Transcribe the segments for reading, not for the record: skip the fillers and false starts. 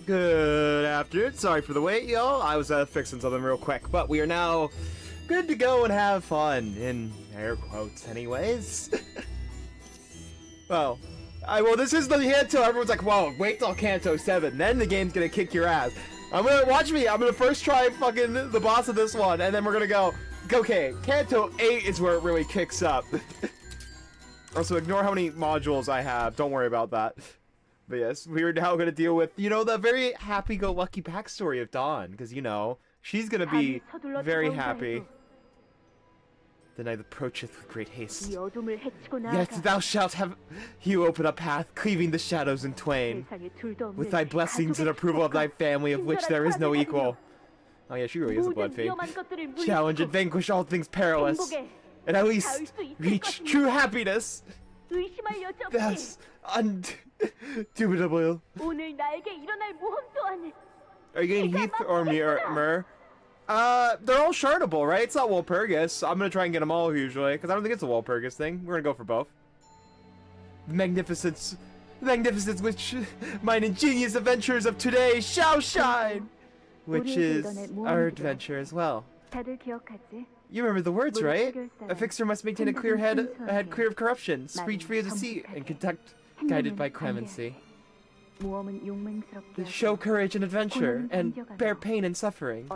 Good afternoon. Sorry for the wait, y'all. I was fixing something real quick, but we are now good to go and have fun, in air quotes anyways. Well, this is the Kanto. Everyone's like, whoa, wait till Kanto 7, then the game's gonna kick your ass. Watch me, I'm gonna first try fucking the boss of this one, and then we're gonna go, okay, Kanto 8 is where it really kicks up. Also, ignore how many modules I have, don't worry about that. But yes, we are now gonna deal with, you know, the very happy-go-lucky backstory of Dawn, because, you know, she's gonna be very happy. The night approacheth with great haste. Yet thou shalt have you open a path, cleaving the shadows in twain, with thy blessings and approval of thy family, of which there is no equal. Oh yeah, she really is a blood fiend. Challenge and vanquish all things perilous, and at least reach true happiness. Thus, undubitable. Are you getting Heath or Myrrh? They're all shardable, right? It's not Walpurgis. I'm gonna try and get them all usually, because I don't think it's a Walpurgis thing. We're gonna go for both. Magnificence which mine ingenious adventures of today shall shine, which is our adventure as well. You remember the words, right? A fixer must maintain a clear head, a head clear of corruption, speech free of deceit, and conduct guided by clemency. Show courage and adventure, and bear pain and suffering.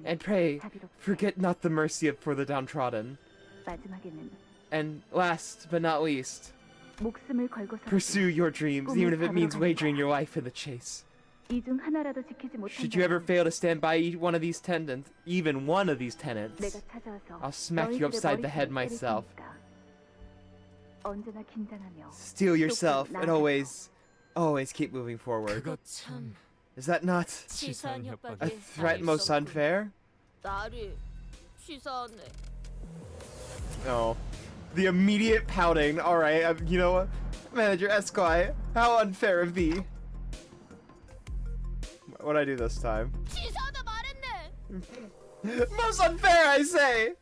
And pray, forget not the mercy for the downtrodden. And last but not least, pursue your dreams, even if it means wagering your life in the chase. Should you ever fail to stand by one of these tenants, even one of these tenants, I'll smack you upside the head myself. Steel yourself and always keep moving forward. Is that not a threat most unfair? Oh. The immediate pouting. Alright, you know what? Manager Esquire, how unfair of thee. What'd I do this time? Most unfair, I say!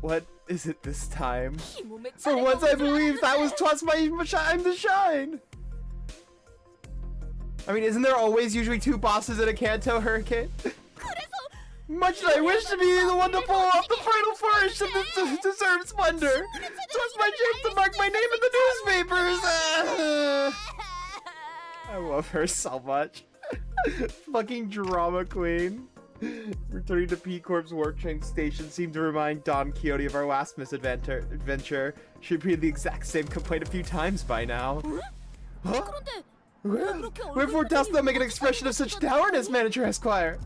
What is it this time? For once I believe that was twice my time to shine! I mean, isn't there always usually two bosses in a Kanto Hurricane? Much did I wish to be the one to pull off the final flourish of this deserved splendor! 'Twas my chance to mark my name in the newspapers! I love her so much. Fucking drama queen. Returning to P-Corp's work train station seemed to remind Don Quixote of our last misadventure. She repeated the exact same complaint a few times by now. Huh? Wherefore dost thou make an expression of such dourness, Manager Esquire?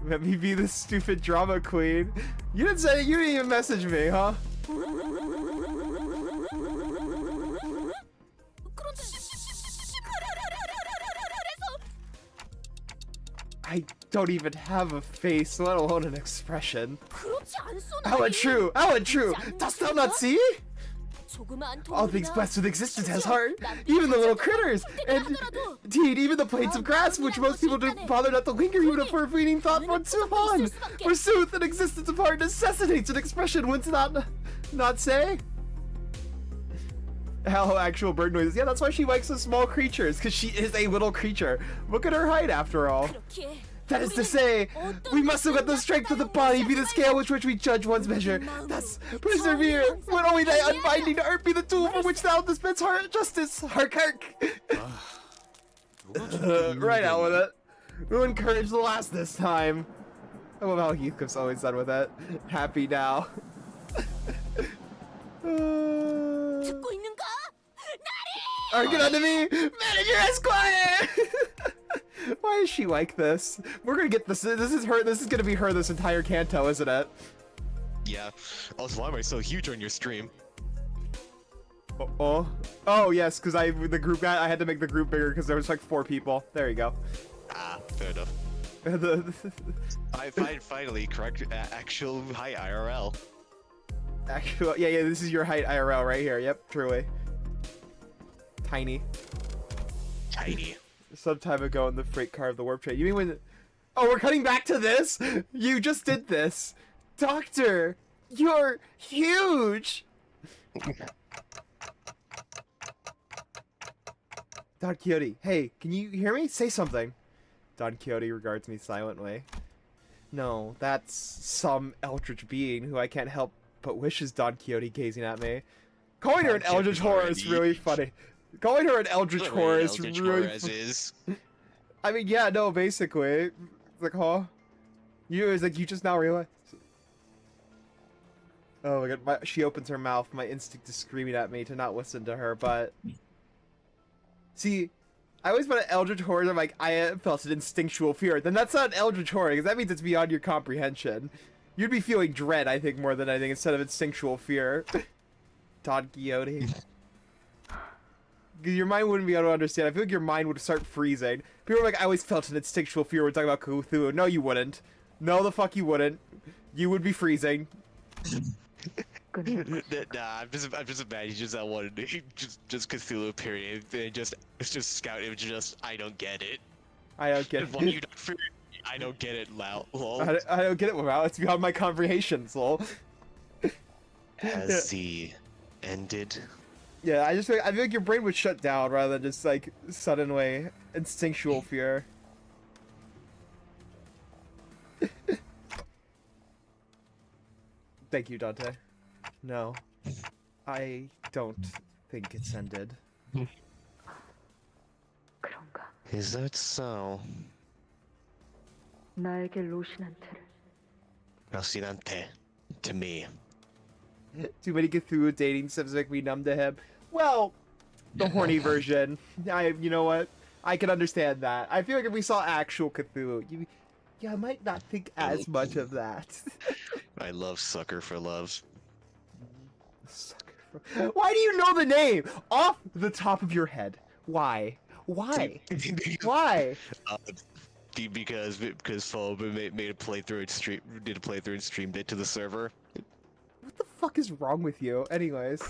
Let me be the stupid drama queen. You didn't say it, you didn't even message me, huh? I don't even have a face, let alone an expression. How untrue! How untrue! Dost thou not see? All things blessed with existence has heart, even the little critters, and indeed even the blades of grass, which most people don't bother not to linger even for a fleeting thought once upon. Forsooth, an existence of heart necessitates an expression once not say. Hell, actual bird noises. Yeah, that's why she likes the small creatures, because she is a little creature. Look at her height, after all. That is to say, we must have let the strength of the body be the scale with which we judge one's measure. Thus, persevere, when only thy unbinding art be the tool for which thou dispense heart justice. Hark, hark. Right out with it. We'll encourage the last this time. I love how Heathcliff's always done with it. Happy now. Argue unto me, Manager Esquire! Why is she like this? We're gonna get this. This is her. This is gonna be her this entire Kanto, isn't it? Yeah. Also, why am I so huge on your stream? Oh yes, because I had to make the group bigger because there was like 4 people. There you go. Ah, fair enough. I finally correct actual height IRL. Actual, yeah. This is your height IRL right here. Yep, truly. Tiny. Some time ago in the freight car of the warp train. You mean when... Oh, we're cutting back to this? You just did this. Doctor, you're huge! Don Quixote, hey, can you hear me? Say something. Don Quixote regards me silently. No, that's some eldritch being who I can't help but wishes. Don Quixote gazing at me. Calling her an eldritch horror is really funny. Calling her an eldritch horror is really funny. I mean, yeah, no, basically. It's like, huh? It's like, you just now realized. Oh my god, she opens her mouth. My instinct is screaming at me to not listen to her, but... See, I always put an eldritch horror, I'm like, I felt an instinctual fear. Then that's not an eldritch horror, because that means it's beyond your comprehension. You'd be feeling dread, I think, more than anything, instead of instinctual fear. Don Quixote. Your mind wouldn't be able to understand. I feel like your mind would start freezing. People are like, I always felt an instinctual fear. We're talking about Cthulhu. No, you wouldn't. No, the fuck you wouldn't. You would be freezing. Nah, I'm just mad. He just that one, just Cthulhu period. It's just Scout. It was just I don't get it. I don't get it. I don't get it, lol. I don't get it, Wow. It's beyond my comprehensions, lol. Has he ended? Yeah, I feel like your brain would shut down rather than just like suddenly instinctual fear. Thank you, Dante. No, I don't think it's ended. 그런가? Is that so? 나에게 로신한테를. Rocinante, to me. Too many Cthulhu dating sims make me numb to him. Well, the horny version. You know what? I can understand that. I feel like if we saw actual Cthulhu, I might not think as much of that. I love Sucker for Love. Why do you know the name off the top of your head? Why? Why? Why? Because Phobe made a playthrough and streamed it to the server. What the fuck is wrong with you? Anyways.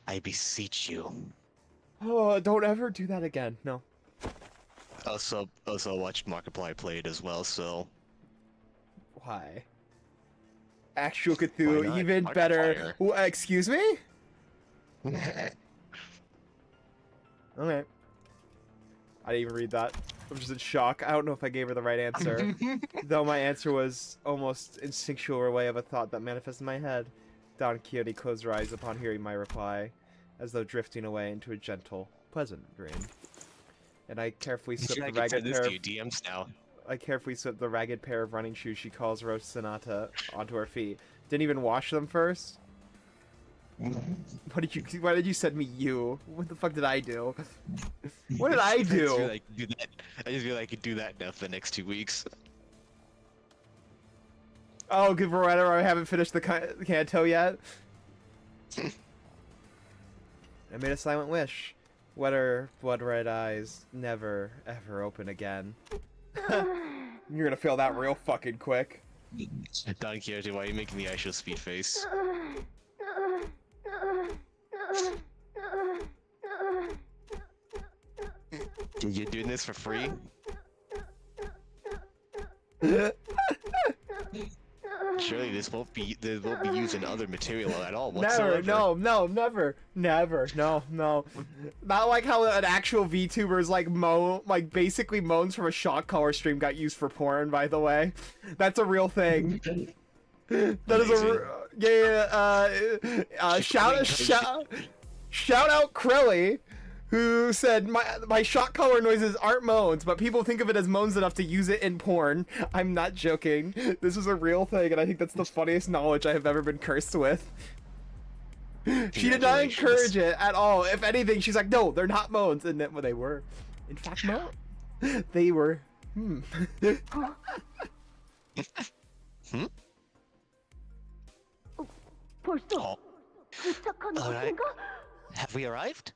I beseech you. Oh, don't ever do that again. No. Also watched Markiplier play it as well, so... Why? Actual Cthulhu, not? even better. Excuse me? Okay. I didn't even read that. I'm just in shock. I don't know if I gave her the right answer. Though my answer was almost instinctual way of a thought that manifested in my head. Don Quixote closed her eyes upon hearing my reply, as though drifting away into a gentle, pleasant dream. And I carefully slipped the ragged pair of... DMs now. I carefully slipped the ragged pair of running shoes she calls Rose Sonata onto her feet. Didn't even wash them first? Why did you send me you? What the fuck did I do? What did I do? I just feel like I could do that now for the next 2 weeks. Oh, good for whatever. I haven't finished the canto yet. I made a silent wish. Wet her blood-red eyes never, ever open again. You're gonna feel that real fucking quick. Don Quixote, why are you making the I show speed face? You're doing this for free? Surely this won't be used in other material at all whatsoever. Never, no. Not like how an actual VTuber's like basically moans from a shock collar stream got used for porn, by the way. That's a real thing. That is a shout out Krelly, who said my shock collar noises aren't moans, but people think of it as moans enough to use it in porn. I'm not joking. This is a real thing, and I think that's the funniest knowledge I have ever been cursed with. She did not encourage it at all. If anything, she's like, no, they're not moans, and then they were, in fact, moans. They were. 벌써 도착한 것인가? Have we arrived?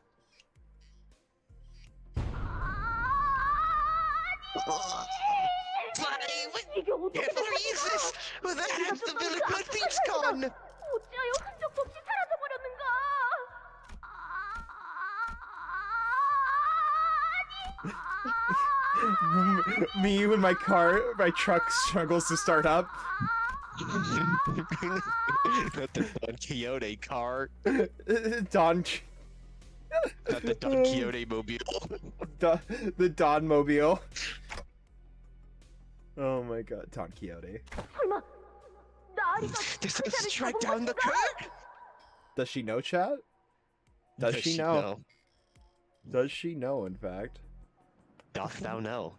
이게 어떻게 된 this? Where the heck's the Billy Good Thieves gone? 어찌하여 흔적도 없이 사라져버렸는가? Me when my truck struggles to start up. Not the Don Quixote car. Don. Not the Don Quixote mobile. The Don Mobile. Oh my god, Don Quixote. 설마 나리가 There's a 그자를 strike 잡은 down the 것인가? curb. Does she know, chat? Does she know? Does she know, in fact? Doth thou know?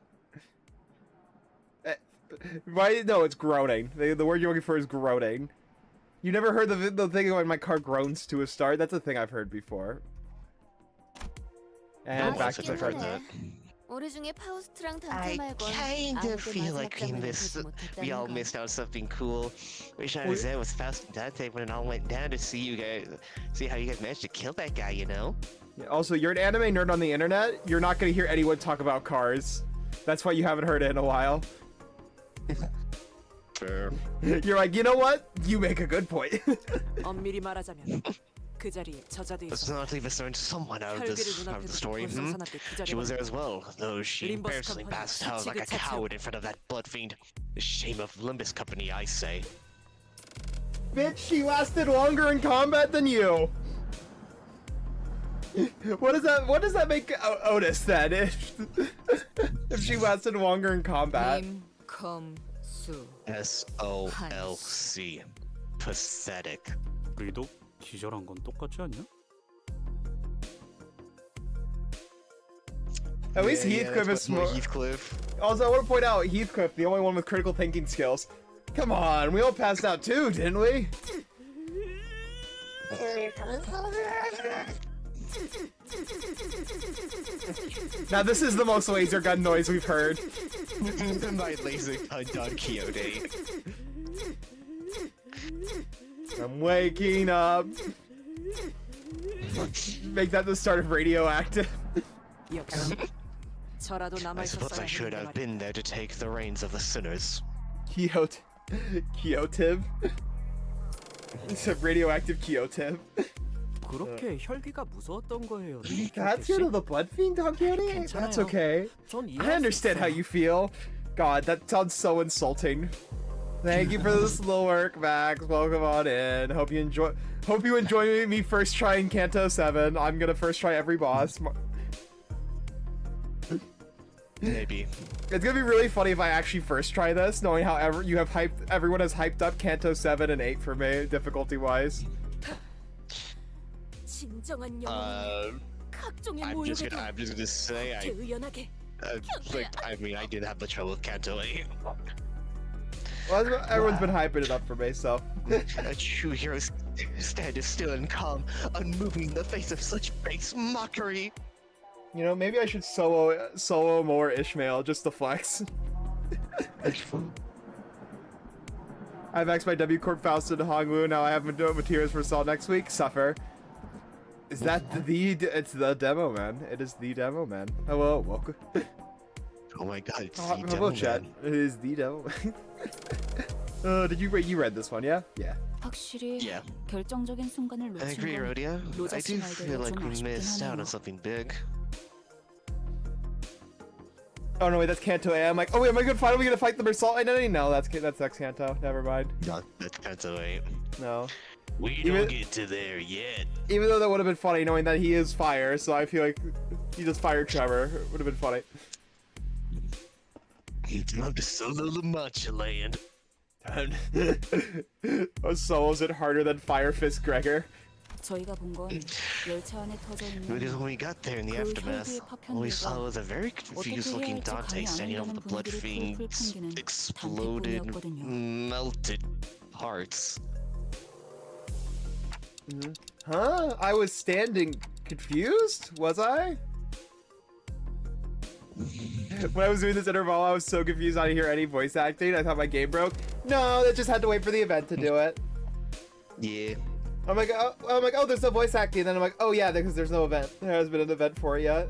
Right? No, it's groaning. The word you're looking for is groaning. You never heard the thing when my car groans to a start? That's a thing I've heard before. And back to the I've heard card. that. 우리 중에 파우스트랑 I 단테 말곤 kind of feel like we all 못했다는 missed out something cool. Wish I was there with Faust and Dante when it all went down to see you guys, see how you guys managed to kill that guy, you know? Also, you're an anime nerd on the internet. You're not gonna hear anyone talk about cars. That's why you haven't heard it in a while. Fair. You're like, you know what? You make a good point. 엄밀히 말하자면 그 자리에 저자도 Let's 있어. not leave us someone out of this out of the story. She was there as well, though she embarrassingly passed out like a coward in front of that blood fiend. The shame of Limbus Company, I say. Bitch, she lasted longer in combat than you. What does that make Otis then? If she lasted longer in combat. 임컴수 SOLC. Pathetic. 우리도 기절한 건 똑같지 않냐? At least Yeah, Heathcliff that's is more smart. Heathcliff. Also, I want to point out Heathcliff, the only one with critical thinking skills. Come on, we all passed out too, didn't we? Now this is the most laser gun noise we've heard. My laser gun Don Quixote. I'm waking up. Make that the start of Radioactive. 역시 저라도 남아 I suppose I 있었어야 should have 했는데 말이야. been there to take the reins of the sinners. Quixotive. It's a radioactive Quixotive. 그렇게 혈기가 무서웠던 거예요. That's you to the blood fiend, Don Quixote? That's okay. 전 I understand how you feel. God, that sounds so insulting. Thank you for this little work, Max. Welcome on in. Hope you enjoy me first trying Kanto 7. I'm gonna first try every boss. Maybe. It's gonna be really funny if I actually first try this, knowing how everyone has hyped up Kanto 7 and 8 for me, difficulty-wise. 진정한 영웅은 각종의 I'm just 모욕에도 gonna say 개의연하게 I mean I did have the trouble with Kanto 8. Well, everyone's been hyping it up for me, so. A true hero standeth still and calm, unmoving in the face of such base mockery. You know, maybe I should solo more Ishmael just to flex. I've X'd my W Corp Faust and Hongwu. Now I have materials for Saul next week. Suffer. Is that it's the demo, man. It is the demo, man. Hello, welcome. Oh my god, it's Oh, the hello, demo, chat. man. It is the demo. Did you read this one? Yeah. Yeah. 확실히 Yeah. 결정적인 순간을 I 놓친 agree, 건 Rhodia. 로자 I do 씨 feel 말대로 like 좀 we 아쉽긴 missed out 하네요. on something big. Oh no, wait, that's Kanto A. I'm like, oh wait, am I gonna fight the Bersault identity? No, that's X Kanto. Never mind. No, that's Kanto 8. No. We Even- don't get to there yet. Even though that would have been funny, knowing that he is fire, so I feel like he just fired Trevor. It would have been funny. It's not solo the Moduland. Oh, solos it harder than Fire Fist Gregor. 저희가 본 건 열차 안에 터져 Because 있는 when we got there in the 그 aftermath, 혈기의 all we 파편들과 saw was a very confused 어떻게 해야 looking 할지 Dante 감이 안 standing over 온다는 the blood 분위기를 fiend's 풀 풍기는 exploded, 단테뿐이었거든요. melted parts. Huh? I was standing confused? Was I? When I was doing this interval, I was so confused I didn't hear any voice acting. I thought my game broke. No, that just had to wait for the event to do it. Yeah. I'm like, oh, there's no voice acting. And then I'm like, oh yeah, because there's no event. There hasn't been an event for it yet.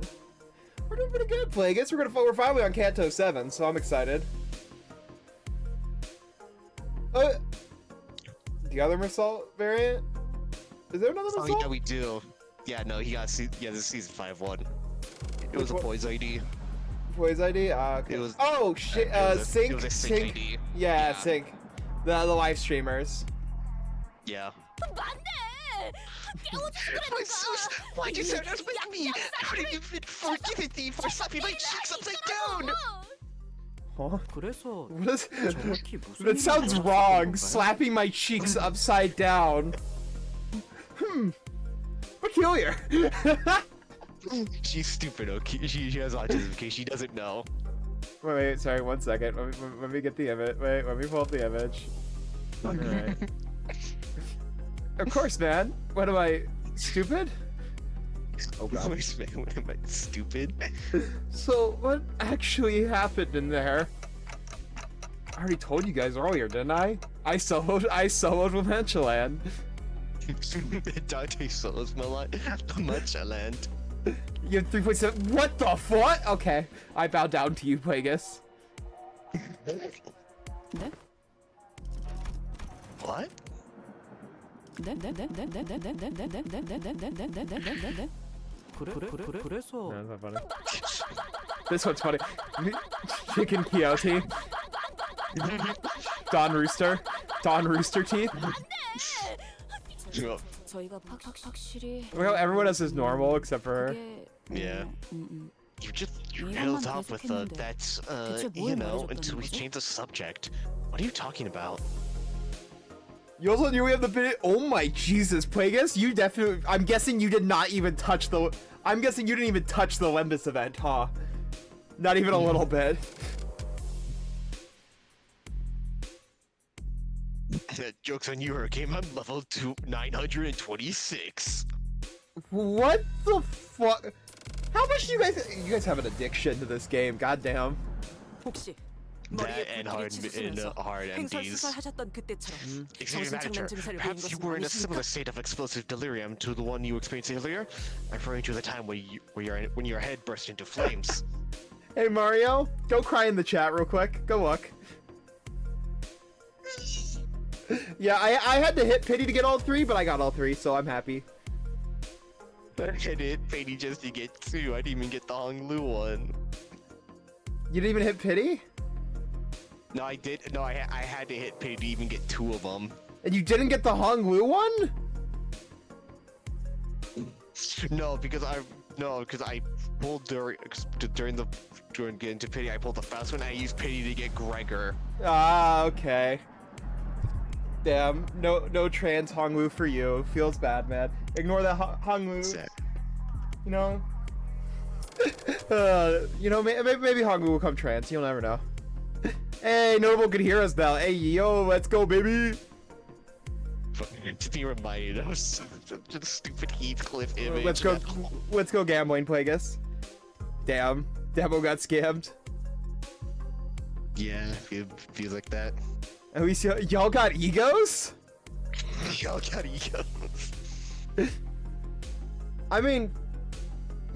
We're doing pretty good, Plagueis. We're finally on Kanto 7, so I'm excited. The other Mersault variant? Is there another Oh Mersault? yeah, we do. Yeah, no, he got the season 5 one. It was a Which one? Poise ID. Voice ID? Okay. It was- Oh shit! it was a- Sync. it was a Sync ID. Yeah, Yeah. Sync. The live streamers. Yeah. 맞네! My sus, why'd you start out with me? I would have even forgiven thee for slapping my cheeks upside down! Huh? 그래서 What is? 정확히 무슨 That 일이 sounds 일어났었던 wrong. 건가요? Slapping my cheeks upside down. Peculiar. She's stupid, okay? She has autism, okay? She doesn't know. Wait, sorry, 1 second. Let me get the image. Wait, let me pull up the image. Alright. Of course, man. What am I, stupid? Oh god. What am I, stupid? So, what actually happened in there? I already told you guys earlier, didn't I? I soloed with Menchaland. Dante solos Munchaland. You have 3.7. What the fuck? Okay, I bow down to you, Plagueis. 네? What? 네? 그래서 No, that's not funny. This one's funny. Chicken Quixote. Don Rooster Teeth. 저희가 확실히 Well, everyone else is normal except for her. 그게 Yeah. You held off with that's you know, until we changed the subject. What are you talking about? You also knew we have the video. Oh my Jesus, Plagueis, you definitely. I'm guessing you did not even touch the. I'm guessing you didn't even touch the Limbus event, huh? Not even a little bit. Joke's on you, Hurricane. I'm level 926. What the fuck? How much do you guys? You guys have an addiction to this game. Goddamn. 혹시 That and hard MDs. 하셨던 그때처럼 Excuse me, manager. 정신착란 증세를 보인 Perhaps you 것은 were in a 아니십니까? similar state of explosive delirium to the one you experienced earlier. I'm referring to the time when your head burst into flames. Hey Mario, go cry in the chat real quick. Go look. Yeah, I had to hit pity to get all 3, but I got all 3, so I'm happy. I hit Pity just to get 2. I didn't even get the Hong Lu one. You didn't even hit pity? No, I did. No, I had to hit Pity to even get 2 of them. And you didn't get the Hong Lu one? No, because I pulled during getting to Pity. I pulled the fast one. I used Pity to get Gregor. Ah, okay. Damn, no trans Hong Lu for you. Feels bad, man. Ignore that Hong Lu. You know. You know, maybe Hong Lu will come trans. You'll never know. Hey, notable good heroes bell. Hey, yo, let's go, baby. To be reminded of such a stupid Heathcliff image. Let's go gambling, Plagueis. Damn, Demo got scammed. Yeah, it feels like that. At least y'all got egos? Y'all got egos. I mean,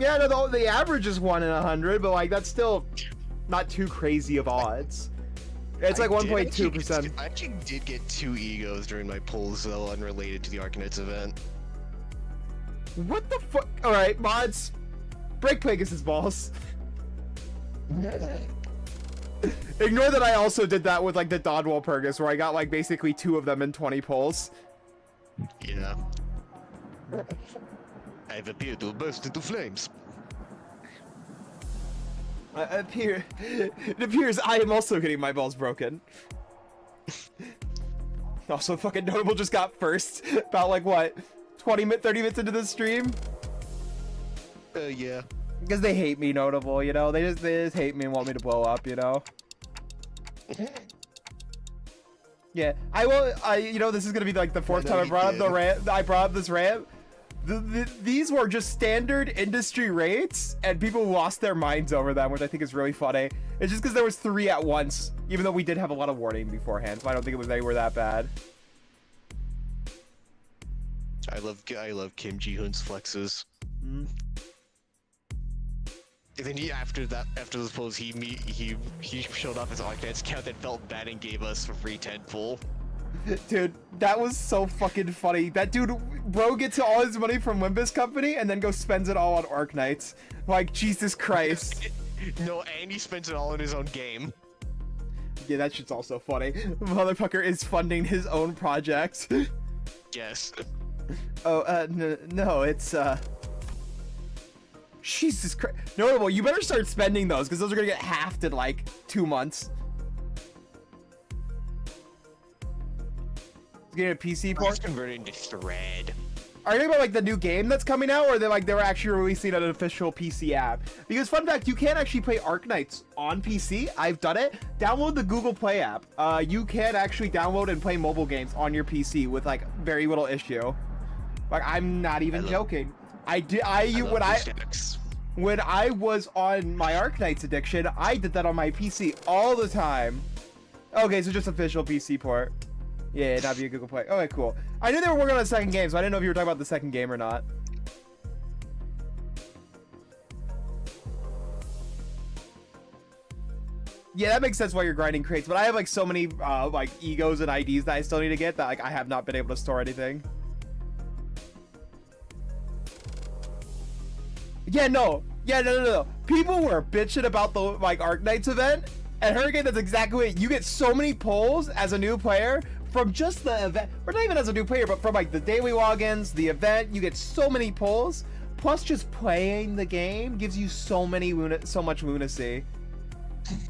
yeah, no, the average is 1 in 100, but like that's still not too crazy of odds. It's like 1.2%. I actually did get 2 egos during my polls, though, unrelated to the Arcanets event. What the fuck? All right, mods, break Plagueis' balls. Ignore that I also did that with like the Dodwell Purgus, where I got like basically 2 of them in 20 polls. Yeah. I've appeared to burst into flames. It appears I am also getting my balls broken. Also, fucking Notable just got first. About like what, 30 minutes into the stream? Yeah. Because they hate me, Notable, you know? They just hate me and want me to blow up, you know? Yeah, you know, this is gonna be like the 4th time I brought up the rant. I brought up this rant. These were just standard industry rates, and people lost their minds over them, which I think is really funny. It's just because there was 3 at once, even though we did have a lot of warning beforehand, so I don't think they were that bad. I love Kim Ji-hoon's flexes. And then after those polls, he showed off his Arcanets count that felt bad and gave us a free 10 pull. Dude, that was so fucking funny. That dude, bro, gets all his money from Limbus Company and then goes spends it all on Arc Knights. Like, Jesus Christ. No, and he spends it all in his own game. Yeah, that shit's also funny. Motherfucker is funding his own project. Yes. Oh, no, it's, Jesus Christ. Notable, you better start spending those, because those are gonna get halved in, like, 2 months. It's getting a PC port? It's converted into thread. Are you talking about, like, the new game that's coming out, or are they were actually releasing an official PC app? Because, fun fact, you can actually play Arknights on PC. I've done it. Download the Google Play app. You can actually download and play mobile games on your PC with, like, very little issue. Like, I'm not even joking. When I was on my Arknights addiction, I did that on my PC all the time. Okay, so just official PC port. Yeah, not via Google Play. Okay, cool. I knew they were working on a second game, so I didn't know if you were talking about the second game or not. Yeah, that makes sense why you're grinding crates, but I have, like, so many, like, egos and IDs that I still need to get that, like, I have not been able to store anything. Yeah, no. People were bitching about the, like, Arknights event, and Hurricane, that's exactly it. You get so many pulls as a new player from just the event, or not even as a new player, but from, like, the daily logins, the event, you get so many pulls, plus just playing the game gives you so much lunacy.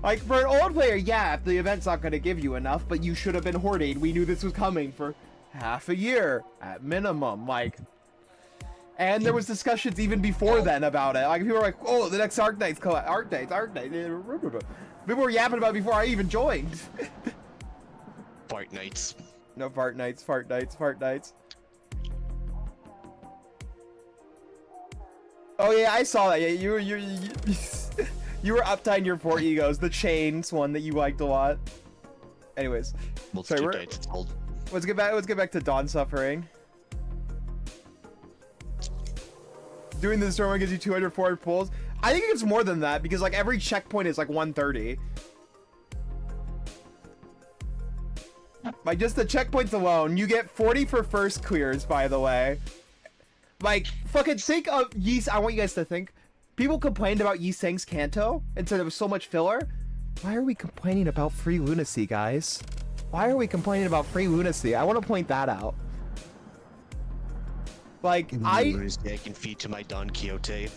Like, for an old player, yeah, if the event's not going to give you enough, but you should have been hoarding. We knew this was coming for half a year, at minimum, like... And there was discussions even before then about it. Like, people were like, oh, the next Arknights collab. Arknights. People were yapping about it before I even joined. Fart nights. No, fart nights. Oh, yeah, I saw that. Yeah, you were uptying your 4 egos. The chains one that you liked a lot. Anyways. Sorry, let's get back to Dawn Suffering. Doing this tournament gives you 200, 400 pulls. I think it's more than that because, like, every checkpoint is like 130. Like, just the checkpoints alone, you get 40 for first clears, by the way. Like, fucking think of I want you guys to think. People complained about Yi Seng's Kanto and said there was so much filler. Why are we complaining about free lunacy, guys? Why are we complaining about free lunacy? I want to point that out. Like, I can feed to my Don Quixote.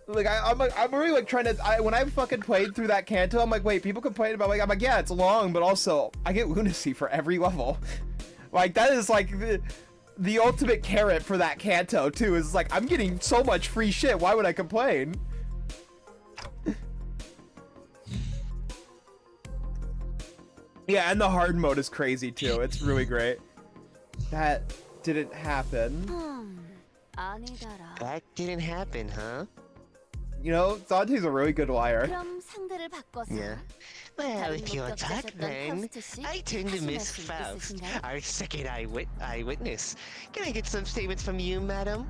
Like, I'm really, like, trying to, when I fucking played through that Kanto, I'm like, wait, people complain about, like, I'm like, yeah, it's long, but also, I get lunacy for every level. Like, that is, like, the ultimate carrot for that Kanto, too, is, like, I'm getting so much free shit, why would I complain? Yeah, and the hard mode is crazy too. It's really great. That didn't happen. That didn't happen, huh? You know, Dante's a really good liar. Yeah. Well, if you attack, then I tend to miss Faust, our second eyewitness. Can I get some statements from you, madam?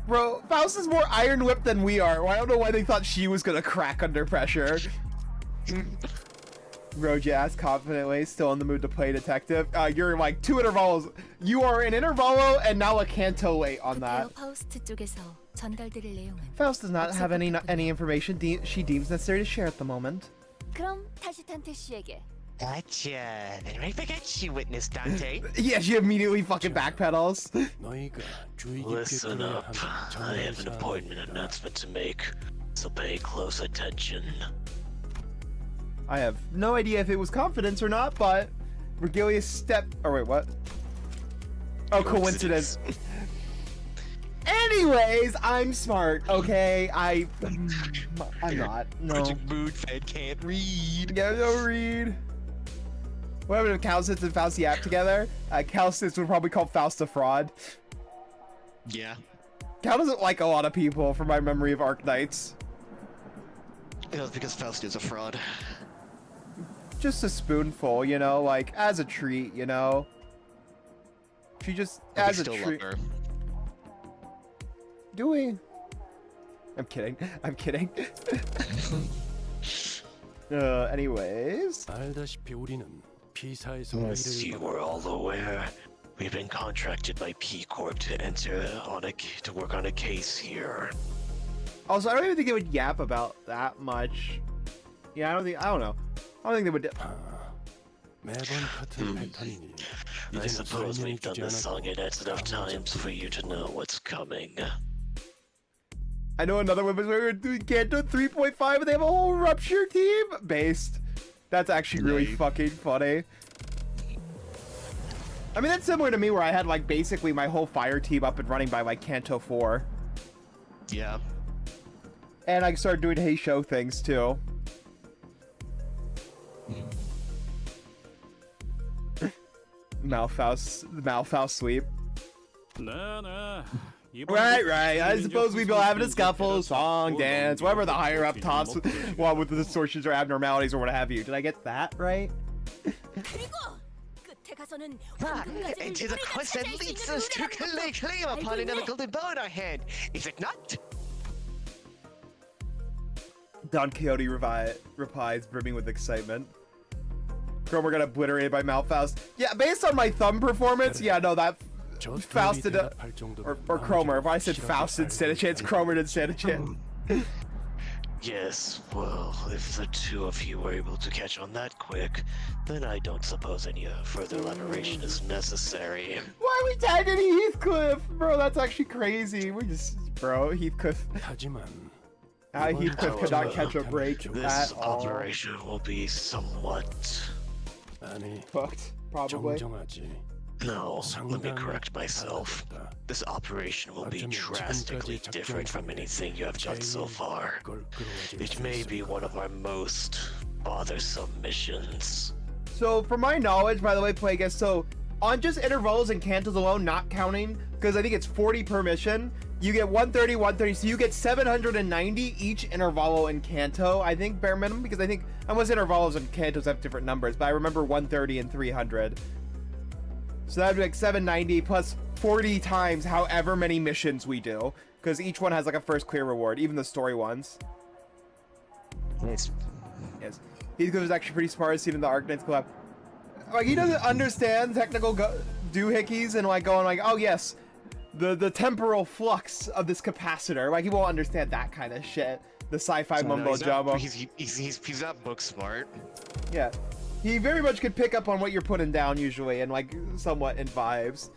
Bro, Faust is more iron-whipped than we are. I don't know why they thought she was gonna crack under pressure. Rojas confidently, still in the mood to play detective. You're like 2 intervals. You are an intervalo and now a Kanto late on that. Faust does not have any information she deems necessary to share at the moment. Gotcha. Then right back at you, witness Dante. Yeah, she immediately fucking backpedals. Listen up. I have an appointment announcement to make, so pay close attention. I have no idea if it was confidence or not, but Regilius stepped. Oh wait, what? Oh, coincidence. Anyways, I'm smart. Okay, I'm not. No. Project Mood Fed can't read. Yeah, no read. What happened if Calcis and Faust yap together? Calcis would probably call Faust a fraud. Yeah. Cal doesn't like a lot of people, from my memory of Arknights. It was because Faust is a fraud. Just a spoonful, you know, like, as a treat, you know? She just, But as a we still treat. love her. Do we? I'm kidding. I'm kidding. Anyways. As you were all aware, we've been contracted by P Corp to enter to work on a case here. Also, I don't even think they would yap about that much. Yeah, I don't know. I don't think they would. I suppose we've done this song enough times for you to know what's coming. I know another one, but we're doing Kanto 3.5 and they have a whole Rupture team based. That's actually really fucking funny. I mean, that's similar to me where I had like basically my whole fire team up and running by like Kanto 4. Yeah. And I started doing Hey Show things too. Malfaust sweep. Nah. Right. I suppose we will have a scuffle, song, dance, whatever the higher up tops with the distortions or abnormalities or what have you. Did I get that right? And to the quest that leads us to claim upon another golden bow in our hand. Is it not? Don Quixote replies, brimming with excitement. Cromer got obliterated by Malfaust. Yeah, based on my thumb performance, yeah, no, that Faust did or Cromer. If I said Faust did stand a chance, Cromer did stand a chance. Yes, well, if the two of you were able to catch on that quick, then I don't suppose any further elaboration is necessary. Why are we tagging Heathcliff? Bro, that's actually crazy. Heathcliff. Heathcliff could not catch a break This at all. operation will be somewhat... fucked, probably. No, let me correct myself. This operation will be drastically different from anything you have done so far. It may be one of our most bothersome missions. So, from my knowledge, by the way, Plagueis, so on just intervals and cantos alone, not counting, because I think it's 40 per mission, you get 130, so you get 790 each intervalo in Kanto, I think, bare minimum, because I think, unless intervalos and cantos have different numbers, but I remember 130 and 300. So that'd be like 790 plus 40 times however many missions we do, because each one has like a first clear reward, even the story ones. Nice. Yes. Heathcliff is actually pretty smart, seen in the Arknights collab. Like, he doesn't understand technical doohickeys and like going like, oh yes, the temporal flux of this capacitor. Like, he won't understand that kind of shit. The sci-fi mumbo jumbo. He's not book smart. Yeah. He very much could pick up on what you're putting down usually and like somewhat in vibes.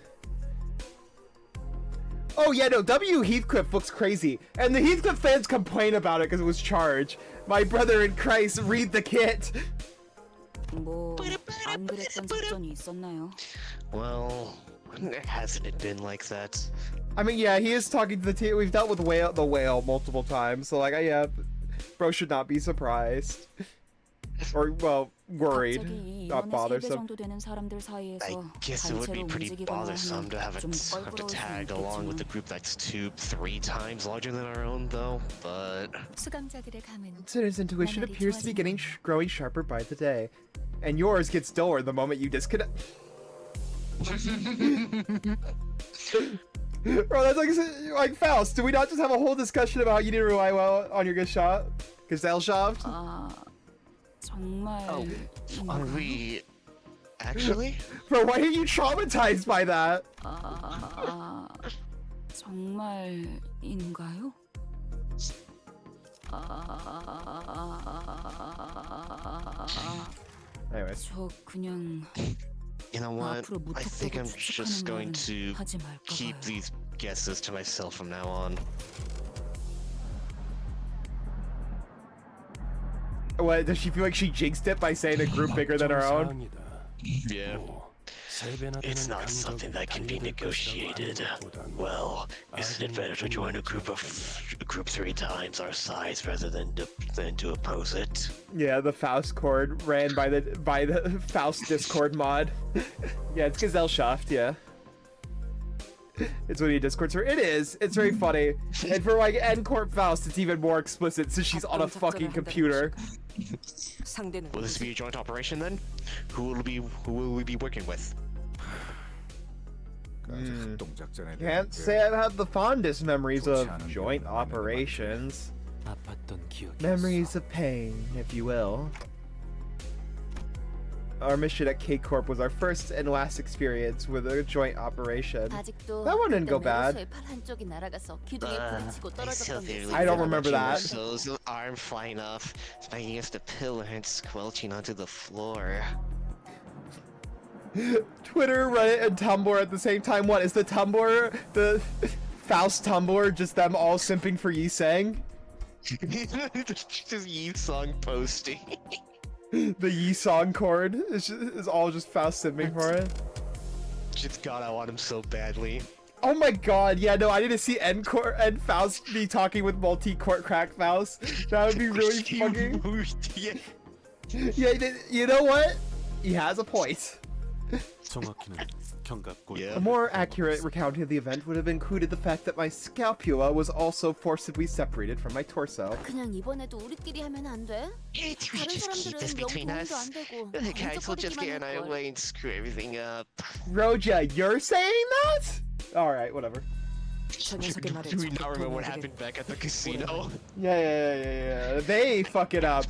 Oh yeah, no, W Heathcliff looks crazy. And the Heathcliff fans complain about it because it was charged. My brother in Christ, read the kit. 안 그랬던 작전이 있었나요? Well, hasn't it been like that? I mean, yeah, he is talking to the team. We've dealt with the whale multiple times, so like, yeah, bro should not be surprised. Or, well, worried, not bothersome. I guess it would be pretty bothersome to have to tag along with a group that's 2-3 times larger than our own, though, but... Sinner's intuition appears to be growing sharper by the day. And yours gets duller the moment you disconnect. Bro, that's like Faust. Do we not just have a whole discussion about how you need to rely well on your Gesellschaft? Oh, are we... actually? Bro, why are you traumatized by that? 정말인가요? Anyways. 저 그냥 You know what? I think I'm just going to keep these guesses to myself from now on. What, does she feel like she jinxed it by saying a group bigger than her own? Yeah. It's not something that can be negotiated. Well, isn't it better to join a group 3 times our size rather than to oppose it? Yeah, the Faust chord ran by the Faust Discord mod. Yeah, it's Gesellschaft, yeah. It's what you Discord server. It is. It's very funny. And for like N-Corp Faust, it's even more explicit since she's on a fucking computer. Will this be a joint operation then? Who will we be working with? Can't say I've had the fondest memories of joint operations. Memories of pain, if you will. Our mission at K-Corp was our first and last experience with a joint operation. That one didn't go bad. I don't remember that. Those arm flying off, smacking against the pillar and squelching onto the floor. Twitter, Reddit, and Tumblr at the same time. What is the Tumblr? The Faust Tumblr? Just them all simping for Yi Sang? Just Yi song posting. The Yi Song chord is all just Faust simping for it. Just God, I want him so badly. Oh my god, yeah, no, I need to see End Faust be talking with multi-court crack Faust. That would be really fucking... Yeah, you know what? He has a point. Yeah. A more accurate recounting of the event would have included the fact that my scapula was also forcibly separated from my torso. 그냥 이번에도 우리끼리 하면 안 돼? We just keep this between us. The guys will just get on our way and screw everything up. Roja, you're saying that? Alright, whatever. 저 녀석의 말에 Do we not 적극 remember what 동의하게. happened back at the casino? Yeah. They fuck it up.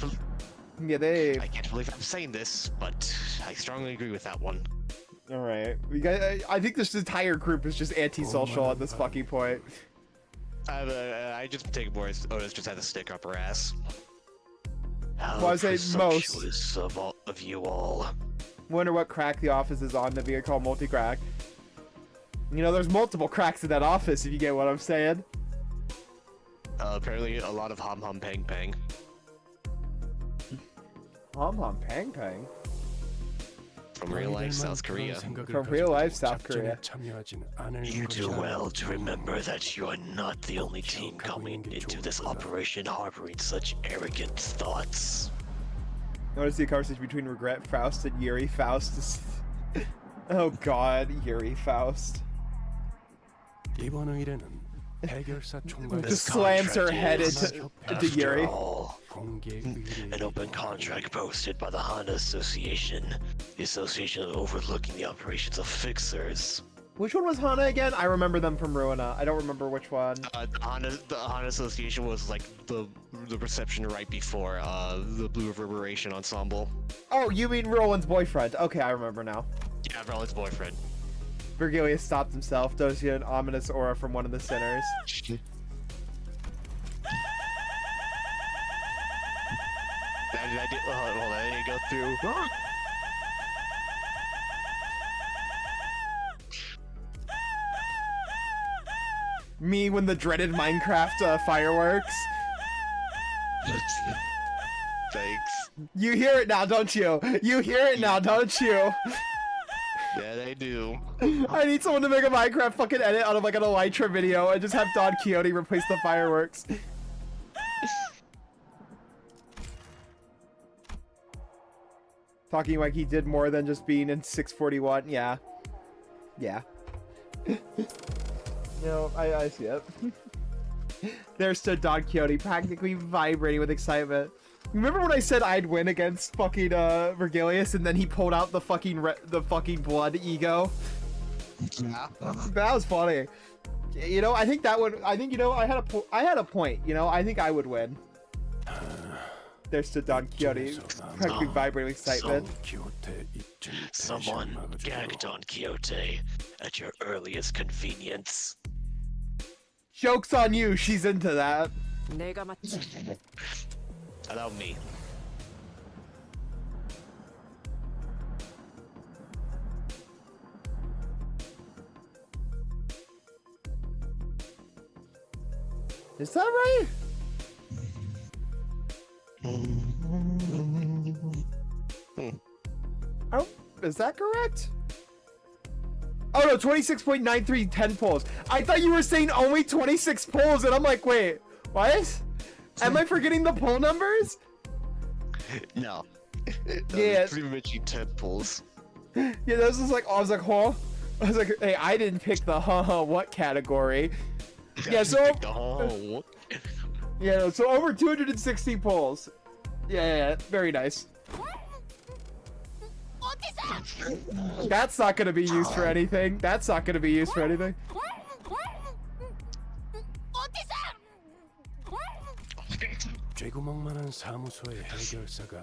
Yeah, they... I can't believe I'm saying this, but I strongly agree with that one. Alright. I think this entire group is just antisocial at this fucking point. I just take more as Otis just had to stick up her ass. How Well, I say most. presumptuous of you all. Wonder what crack the office is on to be called multi-crack. You know, there's multiple cracks in that office, if you get what I'm saying. Apparently a lot of hum hum pang pang. Hom pang pang. From real life South Korea. From real life South Korea. You do well to remember that you are not the only team coming into this operation harboring such arrogant thoughts. Notice the conversation between Regret Faust and Yuri Faust. Oh god, Yuri Faust. Just slams her head into Yuri. All, an open contract posted by the Honda Association, the association overlooking the operations of fixers. Which one was Hana again? I remember them from Ruina. I don't remember which one. The Honda Association was like the reception right before the Blue Reverberation Ensemble. Oh, you mean Roland's boyfriend. Okay, I remember now. Yeah, Roland's boyfriend. Virgilius stopped himself. Does he an ominous aura from one of the sinners? Did hold on, I didn't go through. Me when the dreaded Minecraft fireworks. Thanks. You hear it now, don't you? You hear it now, don't you? Yeah, they do. I need someone to make a Minecraft fucking edit out of like an Elytra video and just have Don Quixote replace the fireworks. Talking like he did more than just being in 641. Yeah. Yeah. No, I see it. There stood Don Quixote, practically vibrating with excitement. Remember when I said I'd win against fucking Virgilius, and then he pulled out the fucking blood ego? Yeah. That was funny. You know, I think that would. I think, you know, I had a point. You know, I think I would win. There stood Don Quixote, practically vibrating with excitement. Someone gag Don Quixote at your earliest convenience. Joke's on you. She's into that. 내가 맞지. Allow me. Is that right? Oh, is that correct? Oh no, 26.93 10 polls. I thought you were saying only 26 polls, and I'm like, wait, what? Am I forgetting the poll numbers? No. Yeah. Pretty much 10 pulls. Yeah, this was like, I was like, huh? I was like, hey, I didn't pick the what category. Yeah, so yeah, so over 260 polls. Yeah, very nice. That's not gonna be used for anything. That's not gonna be used for anything.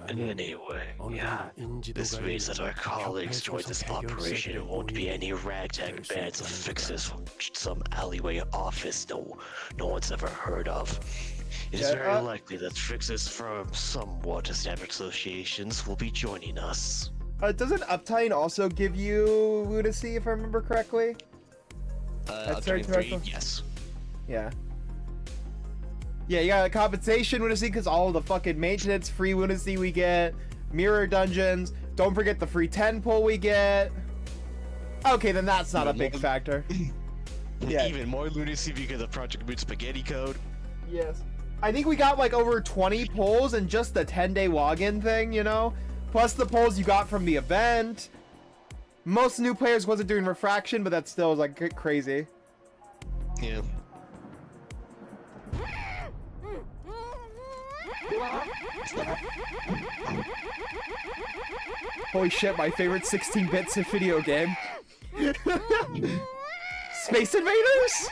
Anyway, yeah, this means that our colleagues joined this operation. It won't be any ragtag bands of fixers from some alleyway office no one's ever heard of. It is very likely that fixers from somewhat established associations will be joining us. Doesn't Uptime also give you lunacy, if I remember correctly? Up certain to 3, threshold? yes. Yeah. Yeah, you got a compensation lunacy because all of the fucking maintenance free lunacy we get, mirror dungeons. Don't forget the free 10 pull we get. Okay, then that's not a big factor. Yeah. Even more lunacy because of Project Boot Spaghetti code. Yes. I think we got like over 20 pulls in just the 10-day login thing, you know? Plus the pulls you got from the event. Most new players wasn't doing refraction, but that still was like crazy. Yeah. Holy shit, my favorite 16 bits of video game. Space Invaders?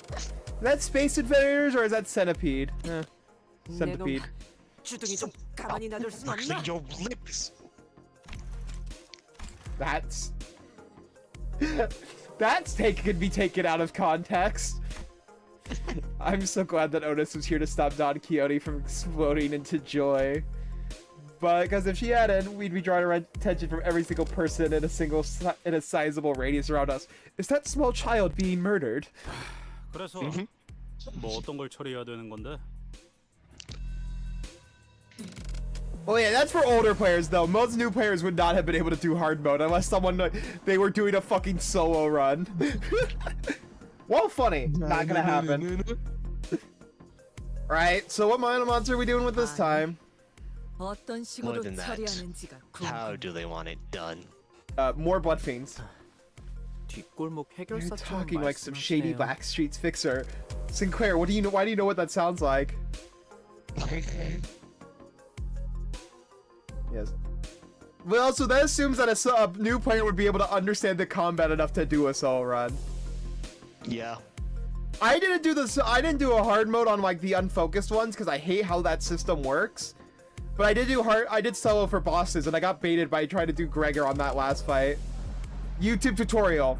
Is that Space Invaders or is that Centipede? Centipede. 주둥이 좀 가만히 놔둘 순 없나? Actually, your lips. That's could be taken out of context. I'm so glad that Otis was here to stop Don Quixote from exploding into joy. But because if she hadn't, we'd be drawing our attention from every single person in a sizable radius around us. Is that small child being murdered? 그래서 뭐 어떤 걸 처리해야 되는 건데? Well, yeah, that's for older players, though. Most new players would not have been able to do hard mode unless they were doing a fucking solo run. Well, funny. Not gonna happen. Right, so what minor monster are we doing with this time? 어떤 More 식으로 than that, 처리하는지가 how 궁금해. do they want it done? More blood fiends. 뒷골목 You're 해결사처럼 talking like some shady 말씀하시네요. Backstreets fixer. Sinclair, what do you know? Why do you know what that sounds like? Yes. Well, so that assumes that a new player would be able to understand the combat enough to do a solo run. Yeah. I didn't do this. I didn't do a hard mode on like the unfocused ones because I hate how that system works. But I did do hard. I did solo for bosses, and I got baited by trying to do Gregor on that last fight. YouTube tutorial.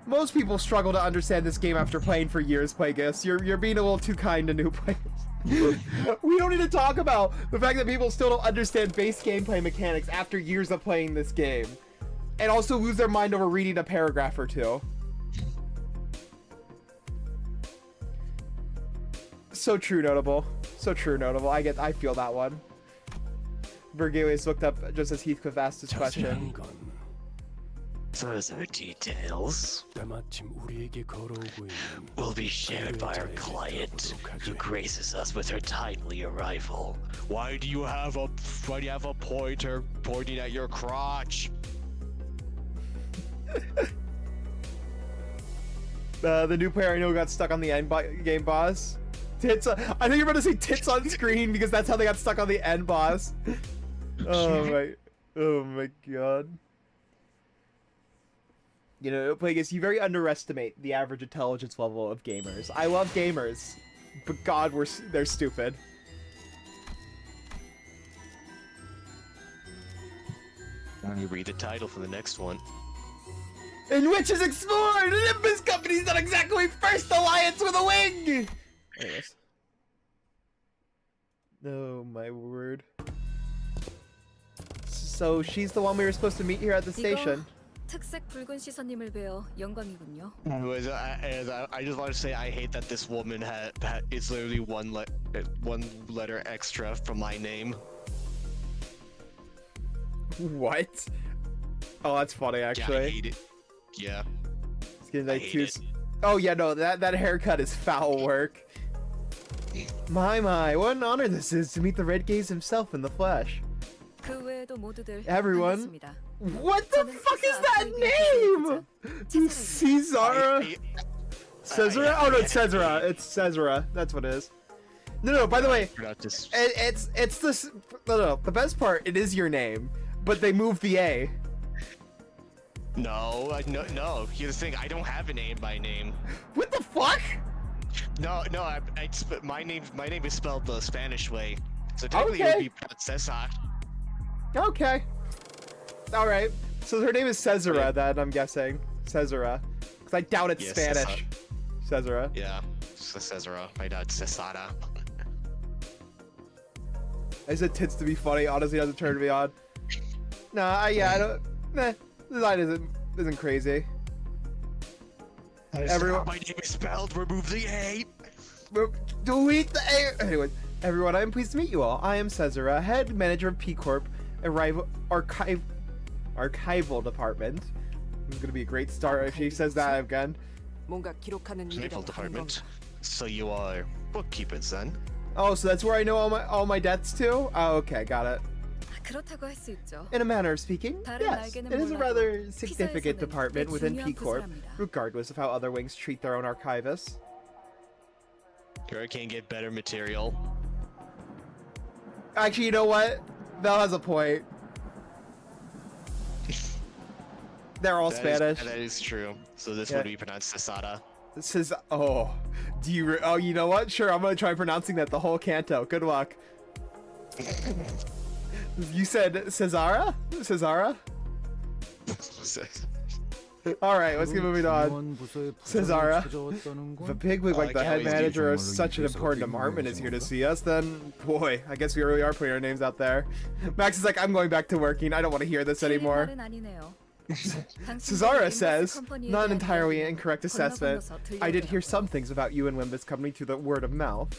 Most people struggle to understand this game after playing for years, Plagueis. You're being a little too kind to new players. We don't need to talk about the fact that people still don't understand base gameplay mechanics after years of playing this game, and also lose their mind over reading a paragraph or two. So true, notable. So true, notable. I feel that one. Vergilius looked up just as Heathcliff asked his question. Further details will be shared by our client, who graces us with her timely arrival. Why do you have a pointer pointing at your crotch? The new player I know got stuck on the end game boss. Tits. I think you're about to say tits on screen because that's how they got stuck on the end boss. Oh my god. You know, Plagueis, you very underestimate the average intelligence level of gamers. I love gamers, but god, they're stupid. Let me read the title for the next one. In which is explored, Olympus Company's not exactly first alliance with a wing! Anyways. Oh my word. So she's the one we were supposed to meet here at the station. 특색 붉은 시선님을 뵈어 영광이군요. I just want to say I hate that this woman it's literally one letter extra from my name. What? Oh, that's funny actually. Yeah, I hate it. Yeah. It's I hate it. Oh yeah, no, that haircut is foul work. My, what an honor this is to meet the Red Gaze himself in the flesh. 그 외에도 모두들 Everyone? 반갑습니다. What the fuck is that name? Caesara? Caesara? Oh no, it's Caesara. It's Caesara. That's what it is. No, by the way, it's this. No, the best part, it is your name, but they moved the A. No. Here's the thing. I don't have a name by name. What the fuck? No. My name is spelled the Spanish way, so technically it would be Cesar. Okay. All right. So her name is Caesara, then I'm guessing Caesara, because I doubt it's Spanish. Caesara. Yeah, Cesara. My dad's Cesara. I said tits to be funny. Honestly, it doesn't turn me on. Nah, yeah, I don't. Nah, the design isn't crazy. Everyone, My name is spelled. Remove the A. delete the A. Anyway, everyone, I am pleased to meet you all. I am Cesara, head manager of P Corp, archival department. It's gonna be a great start if she says that again. 뭔가 기록하는 Naval 일이라도 하는 department. 건가? So you are bookkeepers then? Oh, so that's where I know all my debts to? Oh, okay, got it. 그렇다고 할 수 있죠. In a manner of speaking, 다른 yes, 날개는 it is a 몰라도 rather significant 피사에서는 department 꽤 within 중요한 P Corp, 부서랍니다. regardless of how other wings treat their own archivists. Here I can't get better material. Actually, you know what? Belle has a point. They're all Spanish. That is true. So this Yeah. would be pronounced Cesada. This is oh, oh, you know what? Sure, I'm gonna try pronouncing that the whole canto. Good luck. You said Cesara? Cesara? All right, let's get moving on. Cesara, if a bigwig like the can't head wait to manager of such an important department is here to see us, then boy, I guess we really are putting our names out there. Max is like, I'm going back to working. I don't want to hear this anymore. 틀린 말은 아니네요. Cesara says, 컴퍼니에 not 대한 entirely 이야기는 incorrect assessment. 건너건너서 I did hear 들려오더라고요. some things about you and Limbus Company through the word of mouth.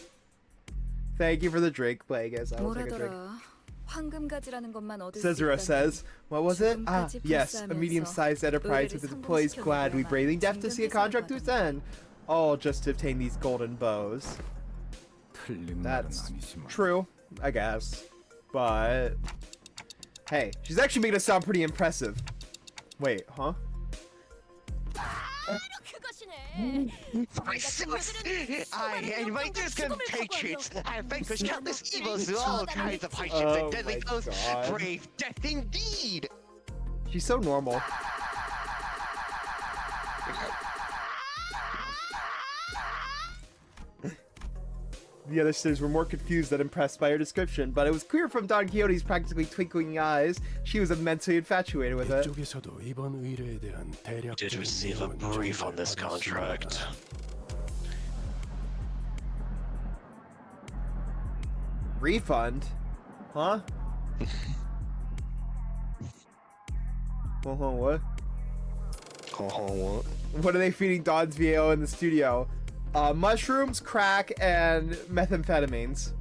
Thank you for the drink, Plagueis. I will take a drink. 뭐라더라. 황금가지라는 것만 얻을 수 Cesara 있다니. says, what was it? Ah, 지금까지 yes, a 불사하면서 medium-sized enterprise 의뢰를 with its employees gladly 성공시켜줘야만 braving death to see a contract to its end. All just to obtain these golden bows. That's true, I guess. But hey, she's actually making us sound pretty impressive. Wait, huh? Myself, I and my dear compatriots have vanquished countless evils through all kinds of hardships Oh and deadly my foes. God. Brave death indeed! She's so normal. The other sisters were more confused than impressed by her description, but it was clear from Don Quixote's practically twinkling eyes she was immensely infatuated with it. Did receive a brief on this contract. Refund? Huh? What? What? What are they feeding Don's VAO in the studio? Mushrooms, crack, and methamphetamines.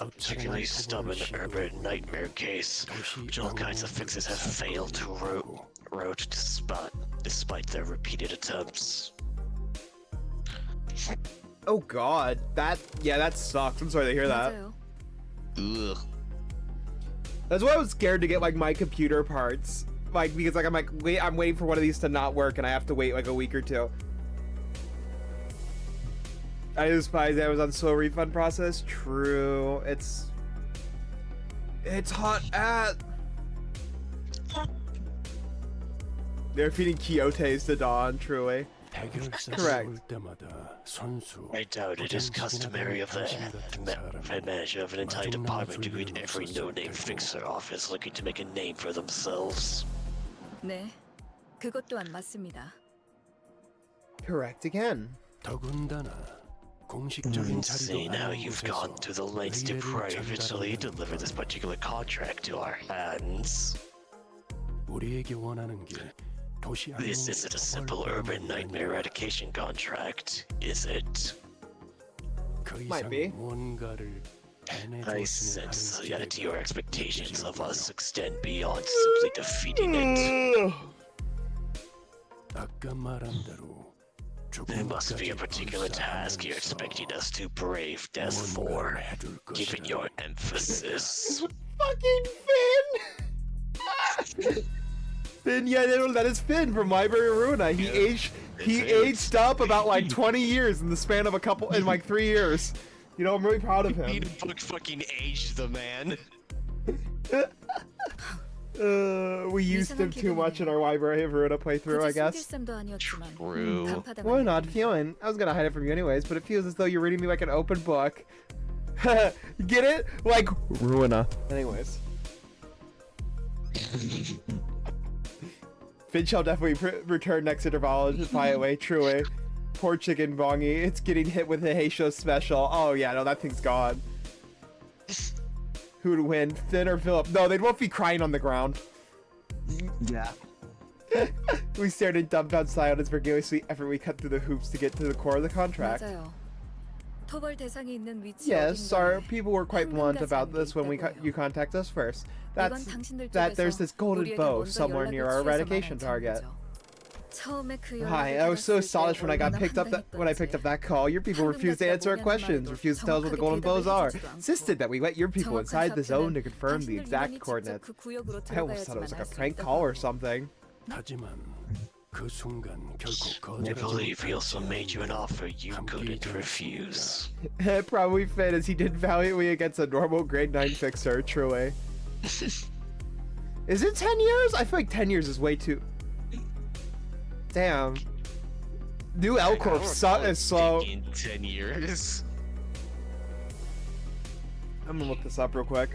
A particularly stubborn urban nightmare case, which all kinds of fixes have failed to road despite their repeated attempts. Oh god, that sucks. I'm sorry to hear that. 맞아요. Ugh. That's why I was scared to get like my computer parts. Like because like I'm waiting for one of these to not work and I have to wait like a week or two. I despise Amazon's slow refund process. True. It's hot at. They're feeding Quixotes to Dawn, truly. Correct. I doubt it is customary of the head manager of an entire department to greet every no-name fixer office looking to make a name for themselves. 네, 그것 또한 맞습니다. Correct again. Seeing how you've gone to the lengths to privately deliver this particular contract to our hands. This isn't a simple urban nightmare eradication contract, is it? Might be. I sense that your expectations of us extend beyond simply defeating it. There must be a particular task you're expecting us to brave death for, given your emphasis. Fucking Finn! Finn, yeah, that is Finn from Library of Ruina. He aged up about like 20 years in the span of in like 3 years. You know, I'm really proud of him. He fucking aged the man. We used him too much in our Library of Ruina playthrough, I 굳이 guess. 숨길 셈도 아니었지만 True. 간파당한 What an odd 느낌이죠. feeling. I was gonna hide it from you anyways, but it feels as though you're reading me like an open book. Get it? Like Ruina. Anyways. Finn shall definitely return next interval, by the way, truly. Poor chicken Bongi, it's getting hit with a Heisho special. Oh yeah, no, that thing's gone. Who would win, Finn or Philip? No, they'd both be crying on the ground. Yeah. We stared in dumbfounded silence for sweet effort we cut through the hoops to get to the core of the contract. 맞아요. 토벌 대상이 있는 위치 Yes, our 어딘가에 people were quite blunt about this when you contact us first. That there's this golden bow somewhere near our eradication target. Hi, I was so astonished when I picked up that call. Your people refused to answer our questions, refused to tell us what the golden bows are, insisted that we let your people inside the zone to confirm the exact coordinates. I almost thought it was like a prank call or something. I believe he also made you an offer you couldn't refuse. Probably fit as he did valiantly against a normal grade 9 fixer, truly. Is it 10 years? I feel like 10 years is way too... Damn. New L Corp is slow. 10 years. I'm gonna look this up real quick.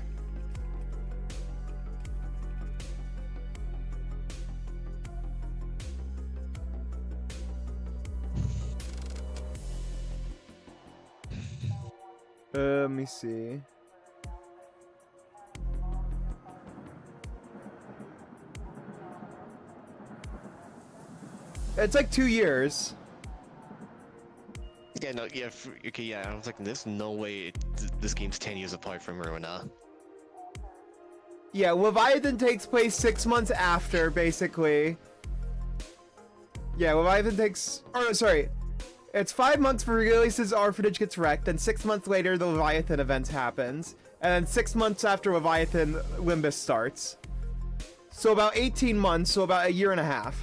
Let me see. It's like 2 years. Yeah, no, yeah, okay, yeah, I was like, there's no way this game's 10 years apart from Ruina. Yeah, Leviathan takes place 6 months after, basically. Yeah, Leviathan takes... Oh, no, sorry. It's 5 months for releases, Orphanage gets wrecked, and 6 months later, the Leviathan event happens. And then 6 months after Leviathan, Limbus starts. So about 18 months, so about a year and a half.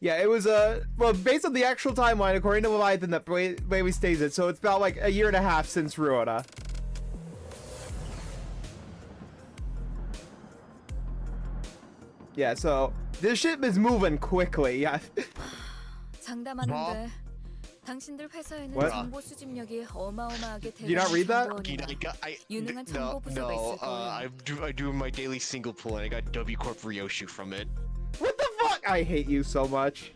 Yeah, it was well, based on the actual timeline, according to Leviathan, that Bailey stays it, so it's about like a year and a half since Ruina. Yeah, so this ship is moving quickly. Yeah. 장담하는데 당신들 회사에는 What? 정보 수집력이 어마어마하게 Did you not read that? 유능한 No, 정보 부서가 있을 거예요. I do my daily single pull and I got W Corp Ryoshu from it. What the fuck? I hate you so much.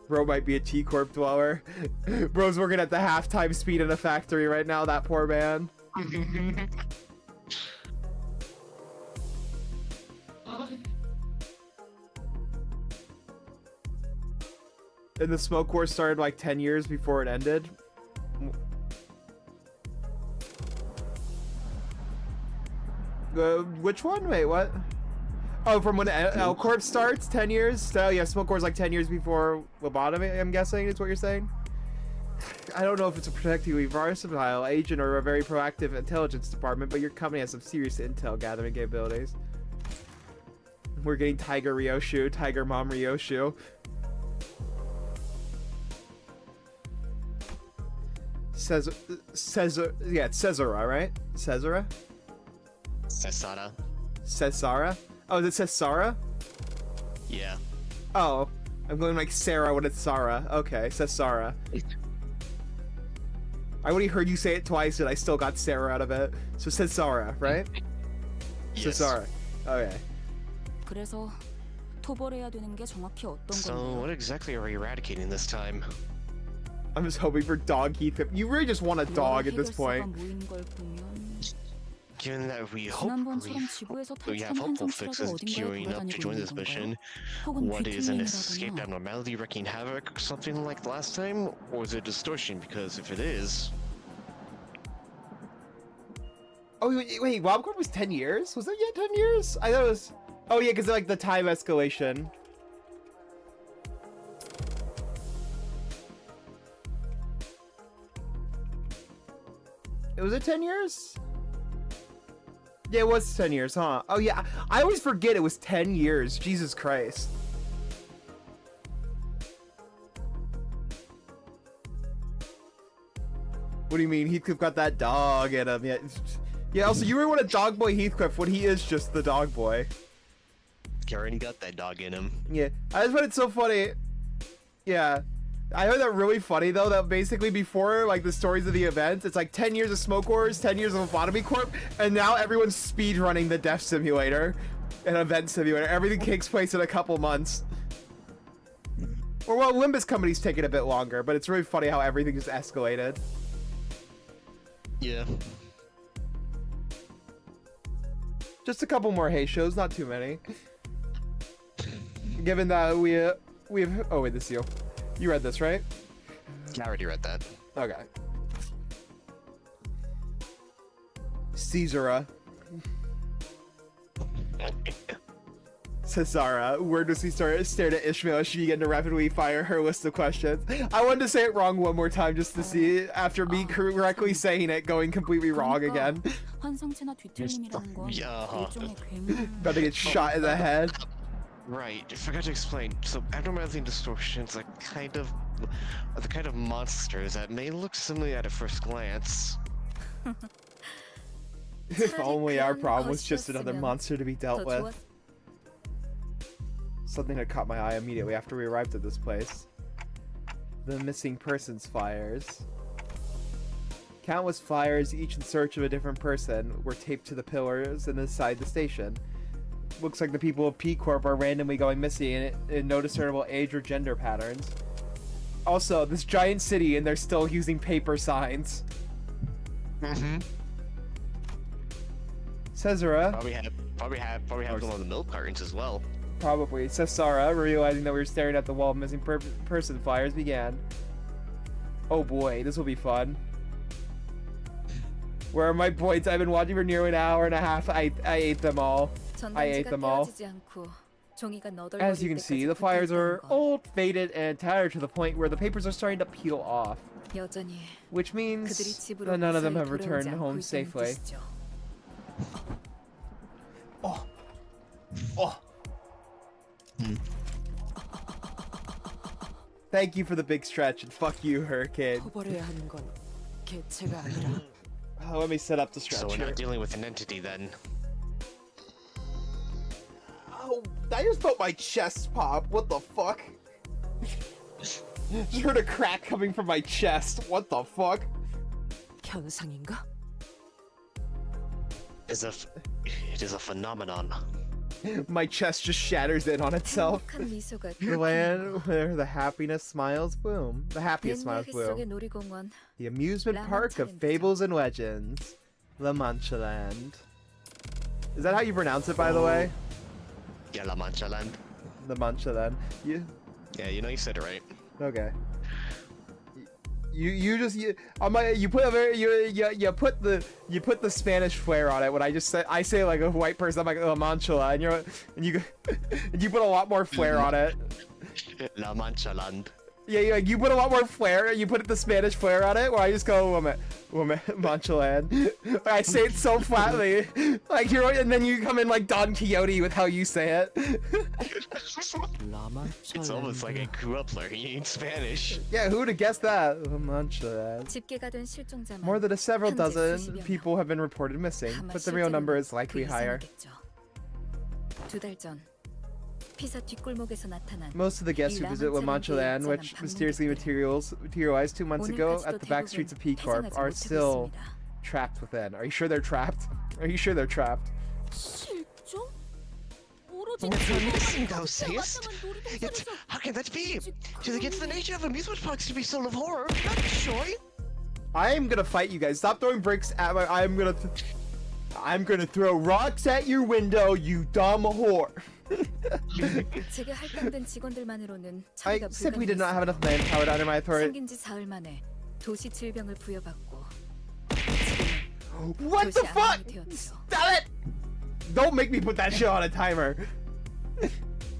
Bro might be a T-Corp dweller. Bro's working at the half-time speed in a factory right now, that poor man. And the smoke war started like 10 years before it ended. Which one? Wait, what? Oh, from when L Corp starts? 10 years? So yeah, smoke war's like 10 years before lobotomy, I'm guessing, is what you're saying? I don't know if it's a particularly versatile agent or a very proactive intelligence department, but your company has some serious intel gathering capabilities. We're getting Tiger Ryoshu, Tiger Mom Ryoshu. Yeah, it's Cesara, right? Cesara? Cesara. Cesara? Oh, is it Cesara? Yeah. Oh, I'm going like Sarah when it's Sarah. Okay, Cesara. I already heard you say it twice and I still got Sarah out of it. So Cesara, right? Yes. Cesara. Okay. 그래서 토벌해야 되는 게 정확히 어떤 So, 건가요? what exactly are we eradicating this time? I'm just hoping for dog Heathcliff. You really just want a dog at this 해결사가 point. 모인 걸 보면 Given that we hope 지난번처럼 지구에서 we have 탈출한 hopeful 한성수라도 fixes 어딘가에 queuing up to 돌아다니고 join 있는 this 건가요? mission, 혹은 what is an escaped 비트윈이라거나 abnormality wreaking havoc, something like last time? Or is it distortion? Because if it is... Oh, wait, WildCorp was 10 years? Was it yet 10 years? I thought it was... Oh yeah, because like the time escalation. Was it 10 years? Yeah, it was 10 years, huh? Oh yeah, I always forget it was 10 years. Jesus Christ. What do you mean? Heathcliff got that dog in him. Yeah, yeah, also you really want a dog boy Heathcliff when he is just the dog boy. He already got that dog in him. Yeah, I just find it so funny. Yeah, I heard that really funny though, that basically before like the stories of the events, it's like 10 years of Smoke Wars, 10 years of Lobotomy Corp, and now everyone's speed running the Death Simulator and Event Simulator. Everything takes place in a couple months. Or well, Limbus Company's taking a bit longer, but it's really funny how everything just escalated. Yeah. Just a couple more Hay shows, not too many. Given that we have, oh wait, this is you. You read this, right? I already read that. Okay. Caesara. Cesara, where does he stare at Ishmael as she begin to rapidly fire her list of questions? I wanted to say it wrong one more time just to see, after me correctly saying it, going completely wrong again. 환상체나 뒤틀림이라는 건 Yeah. 일종의 괴물. About to get shot in the head. Right, I forgot to explain. So abnormality distortions are the kind of monsters that may look similar at a first glance. If only our problem was just another monster to be dealt with. Something that caught my eye immediately after we arrived at this place. The missing persons flyers. Countless flyers, each in search of a different person, were taped to the pillars inside the station. Looks like the people of P Corp are randomly going missing in no discernible age or gender patterns. Also, this giant city and they're still using paper signs. Mm-hmm. Cesara. Probably have them on the milk cartons as well. Probably. Cesara, realizing that we were staring at the wall of missing person flyers, began. Oh boy, this will be fun. Where are my points? I've been watching for nearly an hour and a half. I ate them all. I ate them all. As you can see, the flyers are old, faded, and tattered to the point where the papers are starting to peel off. Which means that none of them have returned home safely. Oh. Oh. Thank you for the big stretch, and fuck you, Hurricane. 토벌해야 하는 건 개체가 아니라 Let me set up the stretch So we're here. not dealing with an entity then. Oh, I just felt my chest pop. What the fuck? Just heard a crack coming from my chest. What the fuck? 현상인가? It is a phenomenon. My chest just shatters in on itself. The land where the happiness smiles bloom. The happiest smiles bloom. The amusement park of fables and legends. La Mancha Land. Is that how you pronounce it, by the way? Yeah, La Mancha Land. La Mancha Land. Yeah, you know you said it right. Okay. You put the Spanish flair on it when I say like a white person, I'm like La Mancha, and you put a lot more flair on it. La Mancha Land. Yeah, you put a lot more flair. You put the Spanish flair on it, where I just go Mancha Land. I say it so flatly, like and then you come in like Don Quixote with how you say it. It's almost like I grew up learning Spanish. Yeah, who would have guessed that? La Mancha Land. More than several dozen people have been reported missing, but the real number is likely higher. Most of the guests who visit La Mancha Land, which mysteriously materialized 2 months ago at the back streets of P Corp, are still trapped within. Are you sure they're trapped? Are you sure they're trapped? How can that be? It is against the nature of amusement parks to be full of horror, not joy. I am gonna fight you guys. Stop throwing bricks at my. I'm gonna throw rocks at your window, you dumb whore. I simply did not have enough manpower under my authority. What the fuck? Stop it! Don't make me put that shit on a timer.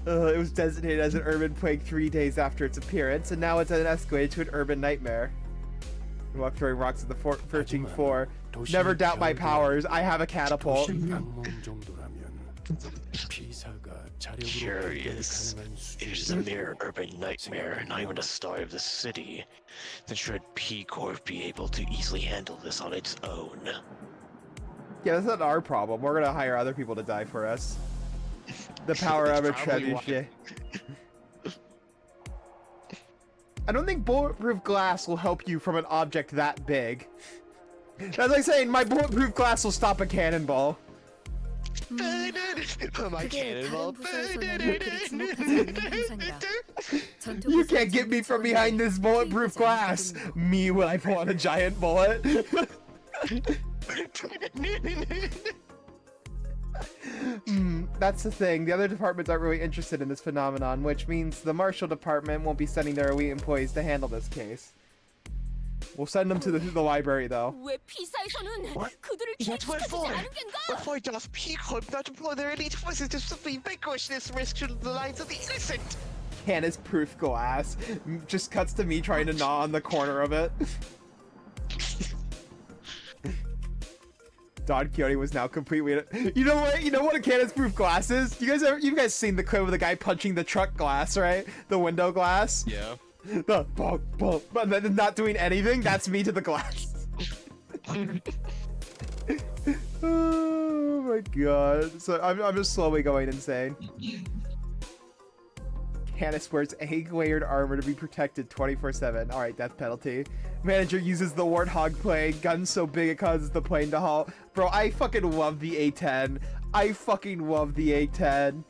It was designated as an urban plague 3 days after its appearance, and now it's escalated to an urban nightmare. Walk throwing rocks at the 13th floor. Never doubt my powers. I have a catapult. Curious. It is a mere urban nightmare, not even the star of the city. Then should P Corp be able to easily handle this on its own? Yeah, that's not our problem. We're gonna hire other people to die for us. The power of a trebuchet. I don't think bulletproof glass will help you from an object that big. That's like saying my bulletproof glass will stop a cannonball. My 그게 cannonball. 다른 부서에서는 그리 주목하지 않는 현상이다. 전투 You 부서의 can't get me from 전투 behind this bulletproof 투입하지 glass. 않기 때문이다. Me when I pull out a giant bullet. That's the thing. The other departments aren't really interested in this phenomenon, which means the Marshal Department won't be sending their elite employees to handle this case. We'll send them to the library, though. 왜 피사에서는 그들을 That's what 취직시키지 for. 않은 겐가? Why does P Corp not deploy their elite forces to simply vanquish this risk to the lives of the innocent? Candace proof glass. Just cuts to me trying to gnaw on the corner of it. Don Quixote was now completely. You know what? You know what a Candace proof glass is? You guys seen the clip of the guy punching the truck glass, right? The window glass. Yeah. The bonk, bonk, but then not doing anything. That's me to the glass. Oh my god! So I'm just slowly going insane. Candace wears egg-layered armor to be protected 24/7. All right, death penalty. Manager uses the Warthog plane. Gun so big it causes the plane to halt. Bro, I fucking love the A-10. I fucking love the A-10.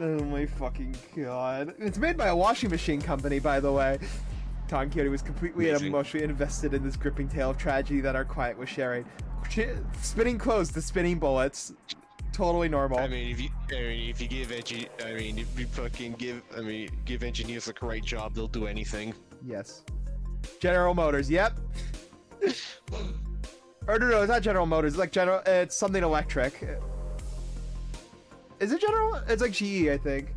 Oh my fucking god. It's made by a washing machine company, by the way. Don Quixote was completely and Amazing. emotionally invested in this gripping tale of tragedy that our client was sharing. Spinning clothes to spinning bullets. Totally normal. I mean, if you give give engineers the correct job, they'll do anything. Yes. General Motors, yep. Or no, it's not General Motors. It's like it's something electric. Is it General? It's like GE, I think.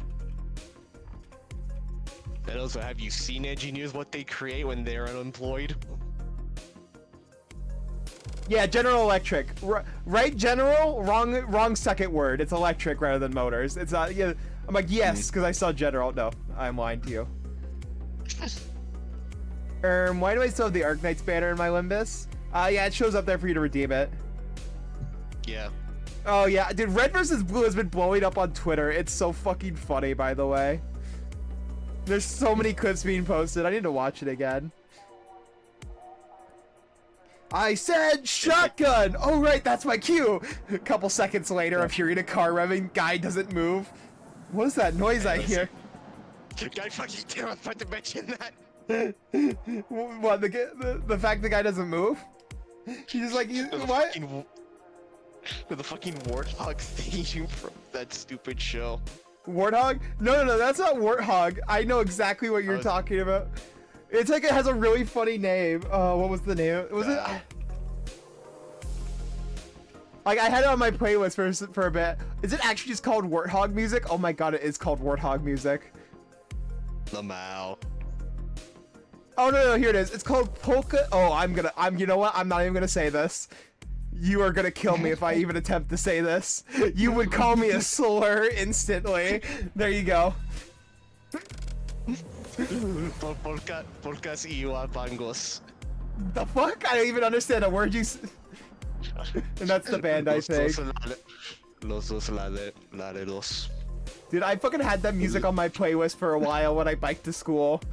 And also, have you seen engineers what they create when they're unemployed? Yeah, General Electric. Right, General? Wrong second word. It's electric rather than motors. It's not. Yeah, I'm like, yes, because I saw General. No, I'm lying to you. Why do I still have the Arknight's banner in my Limbus? Yeah, it shows up there for you to redeem it. Yeah. Oh yeah, dude, Red vs. Blue has been blowing up on Twitter. It's so fucking funny, by the way. There's so many clips being posted. I need to watch it again. I said shotgun! Oh right, that's my cue! A couple seconds later, I'm hearing a car revving, guy doesn't move. What is that noise I hear? I fucking terrified to mention that. What, the fact the guy doesn't move? He's just like, what? With the fucking Warthog theme from that stupid show. Warthog? No, that's not Warthog. I know exactly what you're talking about. It's like it has a really funny name. What was the name? Was it? Like I had it on my playlist for a bit. Is it actually just called Warthog music? Oh my god, it is called Warthog music. Lamau. Oh no, here it is. It's called Polka. Oh, you know what? I'm not even gonna say this. You are gonna kill me if I even attempt to say this. You would call me a slur instantly. There you go. Polkas iwa bangos. The fuck? I don't even understand a word you. And that's the band, I think. Los dos laderos. Dude, I fucking had that music on my playlist for a while when I biked to school.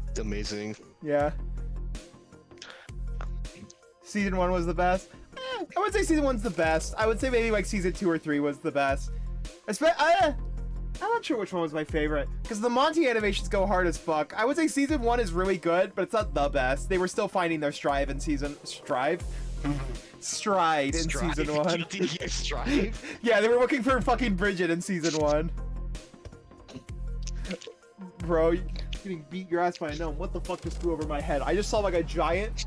It's amazing. Yeah. Season 1 was the best. I would say season 1's the best. I would say maybe like season 2 or 3 was the best. I'm not sure which one was my favorite because the Monty animations go hard as fuck. I would say season 1 is really good, but it's not the best. They were still finding their stride in season 1. Strive? Yeah, they were looking for fucking Bridget in season 1. Bro, you're getting beat your ass by a gnome. What the fuck just flew over my head? I just saw like a giant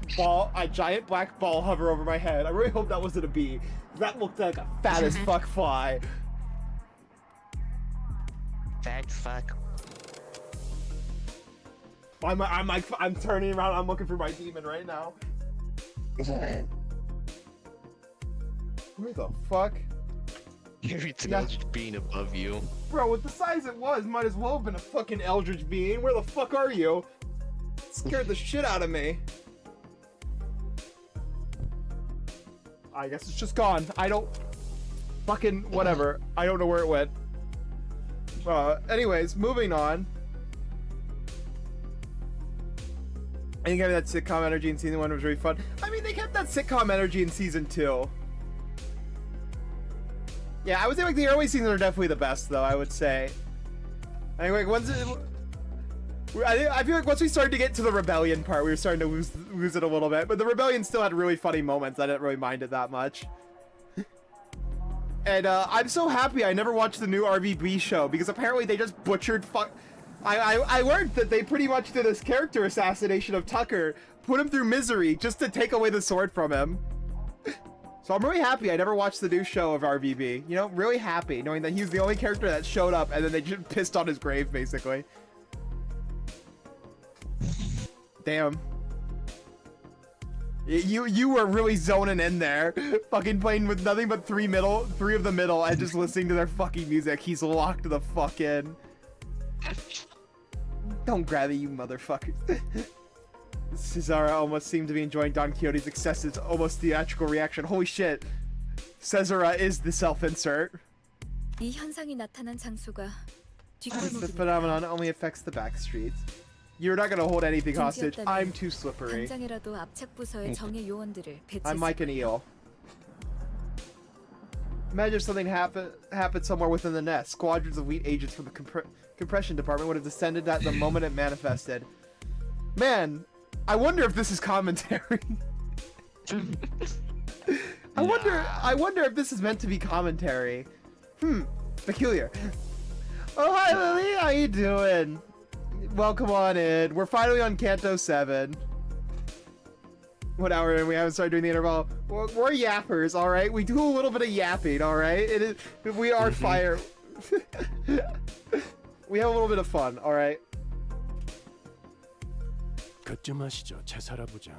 black ball hover over my head. I really hope that wasn't a bee. That looked like a fat as fuck fly. Fat fuck. I'm turning around. I'm looking for my demon right now. Where the fuck? Everything Yeah. else just being above you. Bro, with the size it was, might as well have been a fucking eldritch being. Where the fuck are you? It scared the shit out of me. I guess it's just gone. I don't... Fucking whatever. I don't know where it went. Anyways, moving on. I think having that sitcom energy in season 1 was really fun. I mean, they kept that sitcom energy in season 2. Yeah, I would say like the early seasons are definitely the best, though. I would say. I think like once I feel like once we started to get to the rebellion part, we were starting to lose it a little bit. But the rebellion still had really funny moments. I didn't really mind it that much. And I'm so happy I never watched the new RVB show because apparently they just butchered I learned that they pretty much did this character assassination of Tucker, put him through misery just to take away the sword from him. So I'm really happy I never watched the new show of RVB. You know, really happy knowing that he's the only character that showed up and then they just pissed on his grave, basically. Damn. You were really zoning in there. Fucking playing with nothing but three of the middle and just listening to their fucking music. He's locked the fuck in. Don't grab it, you motherfuckers. Cesara almost seemed to be enjoying Don Quixote's excessive, almost theatrical reaction. Holy shit. Cesara is the self-insert. 이 현상이 나타난 장소가 The 뒷골목입니다. phenomenon only affects the back streets. You're not gonna hold anything hostage. I'm too slippery. 당장이라도 압착 부서의 정예 요원들을 I'm like an eel. Imagine if something happened somewhere within the nest. Squadrons of elite agents from the compression department would have descended at the moment it manifested. Man, I wonder if this is commentary. I wonder if this is meant to be commentary. Peculiar. Oh, hi Lily, how you doing? Welcome on in. We're finally on Canto 7. What hour and we haven't started doing the interval? We're yappers, all right? We do a little bit of yapping, all right? It is. We are fire. We have a little bit of fun, all right? 그쯤하시죠, 채사라 부장.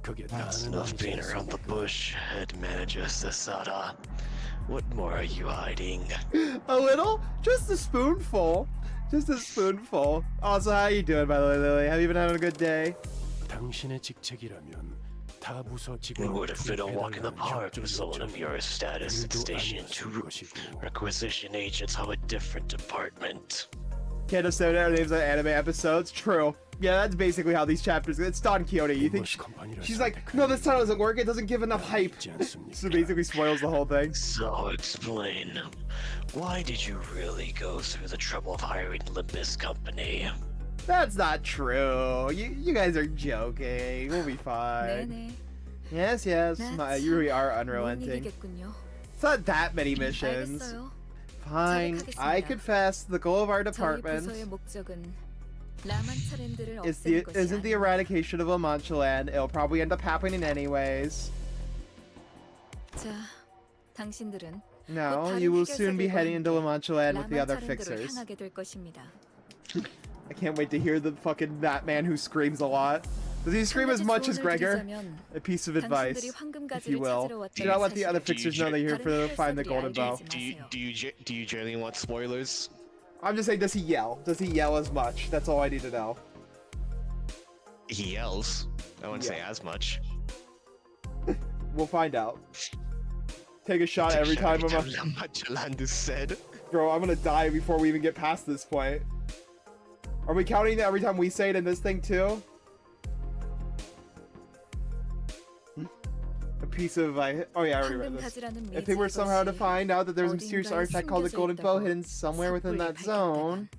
그게 That's 다는 enough being around the bush, head manager Sasada. What more are you hiding? A little? Just a spoonful. Just a spoonful. Also, how you doing, by the way, Lily? Have you been having a good day? 당신의 직책이라면 타 부서 It 직원 would have been a walk in the park with someone of your status at Station 2. Requisition agents have a different department. Canto 7 are names of anime episodes? True. Yeah, that's basically how these chapters. It's Don Quixote. You think she's like, no, this title doesn't work. It doesn't give enough hype. So basically spoils the whole thing. So explain, why did you really go through the trouble of hiring Limbus Company? That's not true. You guys are joking. We'll be fine. 네네. Yes, yes. You really are unrelenting. 일이겠군요. It's not that many missions. 알겠어요. Fine. I confess the goal of our 저희 department 부서의 목적은 라만차랜드를 isn't 없애는 the 것이 eradication of Lamanchaland. It'll probably end up happening anyways. 자, 당신들은 No, you will soon be heading into Lamanchaland with the other 라만차랜드를 fixers. 향하게 될 것입니다. I can't wait to hear the fucking that man who screams a lot. Does he scream as much as Gregor? A piece of advice, if you will. Do not let the other fixers know that you're here to find the golden bow. Do you generally want spoilers? I'm just saying, does he yell? Does he yell as much? That's all I need to know. He yells. I wouldn't say as much. We'll find out. Take a shot every time I'm Lamanchaland is said. Bro, I'm gonna die before we even get past this point. Are we counting that every time we say it in this thing too? A piece of oh yeah, I already read this. If they were somehow to find out that there's a mysterious artifact called the Golden Bow hidden somewhere within that zone,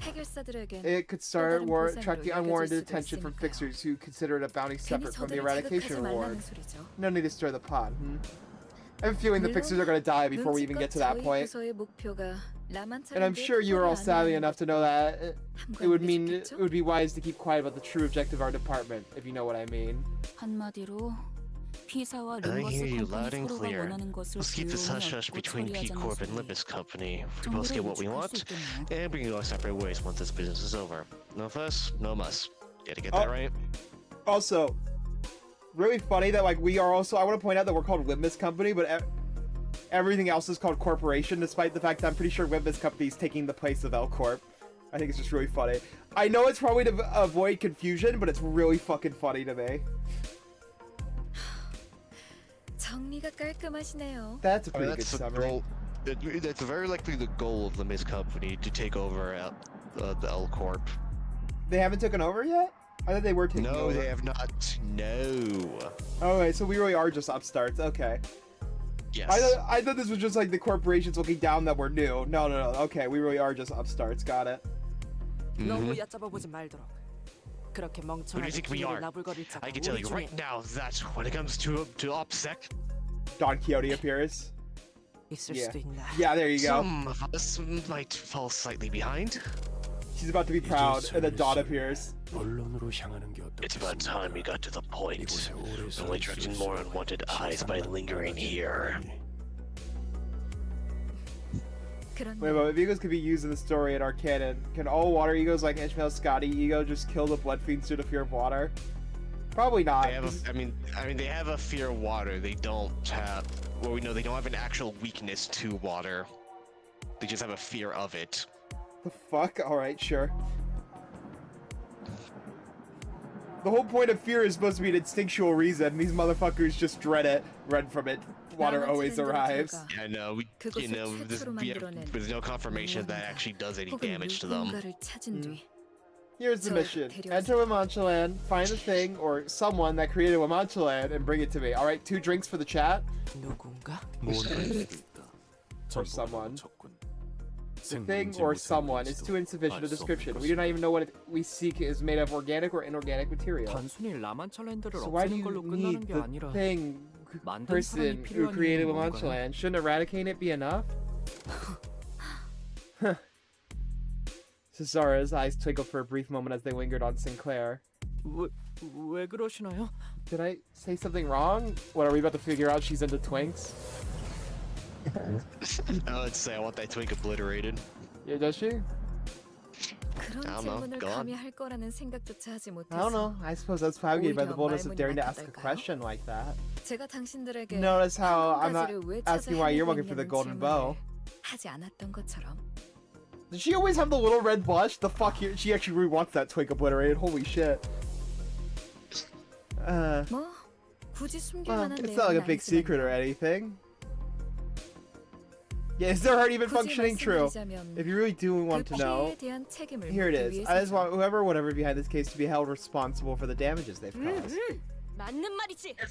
it could start attracting unwarranted attention from fixers who consider it a bounty separate from the eradication reward. No need to stir the pot. I have a feeling the fixers are gonna die before we even get to that point. And I'm sure you are all savvy enough to know that it would be wise to keep quiet about the true objective of our department, if you know what I mean. 한마디로 피사와 I hear you rim버스 loud 컴퍼니 and 서로가 clear. 원하는 것을 Let's keep this 조용히 hush-hush 얻고 between P 처리하자는 Corp and 소리. Limbus Company. We both get what we want, and bring you our separate ways once this business is over. No fuss, no muss. Gotta get that right? Also, really funny that like we are also. I want to point out that we're called Limbus Company, but everything else is called Corporation, despite the fact that I'm pretty sure Limbus Company is taking the place of L Corp. I think it's just really funny. I know it's probably to avoid confusion, but it's really fucking funny to me. 정리가 깔끔하시네요. That's a I mean, pretty good that's the summary. goal. That's very likely the goal of the Limbus Company to take over the L Corp. They haven't taken over yet? I thought they were taking No, over. they have not. No. Alright, so we really are just upstarts. Okay. Yes. I thought this was just like the corporations looking down that were new. No. Okay, we really are just upstarts. Got it. 너무 얕잡아보지 말도록. 그렇게 Who do you 멍청하게 think we 길을 are? 나불거릴 자가 I can tell 우리 you 중에 right now that when it comes to OPSEC, Don Quixote appears. 있을 Yeah. 수도 있나. Yeah, there you go. some of us might fall slightly behind. She's about to be proud, and then Don appears. 언론으로 향하는 게 어떻겠습니까? It's about time we got to the point. 이곳에 오래 Only attracting more unwanted eyes by lingering here. 그런 Wait, but if egos could be used in the story in our canon, can all water egos like Ishmael Scotty ego just kill the blood fiends due to fear of water? Probably not. They have a, I mean, they have a fear of water. They don't have, well, we know they don't have an actual weakness to water. They just have a fear of it. The fuck? Alright, sure. The whole point of fear is supposed to be an instinctual reason. These motherfuckers just dread it, run from it. Water always arrives. I know, there's no confirmation that actually does any damage to them. Here's the mission. Enter Wamanchaland, find the thing or someone that created Wamanchaland, and bring it to me. Alright, 2 drinks for the chat. 누군가? Or someone. The thing or someone is too insufficient a description. We do not even know what we seek is made of organic or inorganic material. 단순히 라만찰랜드를 So why do 없애는 you 걸로 need 끝나는 게 the 아니라 thing, 만든 person 사람이 who 필요한 created 이유는 Wamanchaland? Shouldn't eradicating it be enough? Cesara's eyes twinkled for a brief moment as they lingered on Sinclair. 왜 그러시나요? Did I say something wrong? What, are we about to figure out she's into twinks? I would say I want that twink obliterated. Yeah, does she? 그런 I don't know. 질문을 Go on. 감히 할 거라는 생각조차 하지 I don't know. 못해서 I suppose that's propagated by the 오히려 boldness of 말문이 daring to ask a 막혔달까요? question like that. 제가 당신들에게 Notice how 한 I'm not 가지를 왜 asking why you're looking for the 찾아 golden 헤매고 bow. 있냐는 하지 않았던 것처럼 Does she always have the little red blush? The fuck here? She actually really wants that twink obliterated. Holy shit. 뭐 굳이 숨길 Well, 만한 it's not like a 내용은 big secret or 아니지만요. anything. Yeah, is their heart even 굳이 functioning? True. 말씀드리자면 If you really do 그 want to know, 피해에 대한 책임을 here it 묻기 is. I just 위해서죠. want whoever, whatever behind this case to be held responsible for the damages they've caused. 맞는 말이지. 그런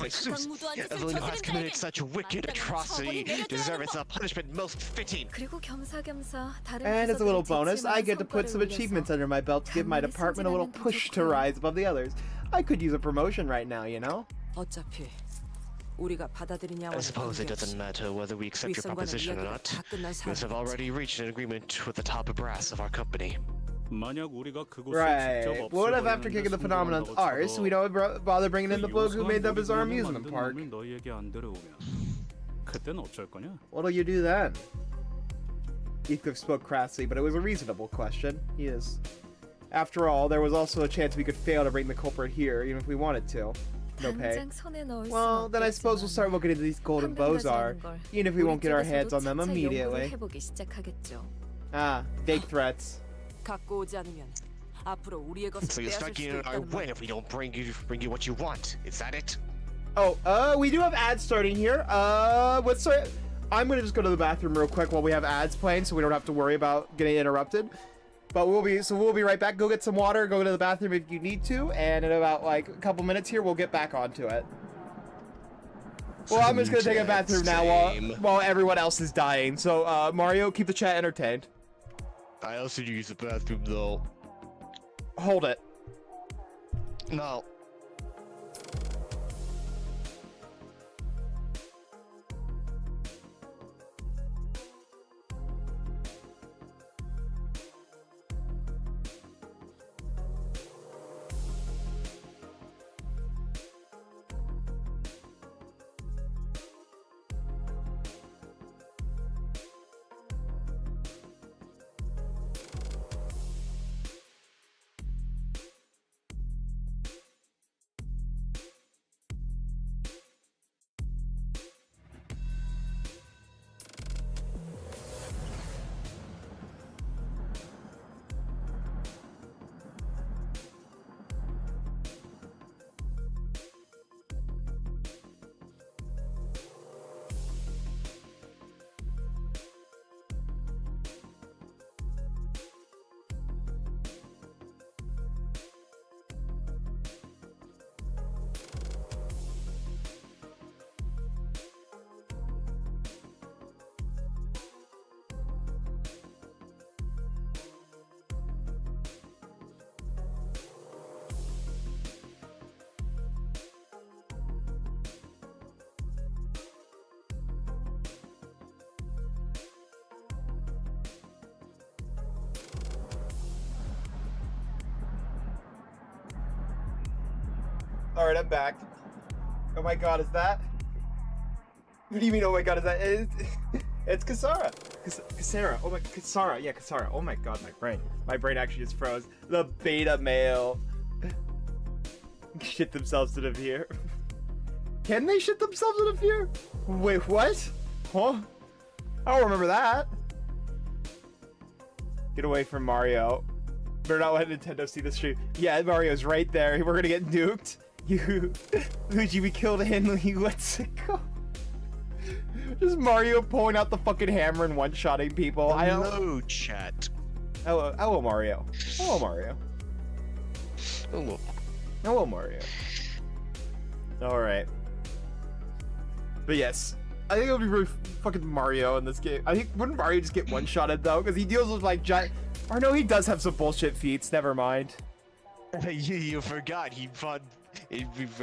Like, 극악무도한 짓을 everyone who has 저지른 committed 자에겐 such a wicked 만땅의 atrocity 처벌이 내려져야 deserves 하는 the punishment most fitting. 그리고 겸사겸사 다른 And as a little 부서들이 bonus, I 제출한 get to put some 성과를 achievements 올려서 under my belt to give my 가만히 department a little 승진하면 더 push to 좋고요. rise above the others. I could use a promotion right now, you know? 어차피 우리가 받아들이냐와 I suppose it doesn't matter whether we accept your proposition or not. We have already reached an agreement with the top brass of our company. 만약 우리가 그곳을 Right. 직접 What if after 없애버리는데 kicking the phenomenon's 성공한다고 arse, 쳐도 we don't bother bringing in the 그 bloke who 요상한 made that bizarre 놀이공원을 amusement 만든 park? 놈이 너희에게 안 데려오면 그땐 어쩔 거냐? What'll you do then? Heathcliff spoke crassly, but it was a reasonable question. He is. After all, there was also a chance we could fail to bring the culprit here, even if we wanted to. No pay. 당장 손에 넣을 Well, 수는 then I suppose we'll start 없겠지만 looking into these golden bows are, even if we won't get our hands on them 우리 쪽에서도 차차 immediately. 연구를 해보기 시작하겠죠. Ah, vague threats. 갖고 오지 않으면 앞으로 우리의 것을 So you're 빼앗을 stuck 수도 in our 있다는 way 말. if we don't bring you what you want. Is that it? Oh, we do have ads starting here. What's our... I'm gonna just go to the bathroom real quick while we have ads playing, so we don't have to worry about getting interrupted. But we'll be right back. Go get some water. Go to the bathroom if you need to, and in about like a couple minutes here, we'll get back onto it. Well, I'm just gonna take a bathroom now while everyone else is dying. So, Mario, keep the chat entertained. I also use the bathroom though. Hold it. No. Alright, I'm back. Oh my god, is that? What do you mean, oh my god, is that? It's Kasara. Kasara. Oh my, Kasara. Yeah, Kasara. Oh my god, my brain. My brain actually just froze. The beta male. Shit themselves to the fear. Can they shit themselves to the fear? Wait, what? Huh? I don't remember that. Get away from Mario. Better not let Nintendo see the stream. Yeah, Mario's right there. We're gonna get nuked. You, Luigi, we killed him. Let's go. Just Mario pulling out the fucking hammer and one-shotting people. Hello, chat. Hello, Mario. Hello, Mario. Oh, Hello, Mario. Alright. But yes, I think it would be really fucking Mario in this game. I think, wouldn't Mario just get one-shotted though? Because he deals with like giant... Or no, he does have some bullshit feats, never mind. you forgot he fought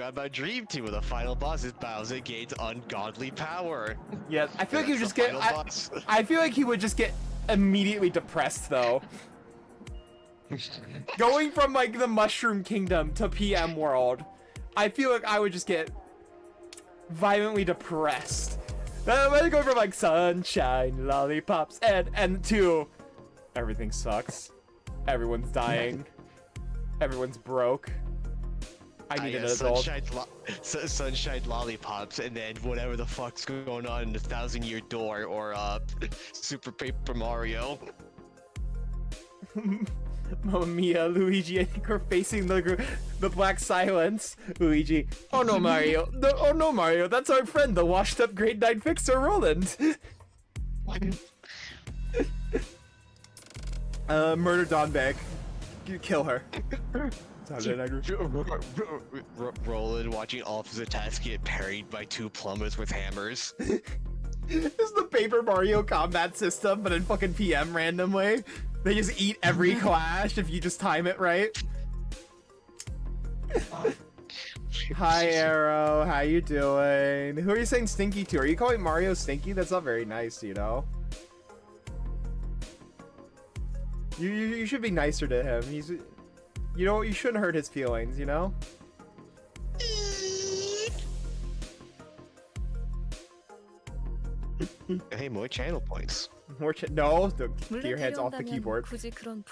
about Dream Team with the final boss is Bowser gains ungodly power. Yeah, I feel like he would just get... I feel like he would just get immediately depressed though. Going from like the Mushroom Kingdom to PM World, I feel like I would just get violently depressed. Let it go from like sunshine, lollipops, and to everything sucks. Everyone's dying. Everyone's broke. I need an adult. Sunshine lollipops, and then whatever the fuck's going on in the 1,000-Year Door or Super Paper Mario. Mamma mia, Luigi, I think we're facing the black silence. Luigi, oh no, Mario. Oh no, Mario, that's our friend, the washed-up grade 9 fixer, Roland. Murder Dawnbag. Kill her. Roland watching all of his attacks get parried by 2 plumbers with hammers. This is the Paper Mario combat system, but in fucking PM randomly. They just eat every clash if you just time it right. Hi, Arrow. How you doing? Who are you saying stinky to? Are you calling Mario stinky? That's not very nice, you know? You should be nicer to him. He's... You know, you shouldn't hurt his feelings, you know? Hey, more channel points. No, get your hands off the keyboard.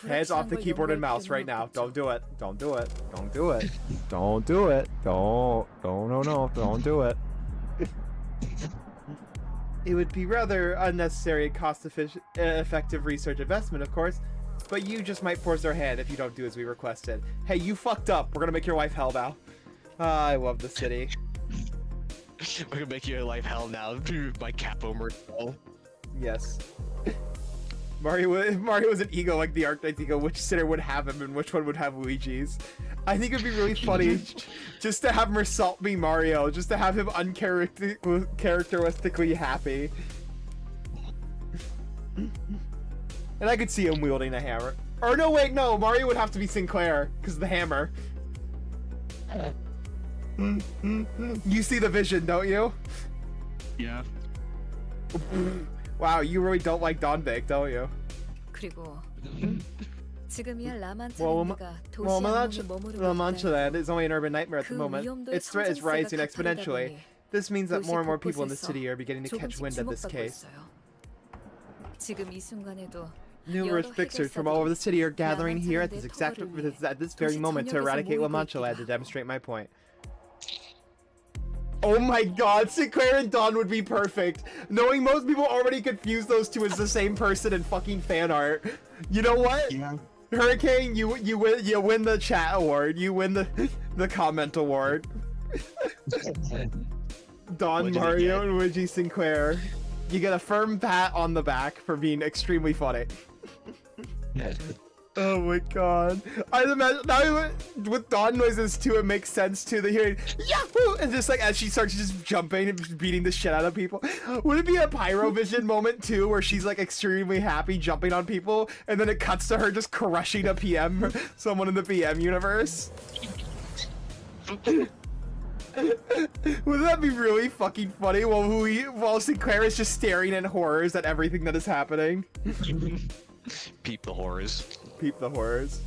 Hands off the keyboard and mouse right now. Don't do it. Don't do it. Don't do it. Don't do it. No, don't do it. It would be rather unnecessary, cost-effective research investment, of course, but you just might force our hand if you don't do as we requested. Hey, you fucked up. We're gonna make your life hell now. I love the city. We're gonna make your life hell now, my capo Merkel. Yes. Mario was an ego like the Arknight's ego. Which sitter would have him and which one would have Luigi's? I think it'd be really funny just to have Mersalt be Mario, just to have him uncharacteristically happy. And I could see him wielding a hammer. Or no, wait, no, Mario would have to be Sinclair, because of the hammer. You see the vision, don't you? Yeah. Wow, you really don't like Dawnbake, don't you? 그리고 지금이야 라만차 Well, 랜드가 도시 La 안목에 머무르고 Mancha 있다는 Land is only an urban nightmare at the 그 moment. 위험도의 Its threat is 성장세가 rising 가파르다 exponentially. 보니 This means that 도시 more and more people in the 곳곳에서 city are beginning to catch 조금씩 wind of this 주목받고 case. 있어요. 지금 이 순간에도 Numerous fixers from all over the city are gathering here at this very moment to eradicate La Mancha Land to demonstrate my point. Oh my god, Sinclair and Dawn would be perfect. Knowing most people already confuse those two as the same person in fucking fan art. You know what? Yeah. Hurricane, you win the chat award. You win the comment award. Dawn, Mario, and Luigi Sinclair. You get a firm pat on the back for being extremely funny. Oh my god. I imagine now with Dawn noises too, it makes sense too. The hearing Yahoo! And just like as she starts just jumping and just beating the shit out of people. Would it be a Pyrovision moment too, where she's like extremely happy jumping on people, and then it cuts to her just crushing a PM, someone in the PM universe? Wouldn't that be really fucking funny while Sinclair is just staring in horrors at everything that is happening? Peep the horrors. Peep the horrors.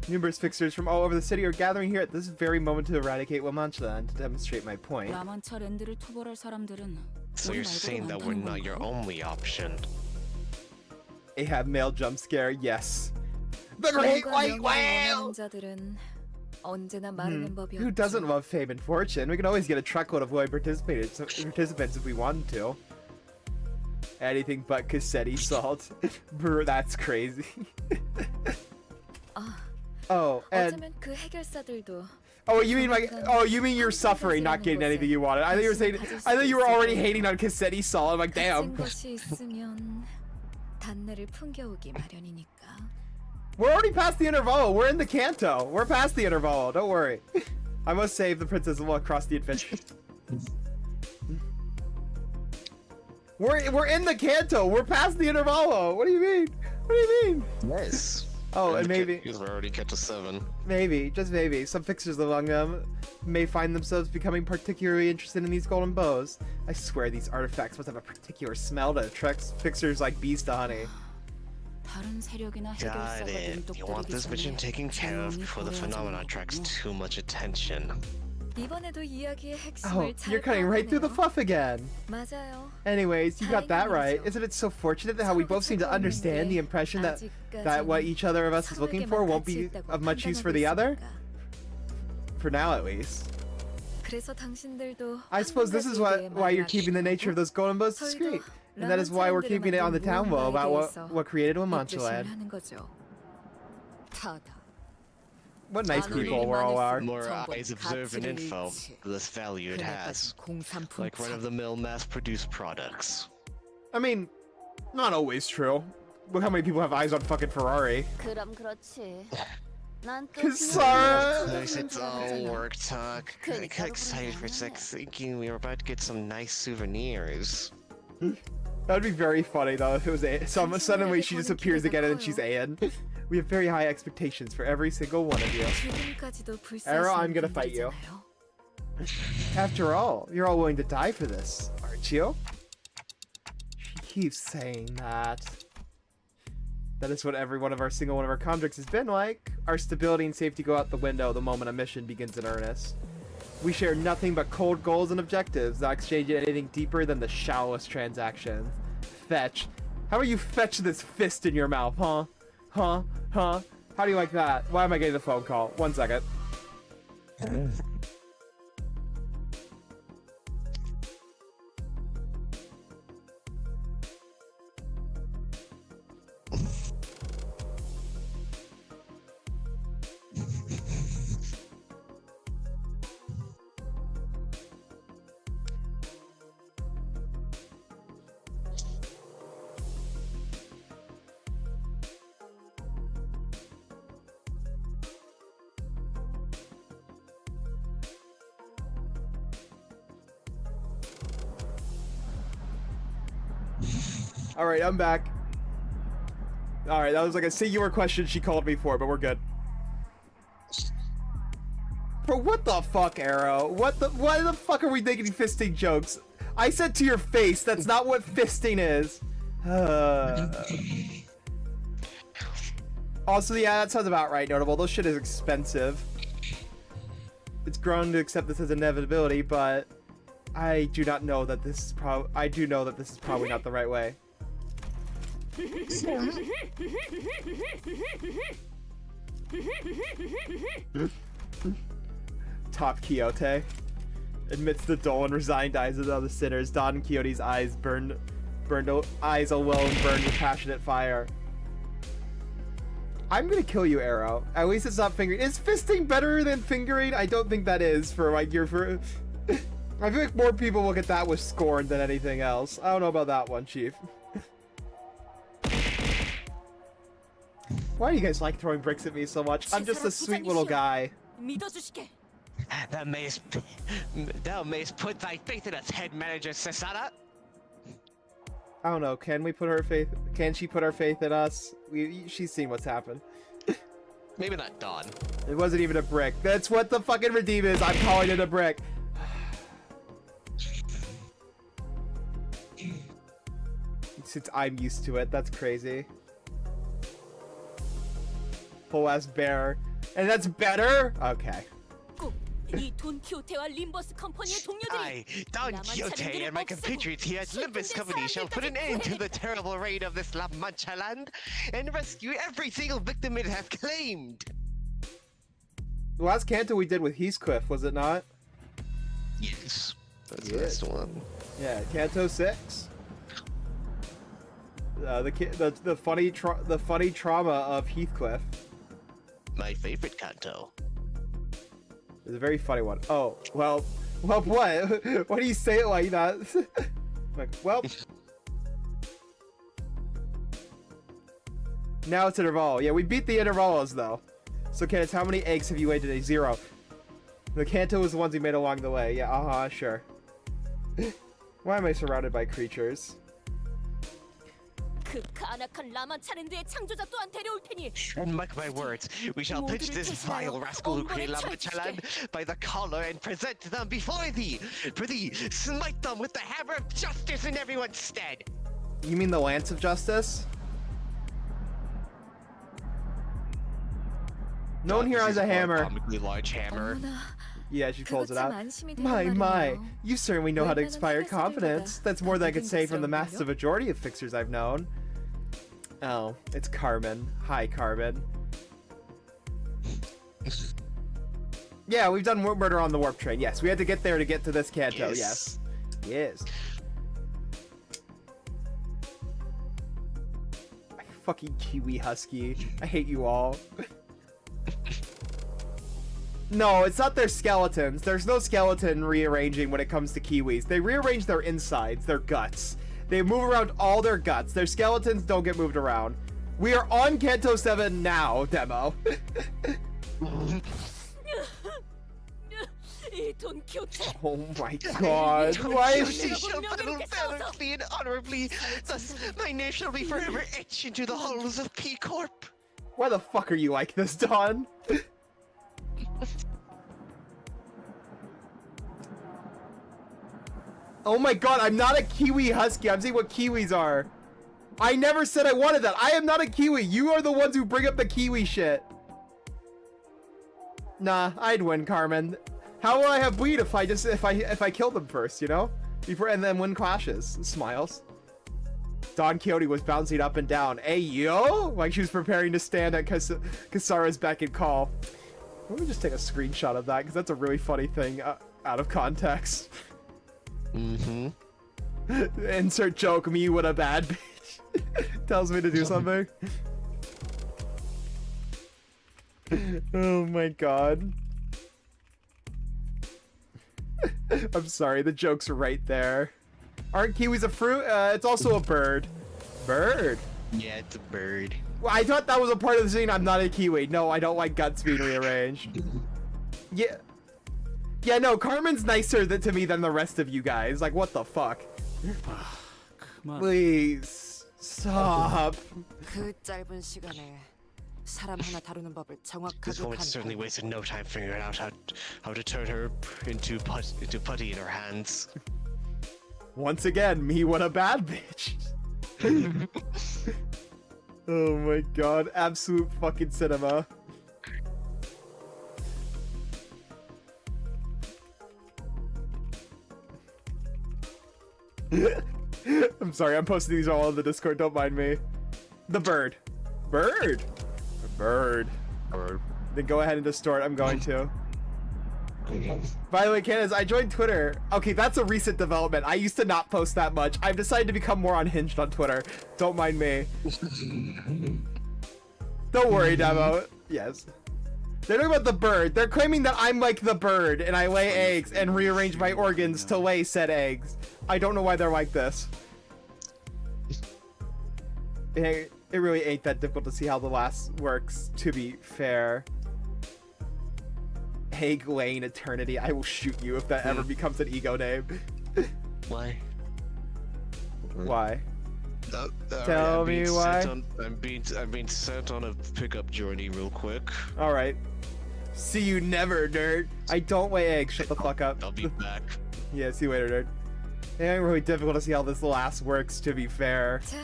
Numerous fixers from all over the city are gathering here at this very moment to eradicate Womancha. To demonstrate my point. 라만차 랜드를 토벌할 사람들은 So 우리 you're 말고도 saying that we're 많다는 not your 건가? only option. Ahab male jump scare, yes. The Great White Whale! 자들은 언제나 마르는 법이었죠. Who doesn't love fame and fortune? We can always get a truckload of willing participants if we wanted to. Anything but cassetti salt. Brr, that's crazy. Oh, and 어쩌면 그 해결사들도 oh, you mean like, oh, you mean you're suffering, not getting anything you wanted. I think you were saying, I thought you were already hating on cassetti salt. I'm like, damn. 갇힌 것이 있으면 단내를 풍겨오기 마련이니까. We're already past the interval. We're in the canto. We're past the interval. Don't worry. I must save the princess and walk across the adventure. We're in the canto. We're past the intervalo. What do you mean? What do you mean? Yes. Oh, and maybe, Because we're already get to 7. maybe, just maybe, some fixers among them may find themselves becoming particularly interested in these golden bows. I swear these artifacts must have a particular smell that attracts fixers like bees to honey. 다른 세력이나 Got 해결사가 it. You want this mission taken care of before the phenomenon attracts too much attention. 이번에도 이야기의 핵심을 Oh, 잘 you're cutting right through the 파악하네요. fluff again. 맞아요. Anyways, you got that right. 다행이죠. Isn't it so fortunate that how we both seem to understand the impression that what each other of us is looking for won't be of much use for the other? For now, at least. 그래서 당신들도 I suppose this is why you're keeping the nature of those golden bows discreet. And that is why we're keeping it on the town wall about what created Womancha. 하는 거죠. 다다. What nice people we all are. The more eyes observe an info, the less value it has. Like run-of-the-mill mass-produced products. I mean, not always true. Look how many people have eyes on fucking Ferrari. 그럼 그렇지. Kasara! Nice, it's all work talk. I got excited for a sec thinking we were about to get some nice souvenirs. That'd be very funny though if it was suddenly she just appears again and she's Ayan. We have very high expectations for every single one of you. Arrow, I'm gonna fight you. After all, you're all willing to die for this, aren't you? She keeps saying that. That is what every one of our single one of our contracts has been like. Our stability and safety go out the window the moment a mission begins in earnest. We share nothing but cold goals and objectives, not exchanging anything deeper than the shallowest transactions. Fetch. How about you fetch this fist in your mouth, huh? Huh? Huh? How do you like that? Why am I getting the phone call? 1 second. Alright, I'm back. Alright, that was like a singular question she called me for, but we're good. Bro, what the fuck, Arrow? Why the fuck are we making fisting jokes? I said to your face, that's not what fisting is. Also, yeah, that sounds about right, Notable. Those shit is expensive. It's grown to accept this as inevitability, but I do not know that this is I do know that this is probably not the right way. Top Quixote admits the dull and resigned eyes of the other sinners. Don Quixote's eyes eyes all well and burned with passionate fire. I'm gonna kill you, Arrow. At least it's not fingering. Is fisting better than fingering? I don't think that is for like your for. I feel like more people look at that with scorn than anything else. I don't know about that one, Chief. Why do you guys like throwing bricks at me so much? I'm just a sweet little guy. Thou mayst put thy faith in us, head manager Cesara. I don't know. Can we put her faith? Can she put her faith in us? She's seen what's happened. Maybe not Dawn. It wasn't even a brick. That's what the fucking redeem is. I'm calling it a brick. Since I'm used to it, that's crazy. Whole ass bear And that's better? Okay. 이 돈키호테와 림버스 컴퍼니의 동료들이 I, Don Quixote, and my compatriots here at Limbus Company shall put an end to the terrible reign of this La Mancha land and rescue every single victim it hath claimed. The last Kanto we did with Heathcliff, was it not? Yes, that's Yeah. the best one. Yeah, Kanto 6. The funny trauma of Heathcliff. My favorite canto. It's a very funny one. Oh, well, what? Why do you say it like that? Like, well. Now it's interval. Yeah, we beat the intervals though. So, Candace, how many eggs have you laid today? 0. The Kanto was the ones we made along the way. Yeah, sure. Why am I surrounded by creatures? 그 가난한 라만차랜드의 창조자 또한 데려올 테니 And mark my words, we shall pitch this vile rascal who created La Mancha land by the collar and present them before thee. For thee, smite them with the hammer of justice in everyone's stead. You mean the Lance of Justice? No one here has a hammer. Comically large hammer. 어머나, Yeah, she pulls it out. 그거 참 안심이 되는 My, 말이네요. you certainly know how to 웬만한 inspire 회사들보다 confidence. That's more than I could say from the 긍정적인걸요? massive majority of fixers I've known. Oh, it's Carmen. Hi, Carmen. Yeah, we've done murder on the warp train. Yes, we had to get there to get to this Kanto. Yes. Yes. Fucking Kiwi Husky. I hate you all. No, it's not their skeletons. There's no skeleton rearranging when it comes to Kiwis. They rearrange their insides, their guts. They move around all their guts. Their skeletons don't get moved around. We are on Kanto 7 now, demo. 이 돈키호테 Oh my god. Why is she... She shall battle valiantly and honorably. Thus, my name shall be forever etched into the halls of P-Corp. Why the fuck are you like this, Dawn? Oh my god, I'm not a Kiwi Husky. I'm saying what Kiwis are. I never said I wanted that. I am not a Kiwi. You are the ones who bring up the Kiwi shit. Nah, I'd win, Carmen. How will I have bleed if I kill them first, you know? Before and then win clashes. Smiles. Don Quixote was bouncing up and down. Hey yo! Like she was preparing to stand at Kasara's beck and call. Let me just take a screenshot of that because that's a really funny thing out of context. Mm-hmm. Insert joke, me with a bad bitch. Tells me to do something. Oh my god. I'm sorry, the joke's right there. Aren't kiwis a fruit? It's also a bird. Bird? Yeah, it's a bird. Well, I thought that was a part of the scene. I'm not a kiwi. No, I don't like guts being rearranged. Yeah. Yeah, no, Carmen's nicer to me than the rest of you guys. Like, what the fuck? 그만. Please. Stop. 그 짧은 시간에 사람 하나 다루는 법을 This 정확하게 woman certainly 판단. wasted no time figuring out how to turn her into putty in her hands. Once again, me what a bad bitch. Oh my god, absolute fucking cinema. I'm sorry, I'm posting these all on the Discord, don't mind me. The bird. Bird? A bird. Bird. Then go ahead and distort, I'm going to. By the way, Candace, I joined Twitter. Okay, that's a recent development. I used to not post that much. I've decided to become more unhinged on Twitter. Don't mind me. Don't worry, Demo. Yes. They're talking about the bird. They're claiming that I'm like the bird and I lay eggs and rearrange my organs to lay said eggs. I don't know why they're like this. It really ain't that difficult to see how the last works, to be fair. Egg laying eternity. I will shoot you if that ever becomes an ego name. Why? Why? Tell me why. I'm being sent on a pickup journey real quick. Alright. See you never, nerd. I don't lay eggs. Shut the fuck up. I'll be back. Yeah, see you later, nerd. It ain't really difficult to see how this last works, to be fair. 자,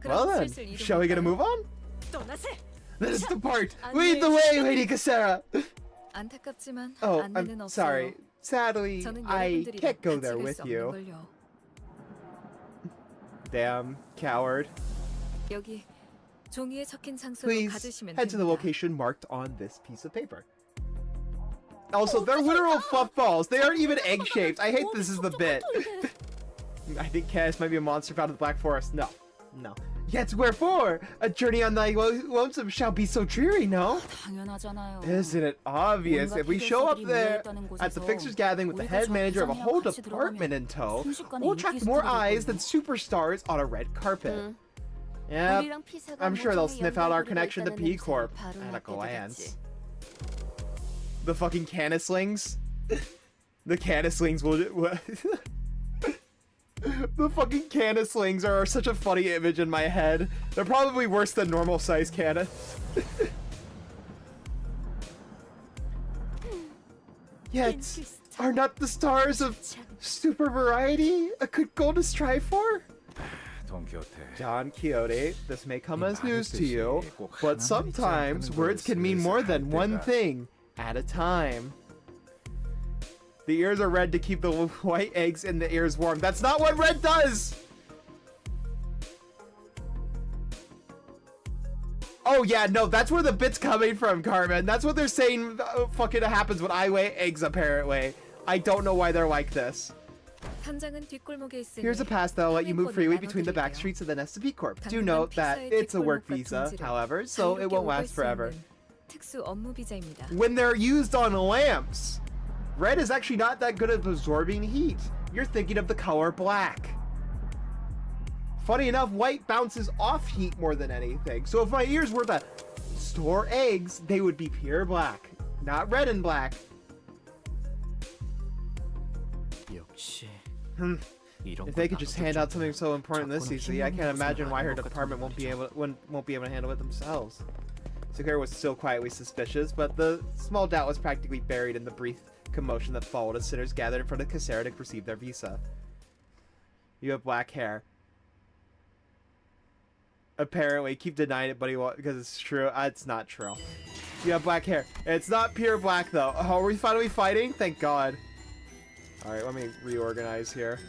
Well 그럼 then, 슬슬 shall we get a 이동할까요? move on? 떠나세. Let us depart. Lead the way, Lady Cassera. 안타깝지만 Oh, 안내는 I'm 없어요. sorry. Sadly, 저는 I 여러분들이랑 can't go 같이 there 갈 with 수 없는 you. 걸요. Damn, coward. 여기 종이에 적힌 장소로 Please 가주시면 head to the 됩니다. location marked on this piece of paper. Also, they're literal fluff balls. They aren't even egg-shaped. I hate this is the bit. I think Cass might be a monster found in the Black Forest. No. No. Yet wherefore? A journey on thy lonesome shall be so dreary, no? 당연하잖아요. Isn't it obvious? If we show up there at the Fixers Gathering with the head manager of a whole department in tow, we'll attract more eyes than superstars on a red carpet. Yep, I'm sure they'll sniff out our connection to P Corp at a glance. The fucking Canislings? The Canislings will... The fucking Canislings are such a funny image in my head. They're probably worse than normal size Canis. Yet, are not the stars of super variety a good goal to strive for? Don Quixote, this may come as news to you, but sometimes words can mean more than one thing at a time. The ears are red to keep the white eggs in the ears warm. That's not what red does! Oh yeah, no, that's where the bit's coming from, Carmen. That's what they're saying fucking happens when I lay eggs, apparently. I don't know why they're like this. Here's a pass that'll let you move freely between the back streets of the Nesta B Corp. Do note that it's a work visa, however, so it won't last forever. When they're used on lamps, red is actually not that good at absorbing heat. You're thinking of the color black. Funny enough, white bounces off heat more than anything. So if my ears were to store eggs, they would be pure black, not red and black. If they could just hand out something so important this easily, I can't imagine why her department won't be able to handle it themselves. Sakura was still quietly suspicious, but the small doubt was practically buried in the brief commotion that followed as sinners gathered in front of Cassera to receive their visa. You have black hair. Apparently, keep denying it, buddy, because it's true. It's not true. You have black hair. It's not pure black, though. Oh, are we finally fighting? Thank God. Alright, let me reorganize here.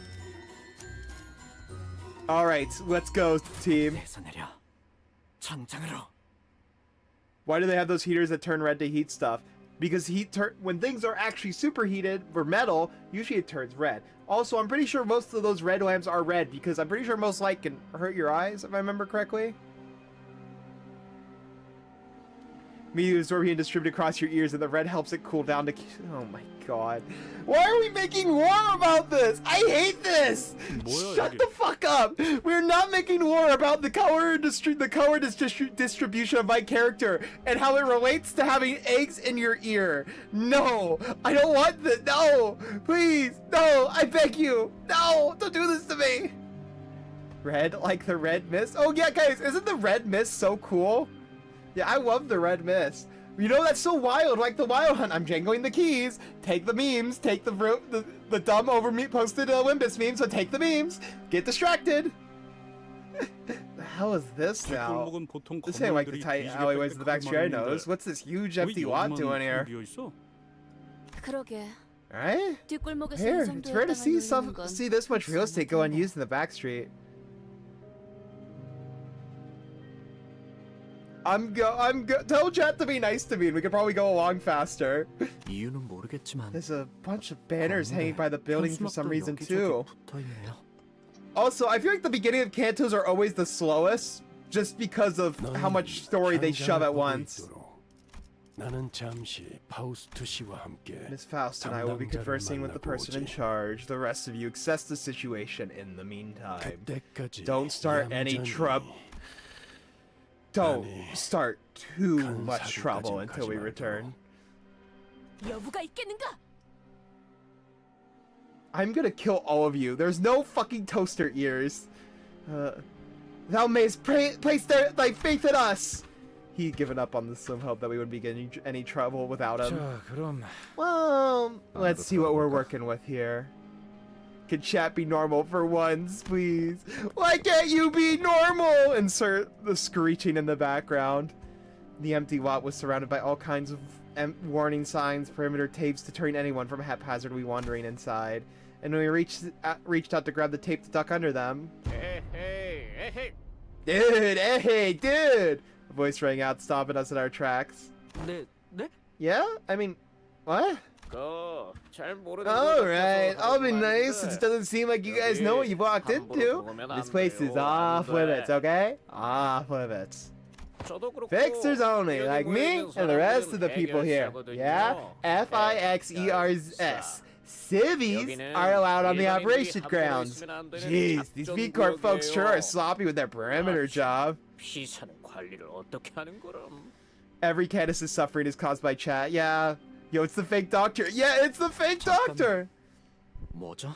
Alright, let's go, team. Why do they have those heaters that turn red to heat stuff? Because when things are actually superheated for metal, usually it turns red. Also, I'm pretty sure most of those red lamps are red because I'm pretty sure most light can hurt your eyes, if I remember correctly. Media absorb and distribute across your ears, and the red helps it cool down to... Oh my God. Why are we making war about this? I hate this! Shut the fuck up! We're not making war about the color distribution of my character and how it relates to having eggs in your ear. No! I don't want this! No! Please! No! I beg you! No! Don't do this to me! Red, like the red mist? Oh yeah, guys, isn't the red mist so cool? Yeah, I love the red mist. You know, that's so wild, like the Wild Hunt. I'm jangling the keys. Take the memes. Take the dumb over me posted Olympus memes, so take the memes. Get distracted. The hell is this now? This ain't like the tight alleyways of the back street I noticed. What's this huge empty lot doing here? Right? Here, it's rare to see this much real estate go unused in the back street. Tell chat to be nice to me and we could probably go along faster. There's a bunch of banners hanging by the building for some reason too. Also, I feel like the beginning of cantos are always the slowest, just because of how much story they shove at once. Miss Faust and I will be conversing with the person in charge. The rest of you assess the situation in the meantime. Don't start any trouble. Don't start too much trouble until we return. I'm gonna kill all of you. There's no fucking toaster ears. Thou mayst place thy faith in us. He'd given up on the slim hope that we wouldn't be getting any trouble without him. Well, let's see what we're working with here. Can chat be normal for once, please? Why can't you be normal? Insert the screeching in the background. The empty lot was surrounded by all kinds of warning signs, perimeter tapes deterring anyone from haphazardly wandering inside. And when we reached out to grab the tape to duck under them... Hey. Dude, hey, dude! A voice rang out, stopping us in our tracks. 네? Yeah? I mean, what? Alright, I'll be nice since it doesn't seem like you guys know what you walked into. This place is off limits, okay? Off limits. Fixers only, like me and the rest of the people here. Yeah? F-I-X-E-R-S. Civvies are allowed on the operation grounds. Jeez, these V Corp folks sure are sloppy with their perimeter job. Every Candace's suffering is caused by chat. Yeah. Yo, it's the fake doctor. Yeah, it's the fake doctor. 뭐죠?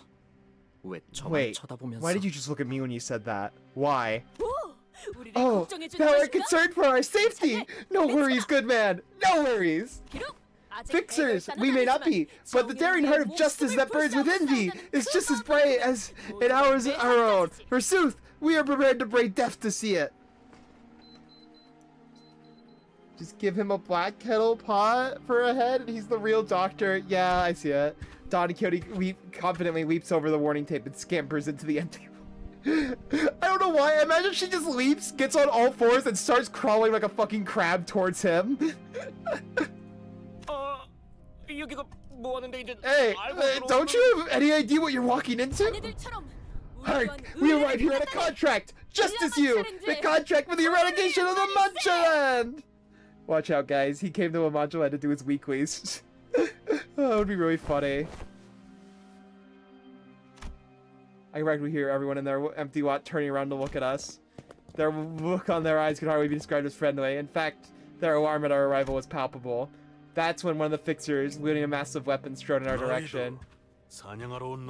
왜 저만 Wait, 쳐다보면서? why did you just look at me when you said that? Why? 우리를 Oh, 걱정해주는 now we're 것인가? concerned for our safety. No worries, good man. No worries. 비록 아직 Fixers, 애결사는 we may not 아니지만 be, but the daring heart of justice that burns within thee is just as bright as in ours our own. Forsooth, we are prepared to brave death to see it. Just give him a black kettle pot for a head, and he's the real doctor. Yeah, I see it. Don Quixote confidently leaps over the warning tape and scampers into the empty. I don't know why. I imagine she just leaps, gets on all fours, and starts crawling like a fucking crab towards him. Hey, don't you have any idea what you're walking into? 자네들처럼 Hark, we arrived here at a contract, just as you. The contract for the eradication of the Munchland. Watch out, guys. He came to a Munchland to do his weeklies. Oh, that would be really funny. I reckon we hear everyone in their empty lot turning around to look at us. Their look on their eyes could hardly be described as friendly. In fact, their alarm at our arrival was palpable. That's when one of the fixers, wielding a massive weapon, strode in our direction.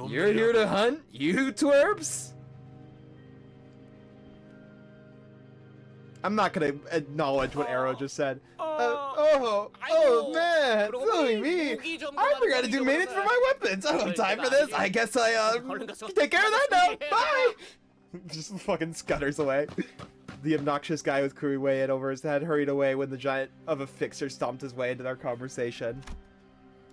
You're here to hunt, you twerps? I'm not gonna acknowledge what Arrow just said. Oh man, silly me. I forgot to do maintenance for my weapons. I don't have time for this. I guess I take care of that now. Bye. Just fucking scutters away. The obnoxious guy with crew way in over his head hurried away when the giant of a fixer stomped his way into their conversation.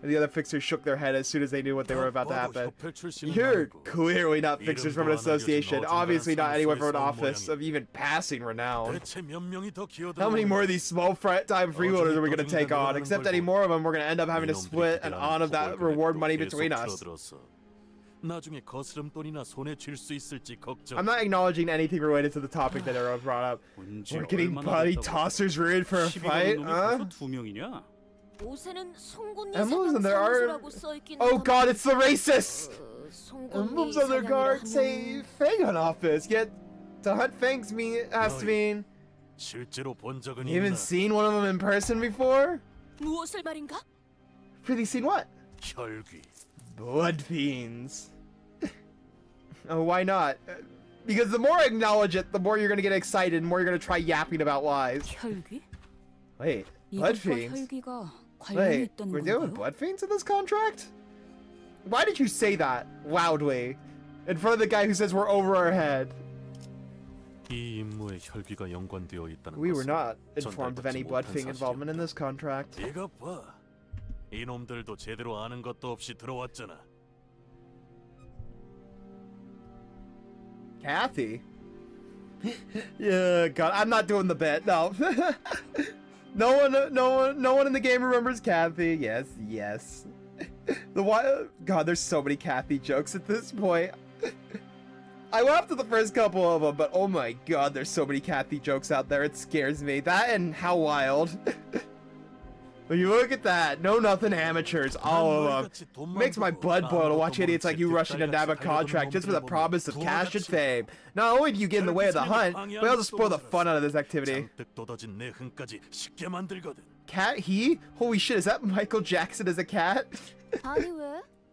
And the other fixers shook their head as soon as they knew what they were about to happen. You're clearly not fixers from an association, obviously not anyone from an office of even passing renown. How many more of these small-time freeloaders are we going to take on? Except any more of them, we're going to end up having to split an on of that reward money between us. I'm not acknowledging anything related to the topic that Arrow brought up. We're getting body tossers ready for a fight, huh? Emblems on their art. Oh god, it's the racists! Emblems on their guard say Fang office, yet to hunt Fangs has to mean. You haven't seen one of them in person before? Really seen what? Blood fiends. Oh, why not? Because the more I acknowledge it, the more you're gonna get excited, and the more you're gonna try yapping about lies. Wait, blood fiends? Wait, we're doing blood fiends in this contract? Why did you say that loudly in front of the guy who says we're over our head? We were not informed of any blood fiend involvement in this contract. Kathy? Yeah, God, I'm not doing the bit. No. No one in the game remembers Kathy. Yes. God, there's so many Kathy jokes at this point. I laughed at the first couple of them, but oh my God, there's so many Kathy jokes out there. It scares me. That and How Wild. When you look at that, know nothing amateurs, all of them. Makes my blood boil to watch idiots like you rushing to nab a contract just for the promise of cash and fame. Not only do you get in the way of the hunt, but also spoil the fun out of this activity. Cat he? Holy shit, is that Michael Jackson as a cat?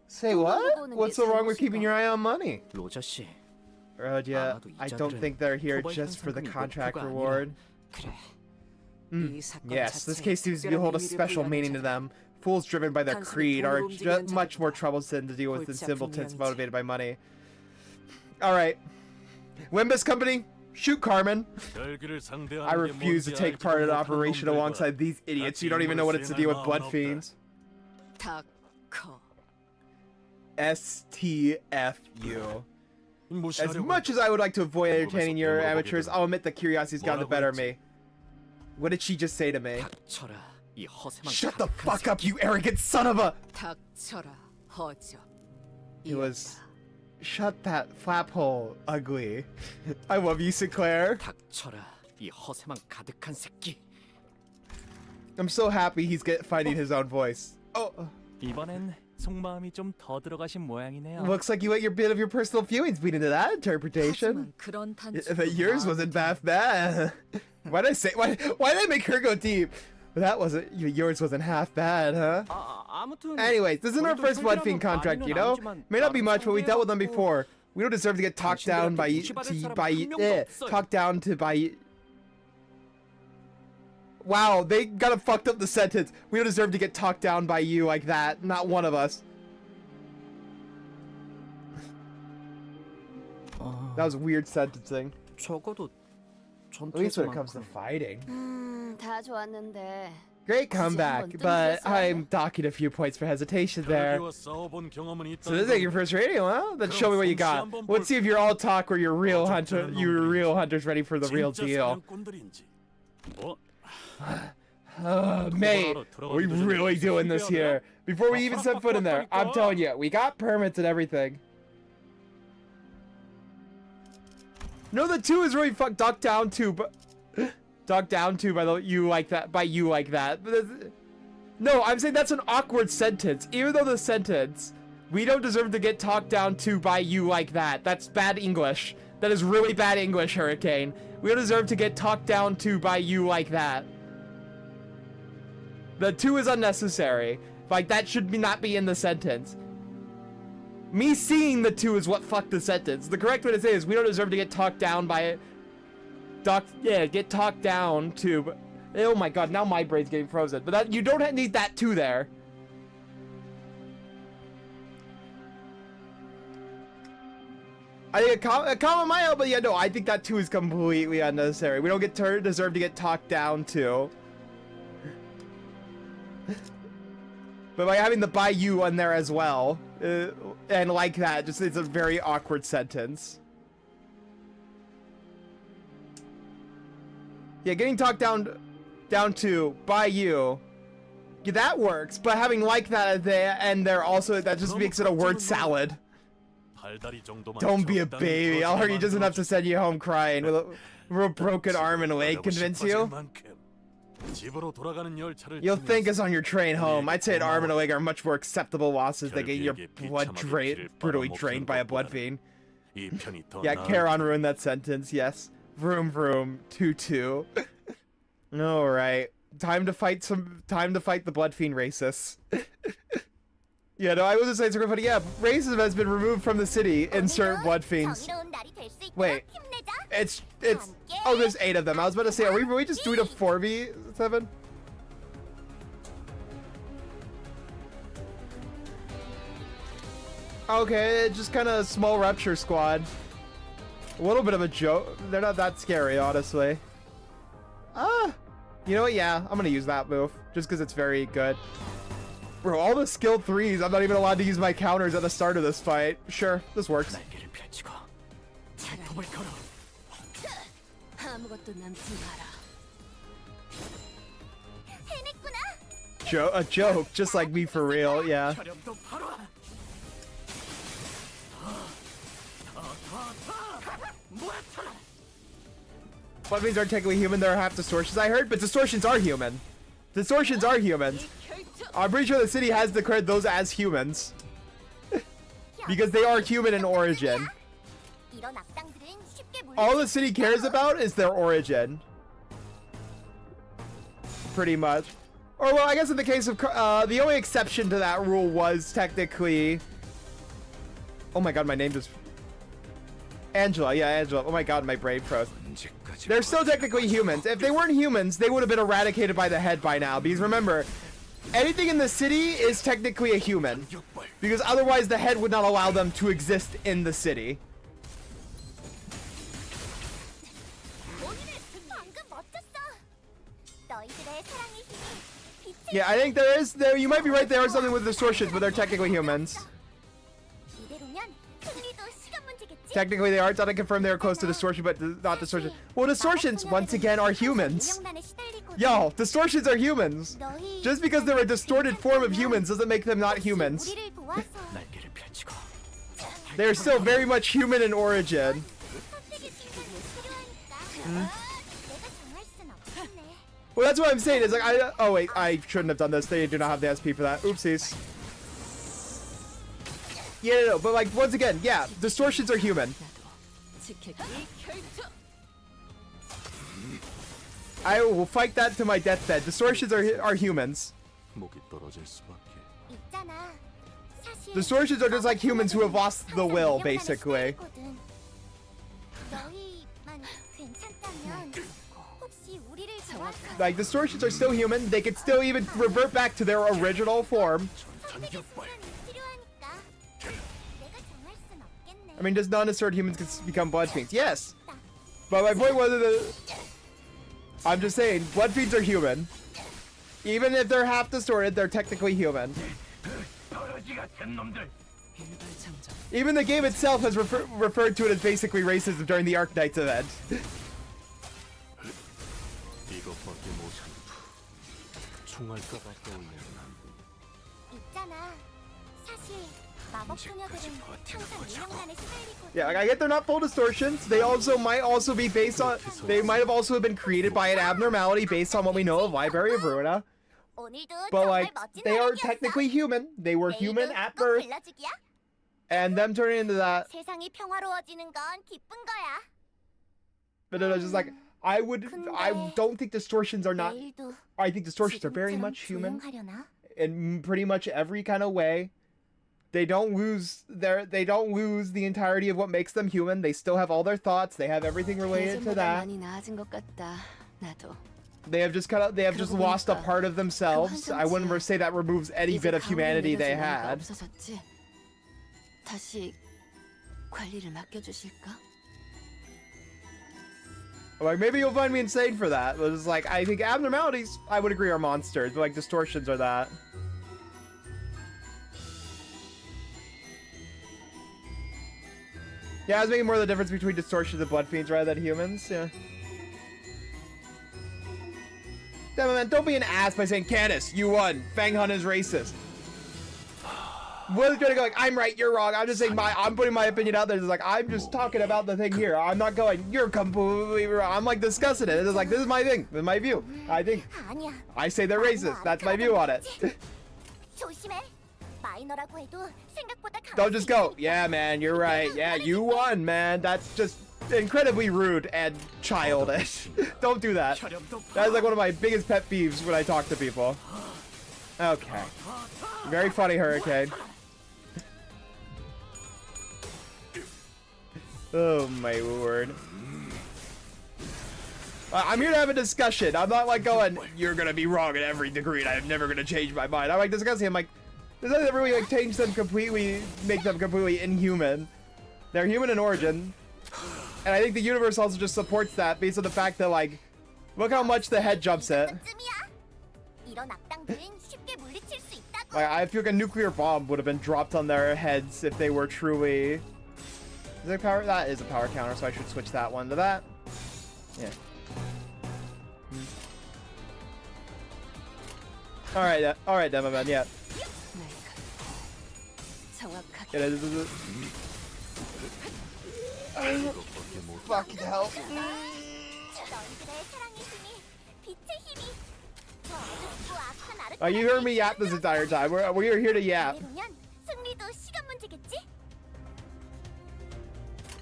Say what? What's so wrong with keeping your eye on money? Yeah, I don't think they're here just for the contract reward. Yes, this case seems to hold a special meaning to them. Fools driven by their creed are much more troublesome to deal with than simpletons motivated by money. Alright. Wimbus Company, Shoot, Carmen. 별기를 상대하는 I 게 refuse to 뭔지 take 알지도 part in the 못하는 operation 놈들과 alongside these idiots. You don't even know what it's to deal with blood fiends. 닥커. STFU. As 무시하려고 much as I would like to avoid entertaining your amateurs, I'll admit that curiosity's gotten the better of me. What did she just say to me? 닥쳐라 이 허세만 Shut the 가득한 fuck up, you arrogant son of a... 닥쳐라 허접. It was... Shut that flap hole, ugly. I love you, Sinclair. 닥쳐라 이 허세만 가득한 새끼. I'm so happy he's finding his own voice. Oh, 이번엔 속마음이 좀 더 들어가신 모양이네요. looks like you let your bit of your personal feelings bleed into that interpretation. 하지만 그런 That yours wasn't half bad. Why did I say? Why did I make her go deep? That wasn't yours wasn't half bad, huh? 아무튼 Anyways, this isn't our first blood fiend contract, you know. May not be much, but we dealt with them before. We don't deserve to get talked down by Wow, they gotta fucked up the sentence. We don't deserve to get talked down by you like that. Not one of us. That was weird sentencing. 적어도 At least when it comes to fighting. 다 좋았는데. Great comeback, but I'm docking a few points for hesitation there. So this is your first radio, huh? Then show me what you got. Let's see if you're all talk or you're real hunters ready for the real deal. Mate, are we really doing this here? Before we even set foot in there, I'm telling you, we got permits and everything. No, the 2 is really ducked down to, but ducked down to by you like that. No, I'm saying that's an awkward sentence. Even though the sentence, we don't deserve to get talked down to by you like that. That's bad English. That is really bad English, Hurricane. We don't deserve to get talked down to by you like that. The 2 is unnecessary. Like, that should not be in the sentence. Me seeing the 2 is what fucked the sentence. The correct way to say is we don't deserve to get talked down by get talked down to. Oh my god, now my brain's getting frozen. But that you don't need that 2 there. I think a comment might help, but yeah, no, I think that 2 is completely unnecessary. We don't deserve to get talked down to. But by having the by you on there as well, and like that, just it's a very awkward sentence. Yeah, getting talked down to by you, yeah, that works. But having like that at the end there also, that just makes it a word salad. Don't be a baby. I'll hurt you just enough to send you home crying. Will a broken arm and a leg convince you? You'll think us on your train home. I'd say an arm and a leg are much more acceptable losses than getting your blood brutally drained by a blood fiend. Yeah, Charon ruined that sentence, yes. Vroom vroom, 2-2. Alright. Time to fight the blood fiend racists. Yeah, no, I was just saying something funny. Yeah, racism has been removed from the city. Insert blood fiends. Wait, it's oh, there's 8 of them. I was about to say, are we really just doing a 4v7? Okay, just kind of small rupture squad. A little bit of a joke. They're not that scary, honestly. You know what? Yeah, I'm gonna use that move just because it's very good. Bro, all the skill 3s, I'm not even allowed to use my counters at the start of this fight. Sure, this works. A joke, just like me for real, yeah. Blood fiends aren't technically human, they're half distortions, I heard, but distortions are human. Distortions are humans. I'm pretty sure the city has declared those as humans. Because they are human in origin. All the city cares about is their origin. Pretty much. Or, well, I guess in the case of... the only exception to that rule was technically... Oh my god, my name just... Angela, yeah, Angela. Oh my god, my brain froze. They're still technically humans. If they weren't humans, they would have been eradicated by the head by now. Because remember, anything in the city is technically a human. Because otherwise the head would not allow them to exist in the city. Yeah, I think there. You might be right. There is something with distortions, but they're technically humans. Technically, they are. It's not confirmed they are close to distortion, but not distortion. Well, distortions once again are humans. Yo, distortions are humans. Just because they're a distorted form of humans doesn't make them not humans. They're still very much human in origin. Well, that's what I'm saying. Is like oh wait, I shouldn't have done this. They do not have the SP for that. Oopsies. Yeah, no, but like once again, yeah, distortions are human. I will fight that to my deathbed. Distortions are humans. Distortions are just like humans who have lost the will, basically. Like, distortions are still human. They could still even revert back to their original form. I mean, does non-assert humans can become blood fiends? Yes! But my point was I'm just saying, blood fiends are human. Even if they're half distorted, they're technically human. Even the game itself has referred to it as basically racism during the Arknights event. Yeah, like, I get they're not full distortions. They also might also be based on. They might have also been created by an abnormality based on what we know of Library of Ruina. But like, they are technically human. They were human at birth, and them turning into that. But it was just like I don't think distortions are not. I think distortions are very much human in pretty much every kind of way. They don't lose the entirety of what makes them human. They still have all their thoughts. They have everything related to that. They have just lost a part of themselves. I wouldn't say that removes any bit of humanity they had. Like, maybe you'll find me insane for that, but it's like, I think abnormalities, I would agree, are monsters, but like distortions are that. Yeah, I was making more of the difference between distortions and blood fiends rather than humans, yeah. Damn it, man, don't be an ass by saying, Candace, you won. Fang Hun is racist. Will's gonna go like, I'm right, you're wrong. I'm just saying I'm putting my opinion out there. It's like, I'm just talking about the thing here. I'm not going, you're completely wrong. I'm like discussing it. It's like, this is my thing. This is my view. I say they're racist. That's my view on it. Don't just go, yeah, man, you're right. Yeah, you won, man. That's just incredibly rude and childish. Don't do that. That is like one of my biggest pet peeves when I talk to people. Okay. Very funny, Hurricane. Oh my word. I'm here to have a discussion. I'm not like going, you're gonna be wrong in every degree and I'm never gonna change my mind. I'm like discussing. I'm like, does that really like change them completely, make them completely inhuman? They're human in origin. And I think the universe also just supports that based on the fact that, like, look how much the head jumps it. Like, I feel like a nuclear bomb would have been dropped on their heads if they were truly... Is there power? That is a power counter, so I should switch that one to that. Yeah. Alright, Demo Man, yeah. Fucking hell. You heard me yap this entire time. We are here to yap.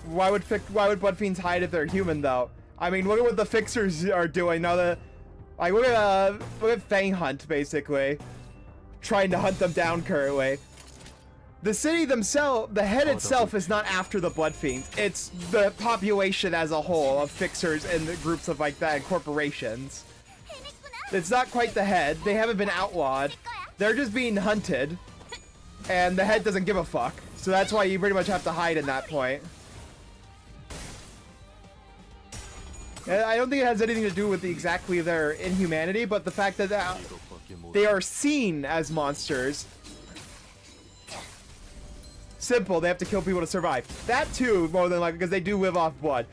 Why would blood fiends hide if they're human though? I mean, look at what the fixers are doing now. Like look at Fang Hunt basically trying to hunt them down currently. The city themselves, the head itself is not after the blood fiends. It's the population as a whole of fixers and the groups of like that and corporations. It's not quite the head. They haven't been outlawed. They're just being hunted. And the head doesn't give a fuck. So that's why you pretty much have to hide in that point. I don't think it has anything to do with exactly their inhumanity, but the fact that they are seen as monsters. Simple, they have to kill people to survive. That too, more than likely, because they do live off blood.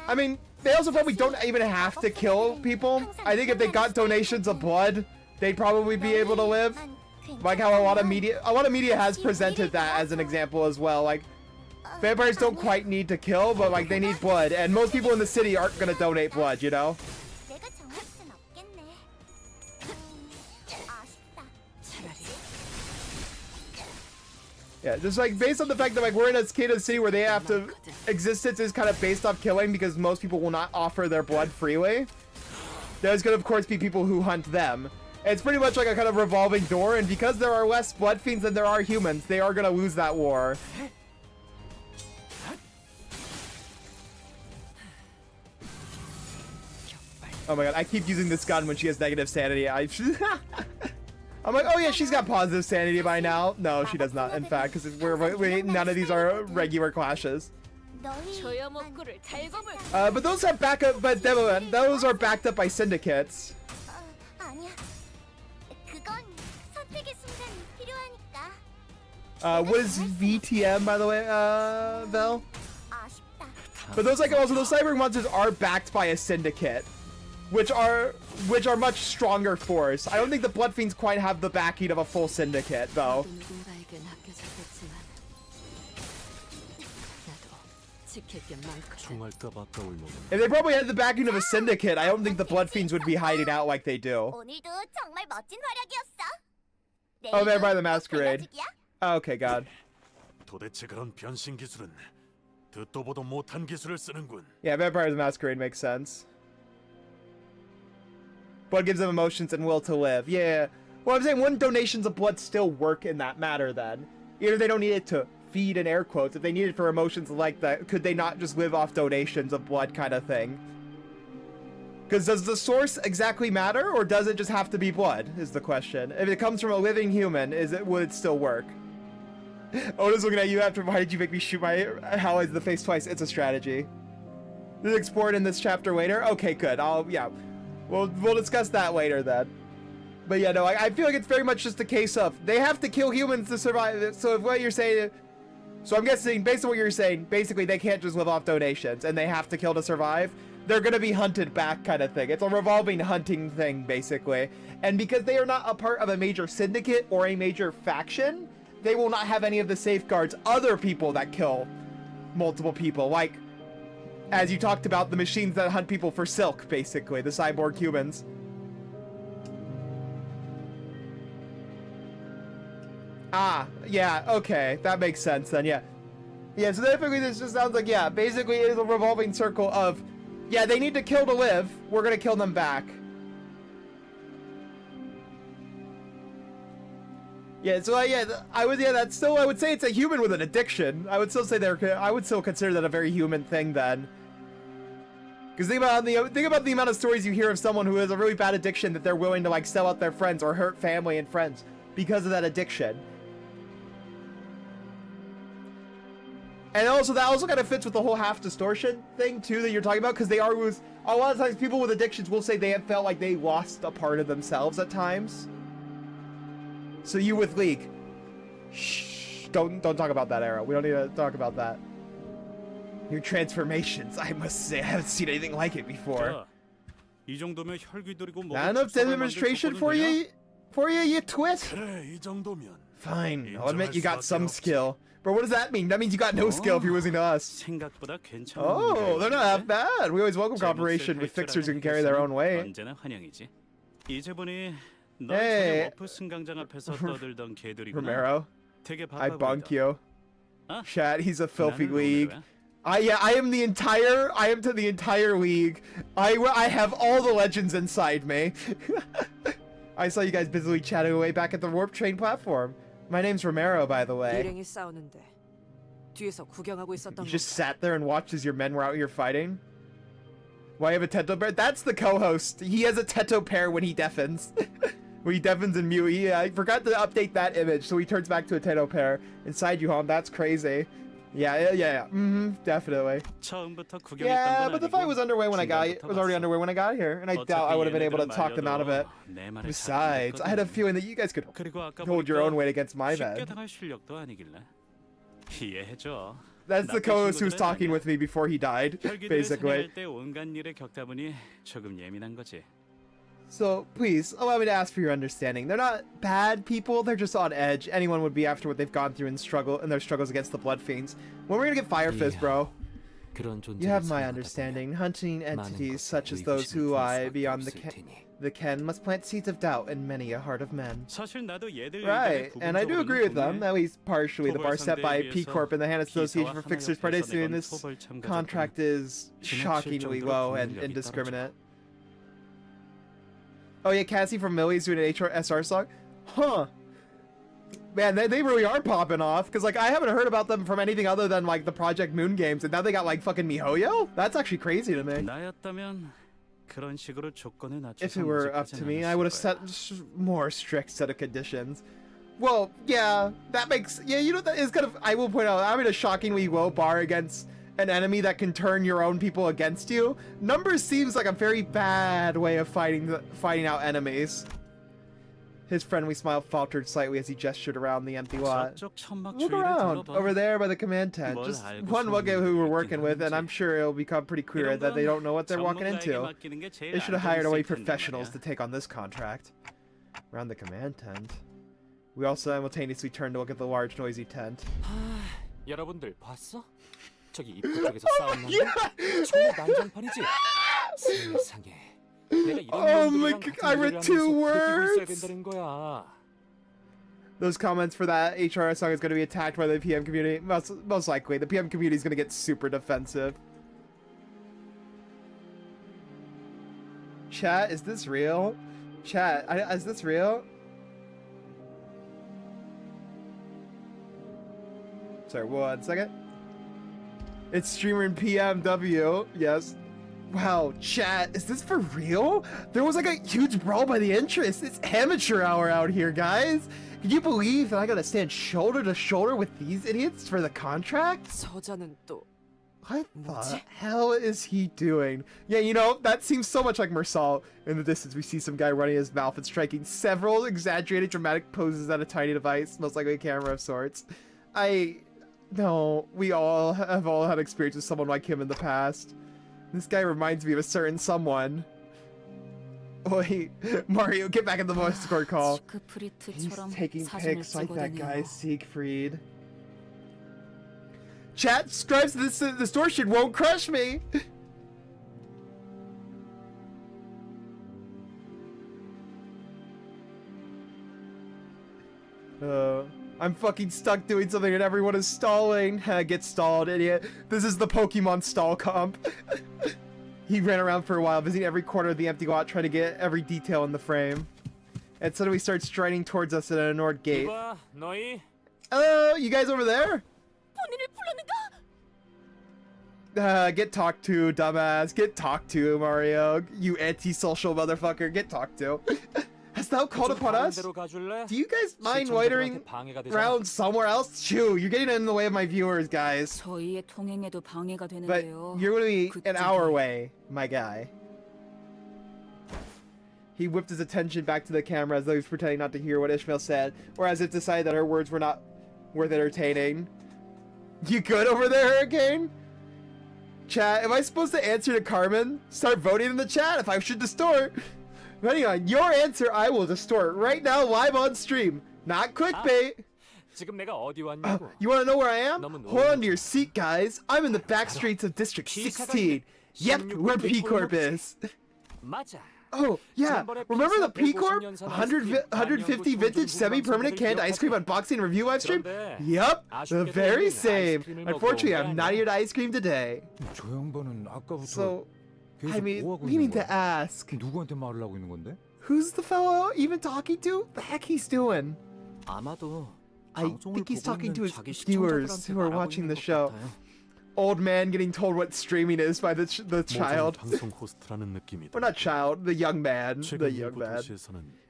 I mean, they also probably don't even have to kill people. I think if they got donations of blood, they'd probably be able to live. Like how a lot of media has presented that as an example as well. Like, vampires don't quite need to kill, but like they need blood, and most people in the city aren't gonna donate blood, you know? Yeah, just like based on the fact that like we're in a city where they have to existence is kind of based off killing because most people will not offer their blood freely. There's gonna of course be people who hunt them. It's pretty much like a kind of revolving door, and because there are less blood fiends than there are humans, they are gonna lose that war. Oh my god, I keep using this gun when she has negative sanity. I'm like, oh yeah, she's got positive sanity by now. No, she does not, in fact, because none of these are regular clashes. But those have backup, but those are backed up by syndicates. What is VTM, by the way, Vel? But those, like, also those cyber monsters are backed by a syndicate, which are much stronger force. I don't think the Blood Fiends quite have the backing of a full syndicate, though. If they probably had the backing of a syndicate, I don't think the Blood Fiends would be hiding out like they do. Oh, they're by the Masquerade. Oh, okay, God. Yeah, Vampire the Masquerade makes sense. Blood gives them emotions and will to live. Yeah. Well, I'm saying wouldn't donations of blood still work in that matter then? Even if they don't need it to feed in air quotes, if they need it for emotions like that, could they not just live off donations of blood kind of thing? Because does the source exactly matter, or does it just have to be blood, is the question. If it comes from a living human, would it still work? Oda's looking at you after, why did you make me shoot my allies in the face twice? It's a strategy. We'll explore it in this chapter later? Okay, good. Yeah. We'll discuss that later then. But yeah, no, I feel like it's very much just a case of they have to kill humans to survive. So if what you're saying, so I'm guessing based on what you're saying, basically they can't just live off donations and they have to kill to survive. They're gonna be hunted back kind of thing. It's a revolving hunting thing basically. And because they are not a part of a major syndicate or a major faction, they will not have any of the safeguards other people that kill multiple people, like as you talked about, the machines that hunt people for silk, basically, the cyborg humans. Ah, yeah, okay, that makes sense then, yeah. Yeah, so definitely this just sounds like, yeah, basically it is a revolving circle of, yeah, they need to kill to live, we're gonna kill them back. Yeah, so yeah, I would say it's a human with an addiction. I would still say I would still consider that a very human thing then. Because think about the amount of stories you hear of someone who has a really bad addiction that they're willing to like sell out their friends or hurt family and friends because of that addiction. And also that also kind of fits with the whole half distortion thing too that you're talking about, because a lot of times people with addictions will say they have felt like they lost a part of themselves at times. So you with League, shh, don't talk about that era. We don't need to talk about that. Your transformations, I must say, I haven't seen anything like it before. Not enough demonstration for you, you twit? Fine, I'll admit you got some skill. But what does that mean? That means you got no skill if you're losing to us. Oh, they're not half bad. We always welcome cooperation with fixers who can carry their own weight. Hey, Romero, I bunk you. Chat, he's a filthy league. I am to the entire league. I have all the legends inside me. I saw you guys busily chatting away back at the warp train platform. My name's Romero, by the way. You just sat there and watched as your men were out here fighting? Why have a Teto pair? That's the co-host. He has a Teto pair when he deafens. When he deafens and mute. I forgot to update that image, so he turns back to a Teto pair inside you, home. That's crazy. Yeah. Definitely. 처음부터 구경했던 Yeah, 건 but the fight was underway when I got. It was already underway when I got here, and I doubt I would have been able to talk them out of it. Besides, I had a feeling that you guys could hold your own weight against my 쉽게 men. 당할 실력도 아니길래 이해해줘. That's the co-host who was talking with me before he died, basically. 때 온갖 일에 겪다 보니 조금 예민한 거지. So, please, allow me to ask for your understanding. They're not bad people, they're just on edge. Anyone would be after what they've gone through in their struggles against the Blood Fiends. When we're gonna get Fire Fist, bro? You have my understanding. Hunting entities such as those who lie beyond the ken must plant seeds of doubt in many a heart of men. Right, and I do agree with them, at least partially. The bar set by P Corp and the Han Association for Fixers participating in this contract is shockingly low and indiscriminate. Oh yeah, Cassie from Millie's doing an HRSR song? Huh. Man, they really are popping off, because like I haven't heard about them from anything other than like the Project Moon games, and now they got like fucking MiHoYo? That's actually crazy to me. If it were up to me, I would have set more strict set of conditions. Well, yeah, that makes, yeah, you know, that is kind of, I will point out, having a shockingly low bar against an enemy that can turn your own people against you. Numbers seems like a very bad way of fighting out enemies. His friendly smile faltered slightly as he gestured around the empty lot. Look around, over there by the command tent. Just one look at who we're working with, and I'm sure it'll become pretty clear that they don't know what they're walking into. They should have hired away professionals to take on this contract. Around the command tent. We all simultaneously turned to look at the large, noisy tent. 여러분들 봤어? 저기 입구 쪽에서 싸웠는데 정말 난장판이지. 세상에. Oh my god, I read 2 words! Those comments for that HRS song is going to be attacked by the PM community. Most likely. The PM community is going to get super defensive. Chat, is this real? Chat, is this real? Sorry, 1 second. It's streamer in PMW. Yes. Wow, chat, is this for real? There was like a huge brawl by the entrance. It's amateur hour out here, guys. Can you believe that I gotta stand shoulder to shoulder with these idiots for the contract? 저자는 또 What the hell is he doing? Yeah, you know, that seems so much like Mersal. In the distance, we see some guy running his mouth and striking several exaggerated dramatic poses at a tiny device, most likely a camera of sorts. No, we all have had experience with someone like him in the past. This guy reminds me of a certain someone. Wait, Mario, get back in the voice record call. He's taking pics like that guy, Siegfried. Chat, subscribes to this distortion won't crush me. I'm fucking stuck doing something and everyone is stalling. Get stalled, idiot. This is the Pokemon stall comp. He ran around for a while, visiting every corner of the empty lot, trying to get every detail in the frame. And suddenly starts striding towards us at an ignored gate. Hello, you guys over there? Get talked to, dumbass. Get talked to, Mario. You antisocial motherfucker. Get talked to. Hast thou called upon us? Do you guys mind loitering around somewhere else? Shoo, you're getting in the way of my viewers, guys. But you're gonna be an hour away, my guy. He whipped his attention back to the camera as though he was pretending not to hear what Ishmael said, or as if decided that her words were not worth entertaining. You good over there, Hurricane? Chat, am I supposed to answer to Carmen? Start voting in the chat if I should distort. Depending on your answer, I will distort right now live on stream. Not clickbait. You want to know where I am? Hold on to your seat, guys. I'm in the back streets of District 16. Yep, where P Corp is. Oh, yeah. Remember the P Corp 150 vintage semi-permanent canned ice cream unboxing and review live stream? Yep, the very same. Unfortunately, I'm not here to ice cream today. So, I mean, meaning to ask, who's the fellow even talking to? The heck he's doing? I think he's talking to his viewers who are watching the show. Old man getting told what streaming is by the child. Or not child, the young man. The young man.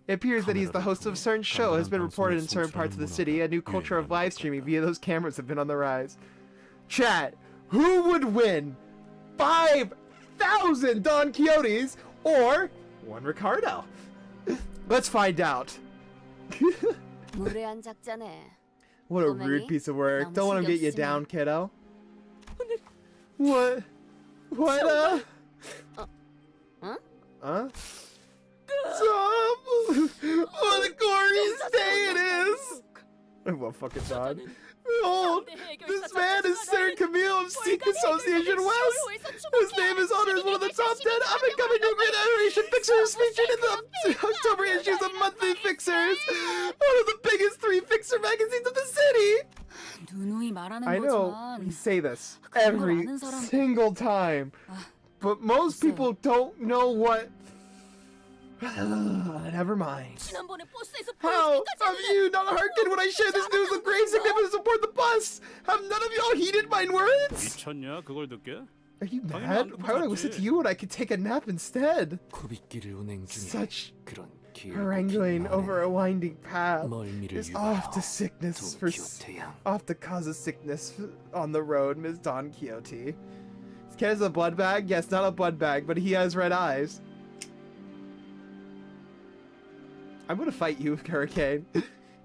It appears that he's the host of a certain show has been reported in certain parts of the city. A new culture of live streaming via those cameras have been on the rise. Chat, who would win 5,000 Don Quixotes or 1 Ricardo? Let's find out. 무례한 작자네. What a rude piece of work. Don't want to get you down, kiddo. What? What, Huh? Stop! What a glorious day it is! What fucking Don? Behold, this man is Sir Camille of Sikh Association West. His name is honored as one of the top 10 up-and-coming new great animation fixers featured in the October issues of Monthly Fixers, one of the biggest 3 fixer magazines of the city. 누누이 말하는 I know we 거지만 say this 그걸 every 아는 사람- single time, but most people don't know what. Never mind. 지난번에 버스에서 How 보여주기까지 have you not hearkened when I share this news with great significance aboard the bus? Have none of y'all heeded my words? 미쳤냐 그걸 듣게? Are you 당연히 mad? 안 듣고 Why would I listen to 잤지. you when I could take a nap instead? 코빗길을 운행 중에 Such 그런 haranguing over a winding path 멀미를 is off to 유발하오. sickness 돈 for 키호테 양. off to cause a sickness on the road, Ms. Don Quixote. This kid has a blood bag? Yes, not a blood bag, but he has red eyes. I'm gonna fight you, Hurricane.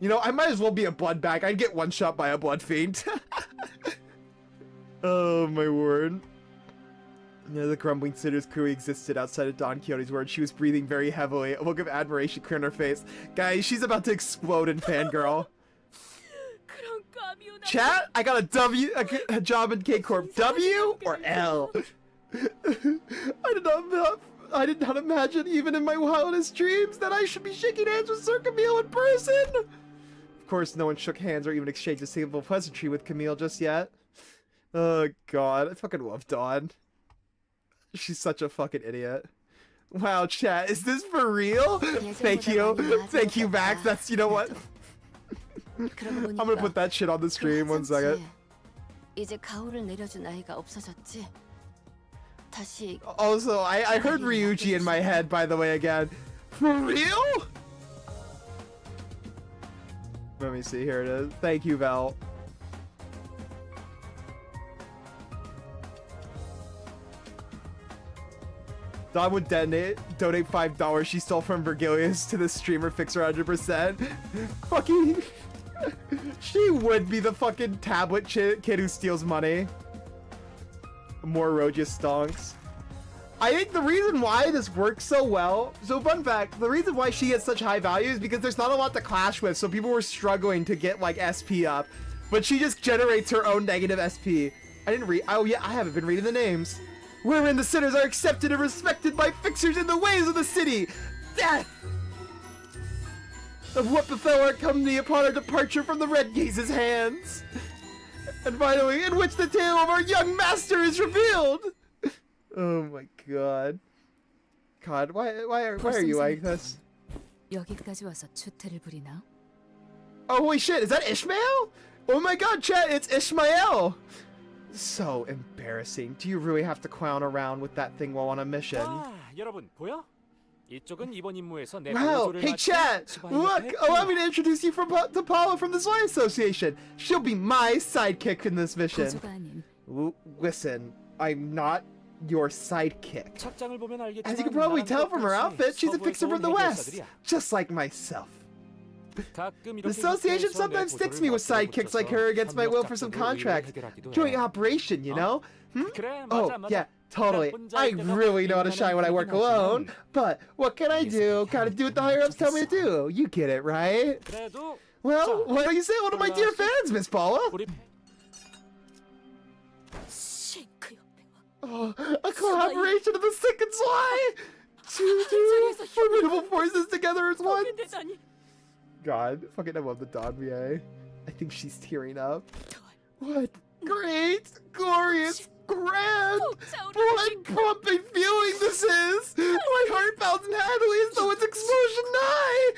You know, I might as well be a blood bag. I'd get one shot by a blood fiend. Oh my word. You know, the grumbling sitters clearly existed outside of Don Quixote's words. She was breathing very heavily. A look of admiration cleared her face. Guys, she's about to explode in fangirl. 그런 까미우나 Chat, I got a W, a job in K Corp. W or L? I did not imagine, even in my wildest dreams, that I should be shaking hands with Sir Camille in person. Of course, no one shook hands or even exchanged a single pleasantry with Camille just yet. Oh God, I fucking love Dawn. She's such a fucking idiot. Wow, chat, is this for real? Thank you, Max. That's, you know what? I'm gonna put that shit on the stream. 1 second. 이제 가오를 내려준 아이가 없어졌지. 다시 Also, I heard Ryuji in my head, by the way, again. For real? Let me see, here it is. Thank you, Val. Don would donate $5 she stole from Virgilius to the streamer fixer 100%. Fucking... She would be the fucking tablet kid who steals money. More Rogius stonks. I think the reason why this works so well, so fun fact, the reason why she gets such high value is because there's not a lot to clash with, so people were struggling to get like SP up, but she just generates her own negative SP. I didn't read, oh yeah, I haven't been reading the names. Wherein the sinners are accepted and respected by fixers in the ways of the city. Death! Of what befell our company upon our departure from the Red Gaze's hands. And finally, in which the tale of our young master is revealed. Oh my God. God, why are you like this? 여기까지 와서 추태를 부리나? Oh holy shit, is that Ishmael? Oh my God, chat, it's Ishmael. So embarrassing. Do you really have to clown around with that thing while on a mission? 아, 여러분 보여? 이쪽은 이번 임무에서 내 Wow, 보조를 hey 맡은 chat! 스파이 Look, 옆에 allow me to introduce you to Paula from the Spy Association. She'll be my sidekick in this mission. 보조가 아닌 Listen, I'm not your sidekick. 착장을 보면 알겠지만 As you can probably 나랑 tell from her 똑같이 outfit, she's a fixer 서부에서 from the 온 West, 해결사들이야. just like myself. 가끔 The 이렇게 association 협회에서 내 sometimes sticks 보조를 me with 맡기고 sidekicks like her against my will for some 협력 contract. 작전으로 일을 해결하기도 Joint 해. operation, you know? 그래, Oh, 맞아, 맞아. yeah, totally. I really know how to shine when I work alone, but what can I do? Gotta do what the higher ups tell me to do. You get it, right? 그래도 Well, why don't you say hello to my dear fans, Miss Paula? 우리 싱크 옆에 와. Oh, a collaboration of the sick and sly! Two formidable forces together as one! 대단히 God, fucking I love the Dawn VA. I think she's tearing up. What great, glorious, grand, blood-pumping feeling this is! My heart pounds madly as though it's explosion nigh!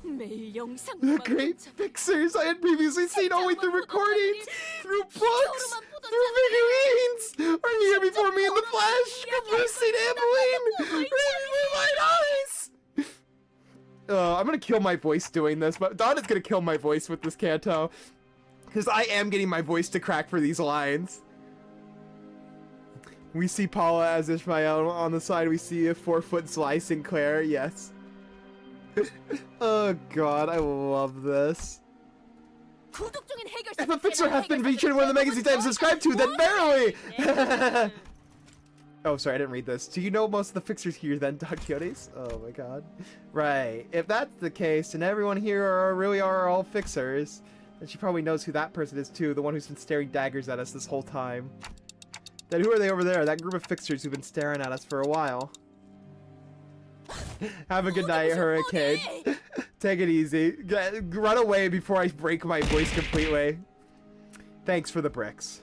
매일 영상 The great fixers I had previously seen only through recordings, through books, through figurines, are here before me in the flesh, conversing Abilene, raising my light eyes! I'm gonna kill my voice doing this, but Dawn is gonna kill my voice with this canto. Because I am getting my voice to crack for these lines. We see Paula as Ishmael on the side. We see a 4-foot Sly Sinclair. Yes. Oh god, I love this. If a fixer has been featured in one of the magazines I've subscribed to, then barely! Oh, sorry, I didn't read this. Do you know most of the fixers here then, Don Quixotes? Oh my god. Right. If that's the case, and everyone here really are all fixers, then she probably knows who that person is too, the one who's been staring daggers at us this whole time. Then who are they over there? That group of fixers who've been staring at us for a while. Have a good night, Hurricane. Take it easy. Run away before I break my voice completely. Thanks for the bricks.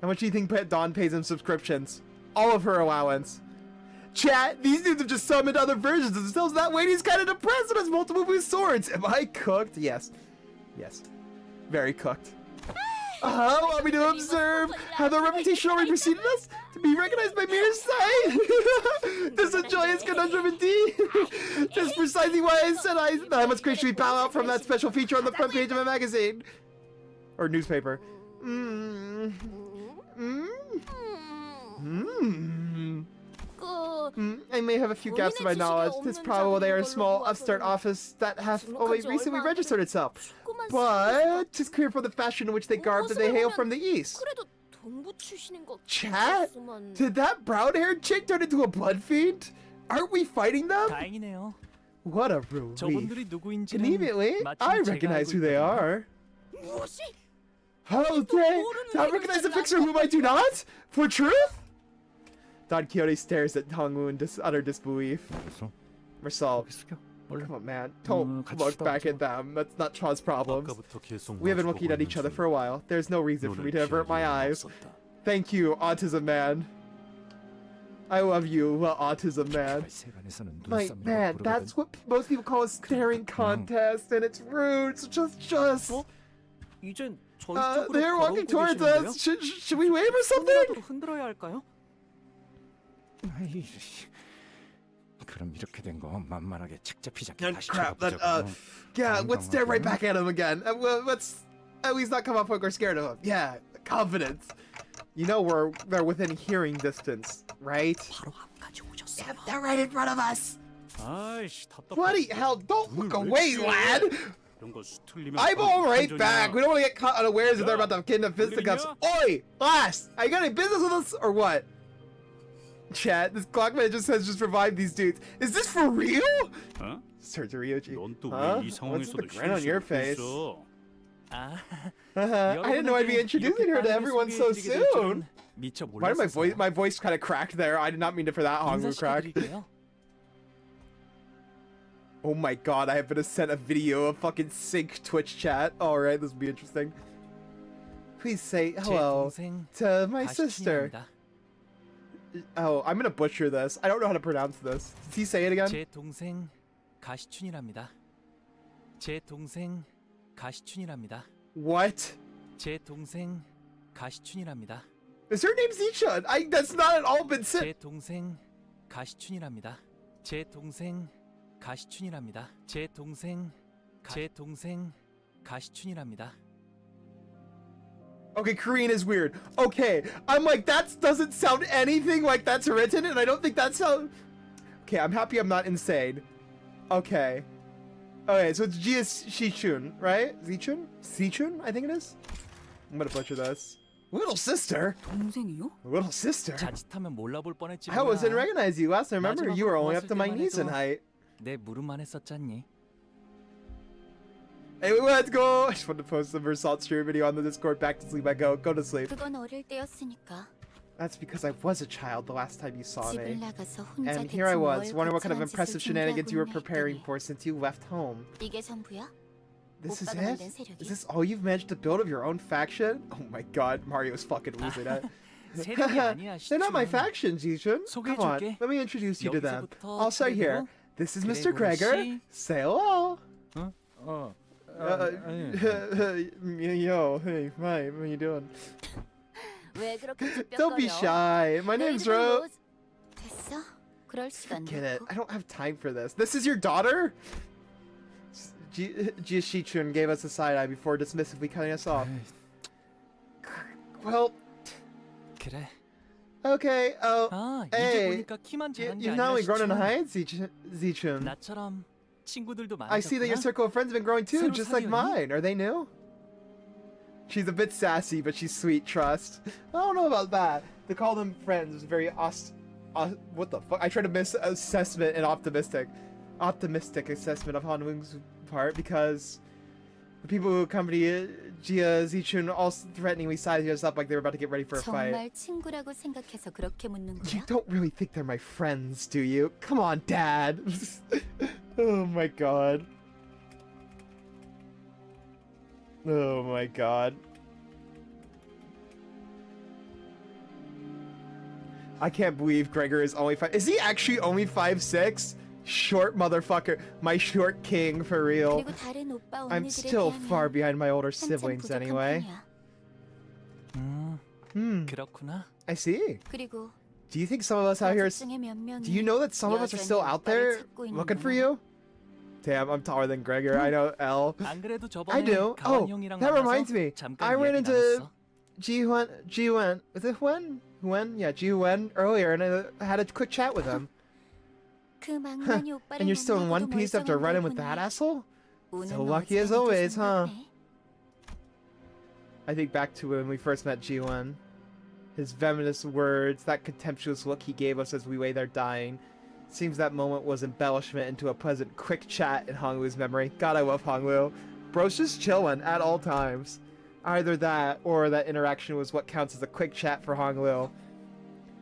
How much do you think Dawn pays in subscriptions? All of her allowance. Chat, these dudes have just summoned other versions of themselves. That way he's kind of depressed and has multiple blue swords. Am I cooked? Yes. Yes. Very cooked. Want me to observe how the reputation already preceded us? To be recognized by mere sight? This is a joyous conundrum indeed. That's precisely why I said I must graciously bow out from that special feature on the front page of a magazine. Or newspaper. I may have a few gaps in my knowledge. It's probable they are a small upstart office that has only recently registered itself. But it's clear from the fashion in which they garb that they hail from the east. Chat? Did that brown-haired chick turn into a blood fiend? Aren't we fighting them? 다행이네요. What a relief. 저분들이 누구인지는 Conveniently, I recognize who they are. Oh, they not recognize the fixer whom I do not? For truth? Don Quixote stares at Hongwoo in utter disbelief. Marcel, come on, man. Don't look back at them. That's not Chaw's problems. We have been looking at each other for a while. There's no reason for me to avert my eyes. Thank you, Autism Man. I love you, Autism Man. Like, man, that's what most people call a staring contest, and it's rude. So just. 이젠 저희 쪽으로 They're walking 걸어오고 towards 계시는데요? us. Should we wave or something? 흔들어야 할까요? 그럼 이렇게 된 거 만만하게 책 잡히지 않게 And 다시 crap, that, 쳐다보자고. yeah, let's stare right back at him again. Let's at least not come off like we're scared of him. Yeah, confidence. You know they're within hearing distance, right? Yeah, they're right in front of us. 아이씨 답답해. Bloody hell, don't look away, lad! 이런 거 수틀리면 Eyeball 바로 right 판전이야. back. We don't want to get caught unawares if they're about to kidnap fisticuffs. Oi, lass, are you got any business with us or what? Chat, this Clockman just has revived these dudes. Is this for real? 어? Sir Ryoji. 넌또 Huh? 왜 이 What's 상황에서도 the grin on your face? 있어? 아, I didn't know I'd be introducing her to everyone so soon. 미처 Why did 몰랐어요. my voice kind of cracked there? I did not mean it for that Hongwoo crack. 인사시켜드릴게요. Oh my god, I have been sent a video of fucking sync Twitch chat. Alright, this will be interesting. Please say 제 hello 동생 to my sister. 가시춘이랍니다. Oh, I'm gonna butcher this. I don't know how to pronounce this. Did he say it again? 제 동생 가시춘이랍니다. 제 동생 가시춘이랍니다. What? 제 동생 가시춘이랍니다. Is her name Zichun? That's not at all been said. 제 동생 가시춘이랍니다. 제 동생 가시춘이랍니다. 제 동생 가시춘이랍니다. Okay, Korean is weird. Okay, I'm like, that doesn't sound anything like that's written, and I don't think that sounds... Okay, I'm happy I'm not insane. Okay. Okay, so it's Jia Shichun, right? Zichun? Zichun, I think it is? I'm gonna butcher this. Little sister? 동생이요? Little sister? 자칫하면 몰라볼 뻔했지. I wasn't recognize you last. I remember you were only up to my 마지막으로 knees in 보았을 height. 내 무릎만 했었잖니. Hey, let's go! I just wanted to post the Versalt stream video on the Discord. Back to sleep I go. Go to sleep. 그건 어릴 때였으니까. That's because I was a child the last time you saw 집을 me. 나가서 혼자 And here I 대충 was, 뭘 wondering what kind of 거창한 impressive 짓을 shenanigans you were 준비하고는 preparing 했더니 for since you left home. 이게 전부야? This is 오빠가 it? 만든 세력이? Is this all you've managed to build of your own faction? Oh my god, Mario's fucking losing it. 세력이 아니야, They're not my 시춘. faction, Jijun. Come on, 소개해줄게. let me introduce you to them. 여기서부터 I'll start here. 차례대로 This is Mr. 그레고리 Kreger. 씨. Say hello. 아니, Yo, hey, hi, what are you doing? 왜 그렇게 Don't be 쭈뼛거려? shy. My name's Ro. 됐어. 그럴 시간 Get it. 놓고. I don't have time for this. This is your daughter? Jiashichun gave us a side eye before dismissively cutting us off. Well, 그래. okay. Oh, 아, hey, 이제 보니까 키만 자란 게 you've not 아니라 only grown in 시춘. height, Zichun. 나처럼 친구들도 I see that your 많아졌구나. circle of friends have been growing too, 새로 just like 사귀었니? mine. Are they new? She's a bit sassy, but she's sweet. Trust. I don't know about that. To call them friends is very what the fuck? I tried to miss assessment and optimistic assessment of Hanwing's part because the people who accompany Jia Zichun all threateningly sizing us up like they were about to get ready for a fight. 정말 친구라고 생각해서 그렇게 묻는 You 거야? don't really think they're my friends, do you? Come on, Dad. Oh my god. Oh my god. I can't believe Gregor is only 5. Is he actually only 5'6"? Short motherfucker. My short king, for real. 그리고 다른 오빠 I'm 언니들에 still far 비하면 behind my older 한참 siblings 부족한 anyway. 편이야. 그렇구나. I see. 그리고 Do you think some of us out here... 가족 중에 몇 명이 Do you know that some of us are still out there looking for you? Damn, I'm taller than Gregor. I know, L. 안 그래도 I 저번에 do. 가원 Oh, 형이랑 that 만나서 reminds me. 잠깐 I ran 이야기 into 나눴어. Jiwen. Is it Wen? Wen? Yeah, Jiwen earlier, and I had a quick chat with him. 그 망나니 오빠를 And you're still in 만나고도 one piece after 멀쩡한 running 걸 with that 보니 asshole? 오늘 So 너 lucky as 어지간히 always, huh? 조심하네. I think back to when we first met Jiwen. His venomous words, that contemptuous look he gave us as we lay there dying. Seems that moment was embellishment into a pleasant, quick chat in Honglu's memory. God, I love Honglu. Bro's just chillin' at all times. Either that, or that interaction was what counts as a quick chat for Honglu.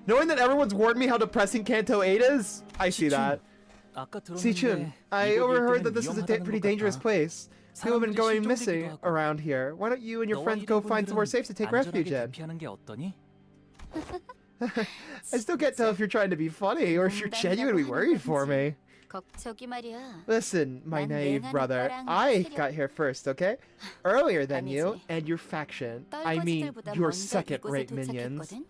Knowing that everyone's warned me how depressing Kanto 8 is, I see that. 아까 Sichun, 들었는데 I 이곳 overheard 일대는 that this is a 위험하다는 pretty 것 dangerous 같아. place. People have been 사람들이 going 실종되기도 missing 하고. around here. Why don't you and your 너와 friends go 이런 find somewhere 분들은 safe to take 안전하게 refuge in? 대피하는 게 어떠니? I still can't tell if you're trying to be funny or if you're genuinely worried for me. 저기 말이야. Listen, my 난 naive 맹한 brother, 오빠랑 I 시력- got here first, okay? Earlier than you 아니지. and your faction. I mean, 떨거지들보다 your 먼저 second-rate 이곳에 minions. 도착했거든.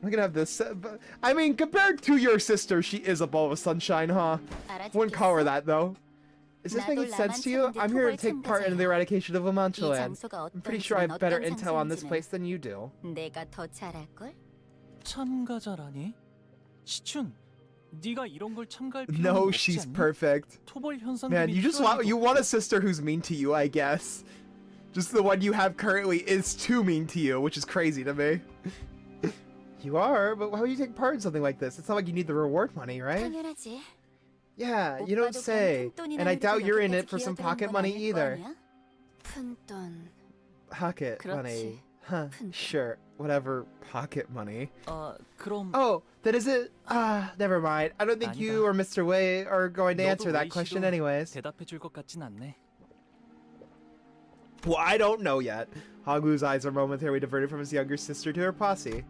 I'm gonna have this. I mean, compared to your sister, she is a ball of sunshine, huh? Wouldn't call her 알아듣겠어? that though. Is this 나도 making sense to you? 라만 I'm here to 찾는데 take part in the 토벌 eradication of 이 Amanchaland. 장소가 I'm pretty sure I have better 어떤 intel on this 장소인지는 place than you do. 내가 더 잘할걸? 참가자라니? 시춘, 네가 이런 걸 참가할 필요는 No, 없지 she's 않니? perfect. 토벌 현상금이 Man, you just want 필요하기도 you want a sister who's mean to you, I guess. Just the one you have currently is too mean to you, which is crazy to me. You are, but why would you take part in something like this? It's not like you need the reward money, right? 당연하지. Yeah, you don't 오빠도 say. 그냥 푼돈이나 And I doubt 누리고 you're in 여기까지 it for some 기어들어온 pocket 건 money 아닐 거 either. 아니야? 푼돈. Pocket 그렇지. money. Huh, 푼돈. sure. Whatever, pocket money. 그럼 Oh, then is it? Never mind. I don't think 아니다. you or Mr. Wei are going to 너도 answer that 웨이 question 씨도 anyways. 대답해 줄 것 같진 않네. Well, I don't know yet. Honglu's eyes are momentarily diverted from his younger sister to her posse.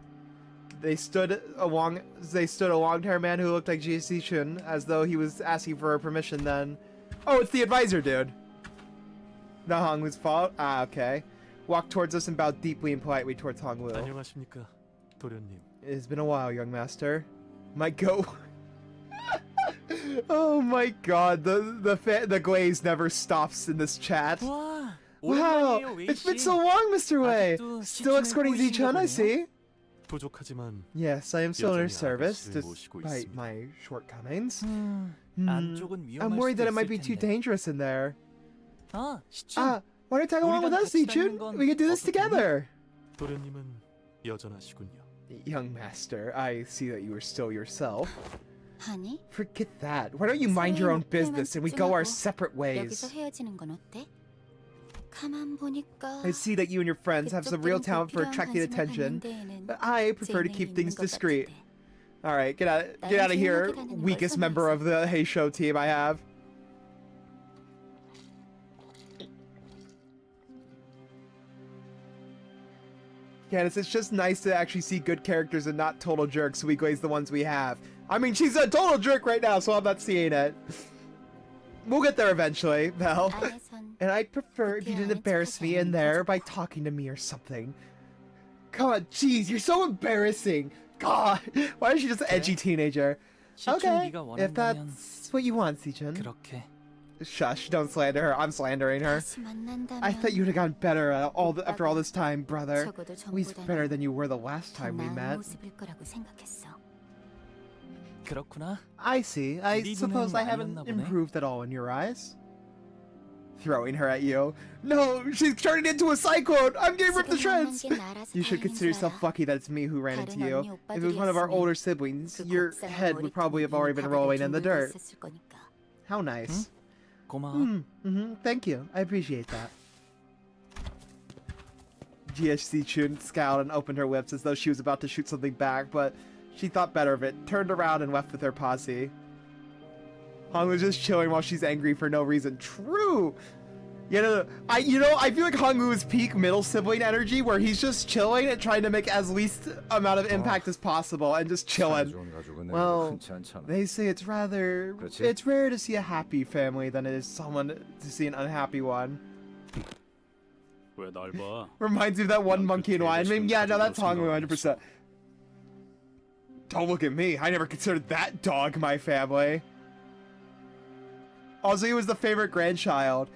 They stood a long-haired man who looked like Ji Chun, as though he was asking for her permission then. Oh, it's the advisor dude. Not Honglu's fault? Ah, okay. Walked towards us and bowed deeply and politely towards Honglu. 안녕하십니까, 도련님. It has been a while, young master. My go. Oh my god, the glaze never stops in this chat. 와, Wow, 오랜만이에요, 웨이 it's been 씨. so long, Mr. Wei. 아직도 Still escorting 시즌을 Z-chan, I 꼬이신 see. 부족하지만 Yes, I am still in her 여전히 service, 아가씨를 모시고 despite 있습니다. my shortcomings. 안쪽은 위험할 I'm worried 수도 that it might 있을 be too 텐데. dangerous in there. 아, 시춘. Ah, why don't you tag along with 우리랑 us, 같이 Z-chun? 다니는 건 We can do this 어떻겠니? together. 도련님은 여전하시군요. Young master, I see that you are still yourself. 아니, Forget that. Why don't you mind your own 서로의 business and we go our 목표만 separate 여기서 ways? 헤어지는 건 어때? 가만 보니까 I see that you and your friends have some real 그쪽들은 talent for 불필요한 attracting 관심을 attention, 받는 데에는 but I prefer to 재능이 keep 있는 things 것 discreet. 같은데. All right, get out of here, 조용하게 다니는 걸 weakest member of the Hey Show team I have. Candace, it's just nice to actually see good characters and not total jerks. Weequay's the ones we have. I mean, she's a total jerk right now, so I'm not seeing it. We'll get there eventually, Belle. 안에선 And I'd prefer if you didn't embarrass me in there by talking to me or something. God, jeez, you're so embarrassing. God, why is she just an edgy teenager? 시춘 Okay, 네가 if 원한다면 that's what you want, Sijun. 그렇게 Shush, don't slander her. I'm slandering her. I thought you'd have gotten better after all this time, brother. At least better than you were the last time we met. 그렇구나. I see. I suppose I haven't improved at all in your eyes. Throwing her at you. No, she's turning into a cyclone! I'm getting ripped to shreds! You should consider yourself lucky that it's me who ran into you. If it was one of our older siblings, your head would probably have already been rolling in the dirt. How nice. 고마워. Thank you. I appreciate that. GHC Chun scowled and opened her lips as though she was about to shoot something back, but she thought better of it, turned around and left with her posse. Hong was just chilling while she's angry for no reason. True! Yeah, no, I feel like Hong is peak middle sibling energy, where he's just chilling and trying to make as least amount of impact as possible and just chilling. Well, they say it's rare to see a happy family than it is someone to see an unhappy one. 왜 날 봐? Reminds me of that one monkey in line. I mean, yeah, no, that's Hong 100%. Don't look at me. I never considered that dog my family. Also, he was the favorite grandchild.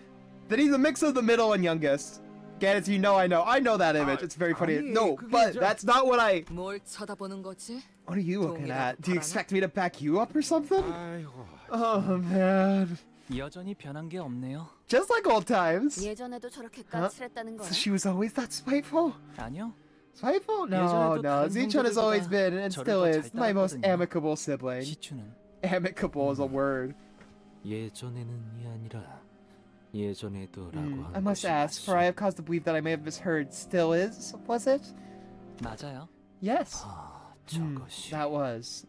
Then he's a mix of the middle and youngest. Gannis, you know I know that image. It's very funny. No, but that's not what I... 뭘 쳐다보는 거지? What are you looking at? Do you expect me to back you up or something? Oh, man. 여전히 변한 게 없네요. Just like old times. 예전에도 저렇게 까칠했다는 거야? So she was always that spiteful? 아니요. Spiteful? No. Zichun has always been, and still is, my most amicable sibling. 시추는 Amicable is a word. 예전에는이 아니라 예전에도라고 I must ask, for I have cause to believe that I may have misheard. Still is, was it? 맞아요. Yes. 저것이. That was.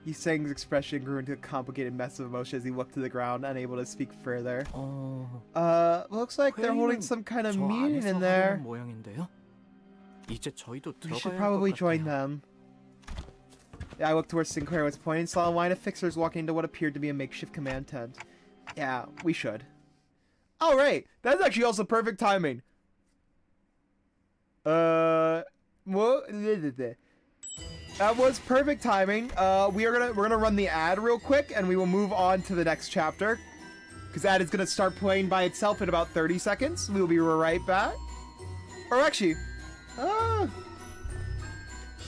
Yiseng's expression grew into a complicated mess of emotion as he looked to the ground, unable to speak further. Looks like they're holding some kind of meeting in there. 모양인데요. 이제 저희도 We 들어가야 should 할 probably 것 join 같아요. them. Yeah, I looked towards Sinclair was pointing, saw a line of fixers walking into what appeared to be a makeshift command tent. Yeah, we should. Alright, that's actually also perfect timing. That was perfect timing. We're gonna run the ad real quick, and we will move on to the next chapter, because that is gonna start playing by itself in about 30 seconds. We will be right back. Or actually,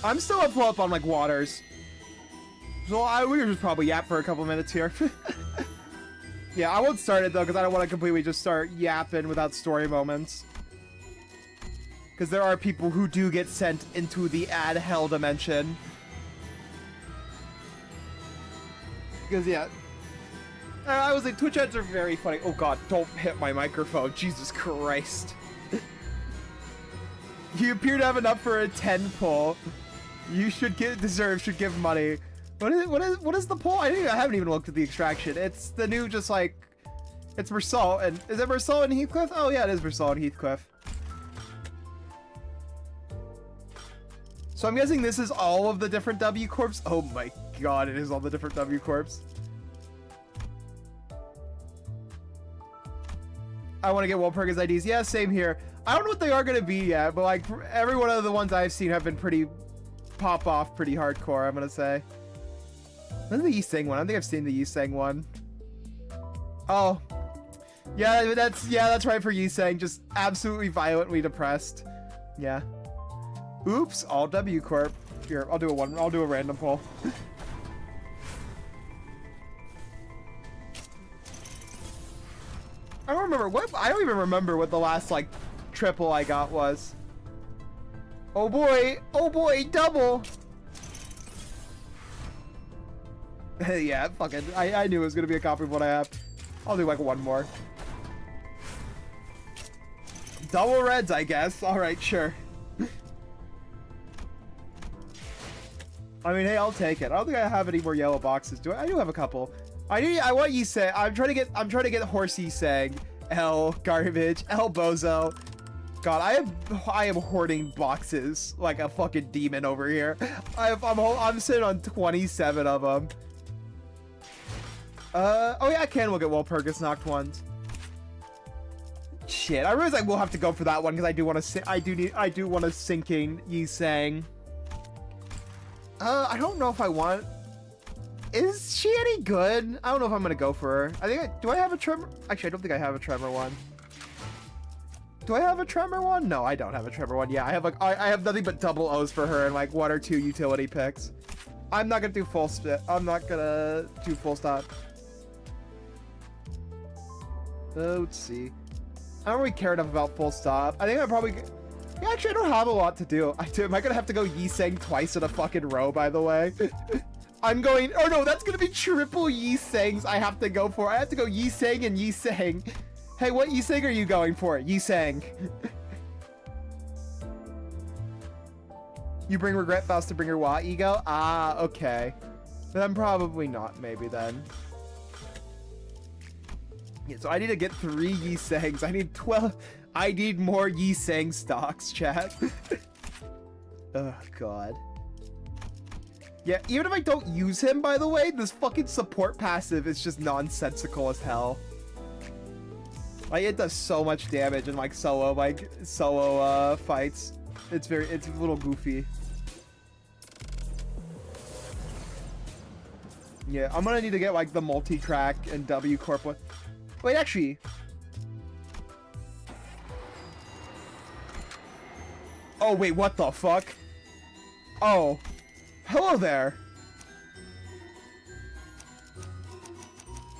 I'm still up on like waters, so we could just probably yap for a couple minutes here. Yeah, I won't start it though, because I don't want to completely just start yapping without story moments. Because there are people who do get sent into the ad hell dimension. Because, yeah. I was like, Twitch ads are very funny. Oh god, don't hit my microphone. Jesus Christ. You appear to have enough for a 10 pull. You should should give money. What is the pull? I haven't even looked at the extraction. It's the new, just like, it's Mersal, and is it Mersal and Heathcliff? Oh yeah, it is Mersal and Heathcliff. So I'm guessing this is all of the different W Corps. Oh my god, it is all the different W Corps. I want to get Walpurgis IDs. Yeah, same here. I don't know what they are going to be yet, but like every one of the ones I've seen have been pretty pop off, pretty hardcore, I'm going to say. When's the Yiseng one? I don't think I've seen the Yiseng one. Oh. Yeah, that's right for Yiseng. Just absolutely violently depressed. Yeah. Oops, all W Corp. Here, I'll do a random poll. I don't even remember what the last like triple I got was. Oh boy, double. Yeah, fuck it. I knew it was gonna be a copy of what I have. I'll do like one more. Double reds, I guess. Alright, sure. I mean, hey, I'll take it. I don't think I have any more yellow boxes. Do I? I do have a couple. I want Yiseng. I'm trying to get Horse Yiseng, L garbage, L bozo. God, I am hoarding boxes like a fucking demon over here. I'm sitting on 27 of them. Oh yeah, I can look at Walpurgis knocked ones. Shit, I realize I will have to go for that one because I do want to sinking Yiseng. I don't know if I want. Is she any good? I don't know if I'm gonna go for her. I think do I have a Tremor? Actually, I don't think I have a Tremor one. Do I have a Tremor one? No, I don't have a Tremor one. Yeah, I have like I have nothing but double O's for her and like 1 or 2 utility picks. I'm not gonna do full spit. I'm not gonna do full stop. Let's see. I don't really care enough about full stop. I think I probably. Yeah, actually, I don't have a lot to do. Am I gonna have to go Yi Sang twice in a fucking row? By the way, I'm going. Oh no, that's gonna be triple Yi Sangs. I have to go for. I have to go Yi Sang and Yi Sang. Hey, what Yi Sang are you going for? Yi Sang. You bring regret, Faust, to bring your Wa ego? Ah, okay. Then probably not, maybe then. Yeah, so I need to get 3 Yi Sangs. I need 12. I need more Yi Sang stocks, chat. Oh, God. Yeah, even if I don't use him, by the way, this fucking support passive is just nonsensical as hell. Like, it does so much damage in, like, solo fights. It's a little goofy. Yeah, I'm gonna need to get, like, the multi-track and W Corp one. Wait, actually... Oh, wait, what the fuck? Oh. Hello there.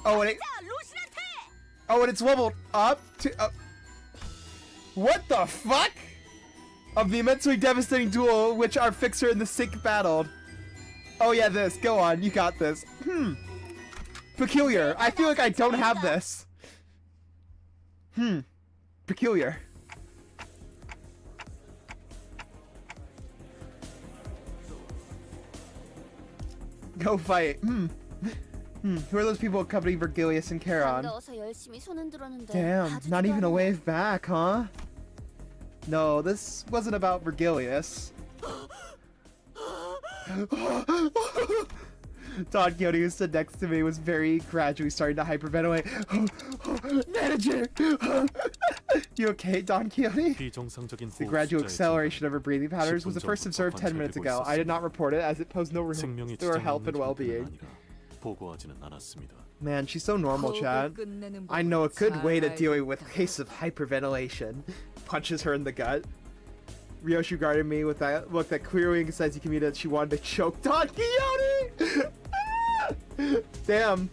Oh, and it's leveled up to... What the fuck? Of the immensely devastating duel which our fixer and the sick battled. Oh yeah, this. Go on. You got this. Peculiar. I feel like I don't have this. Peculiar. Go fight. Who are those people accompanying Virgilius and Charon? Damn, not even a wave back, huh? No, this wasn't about Virgilius. Don Quixote, who stood next to me, was very gradually starting to hyperventilate. Manager! You okay, Don Quixote? The gradual acceleration of her breathing patterns was the first observed 10 minutes ago. I did not report it, as it posed no risk to her health and well-being. Man, she's so normal, chat. I know a good way to deal with a case of hyperventilation. Punches her in the gut. Ryoshu guarded me with that look that clearly says he communicated that she wanted to choke Don Quixote! Damn.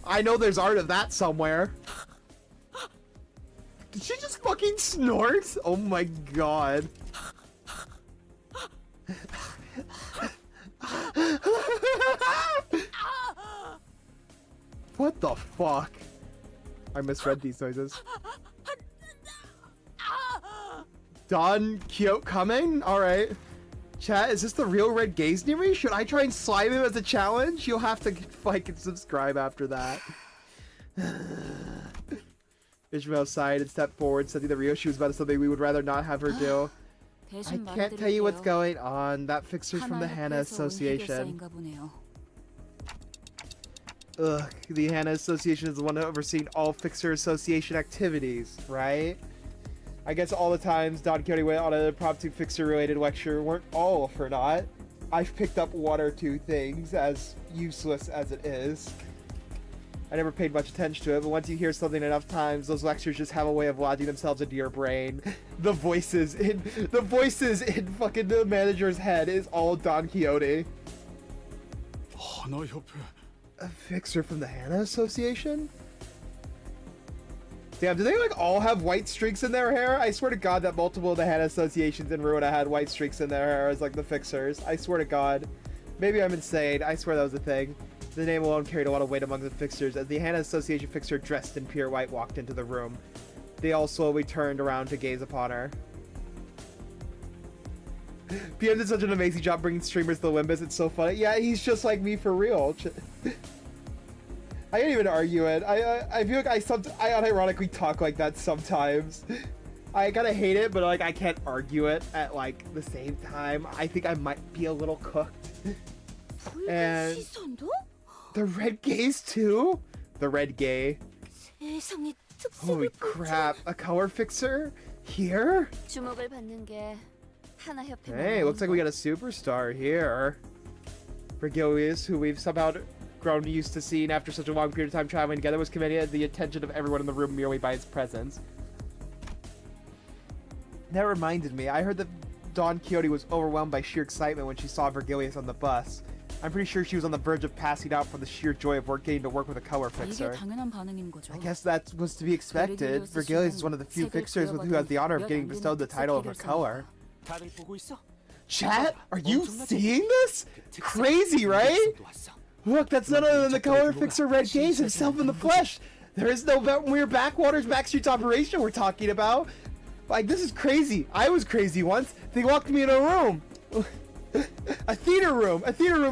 I know there's art of that somewhere. Did she just fucking snort? Oh my god. What the fuck? I misread these noises. Don Quixote coming? Alright. Chat, is this the real red gaze near me? Should I try and slime him as a challenge? You'll have to like and subscribe after that. Ishmael sighed and stepped forward, said that Ryoshu was about something we would rather not have her do. I can't tell you what's going on. That fixer's from the Hana Association. Ugh, the Hana Association is the one overseeing all Fixer Association activities, right? I guess all the times Don Quixote went on a impromptu Fixer-related lecture weren't all for naught. I've picked up 1 or 2 things, as useless as it is. I never paid much attention to it, but once you hear something enough times, those lectures just have a way of lodging themselves into your brain. The voices in fucking the manager's head is all Don Quixote. A Fixer from the Hana Association? Damn, do they like all have white streaks in their hair? I swear to god that multiple of the Hana Associations in Ruina had white streaks in their hair as like the Fixers. I swear to god. Maybe I'm insane. I swear that was a thing. The name alone carried a lot of weight among the Fixers. As the Hana Association Fixer dressed in pure white walked into the room, they all slowly turned around to gaze upon her. PM did such an amazing job bringing streamers to the Limbus. It's so funny. Yeah, he's just like me for real. I can't even argue it. I feel like I unironically talk like that sometimes. I kind of hate it, but like I can't argue it at like the same time. I think I might be a little cooked. And the red gaze too? The red gay. Holy crap, a color fixer? Here? Hey, looks like we got a superstar here. Virgilius, who we've somehow grown used to seeing after such a long period of time traveling together was commanding the attention of everyone in the room merely by his presence. That reminded me, I heard that Don Quixote was overwhelmed by sheer excitement when she saw Virgilius on the bus. I'm pretty sure she was on the verge of passing out from the sheer joy of getting to work with a color 이게 fixer. 당연한 반응인 거죠. I guess that was to be expected. Virgilius is one of the few fixers who has the honor of getting bestowed the title of a color. 다들 보고 있어? Chat, are you seeing this? Crazy, right? Look, that's none other than the color fixer Red Gaze himself in the flesh. There is no weird backwaters backstreets operation we're talking about. Like, this is crazy. I was crazy once. They walked me in a room. A theater room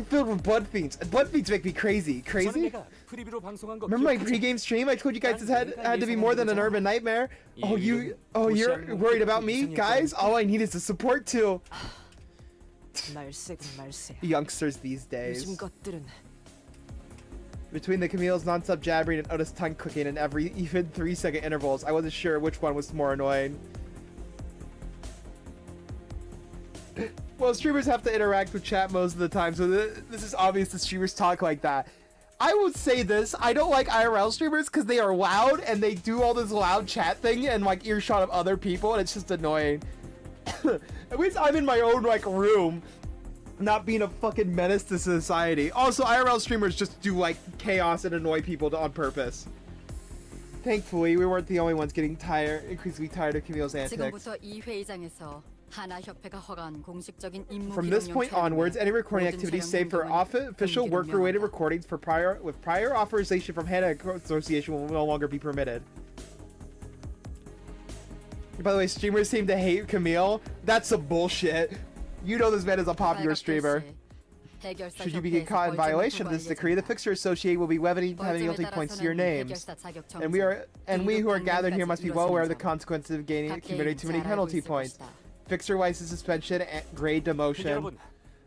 filled with blood fiends. Blood fiends make me crazy. Crazy? Remember my pre-game stream? I told you guys this had to be more than an urban nightmare. You're worried about me, guys? All I need is the support too. Youngsters these days. Between the Camille's non-stop jabbering and Otis tongue clicking in every even 3-second intervals, I wasn't sure which one was more annoying. Well, streamers have to interact with chat most of the time, so this is obvious that streamers talk like that. I would say this, I don't like IRL streamers because they are loud and they do all this loud chat thing and like earshot of other people, and it's just annoying. At least I'm in my own like room, not being a fucking menace to society. Also, IRL streamers just do like chaos and annoy people on purpose. Thankfully, we weren't the only ones getting increasingly tired of Camille's antics. 지금부터 이 회의장에서 하나협회가 허가한 공식적인 임무 From this point onwards, any recording activities save for official work-related recordings with prior authorization from HANA Association will no longer be permitted. By the way, streamers seem to hate Camille. That's some bullshit. You know this man is a popular streamer. Should you be caught in violation of this decree, the Fixer Associate will be levying penalty points to your names. And we who are gathered here must be well aware of the consequences of accumulating too many penalty points. Fixer license suspension and grade demotion.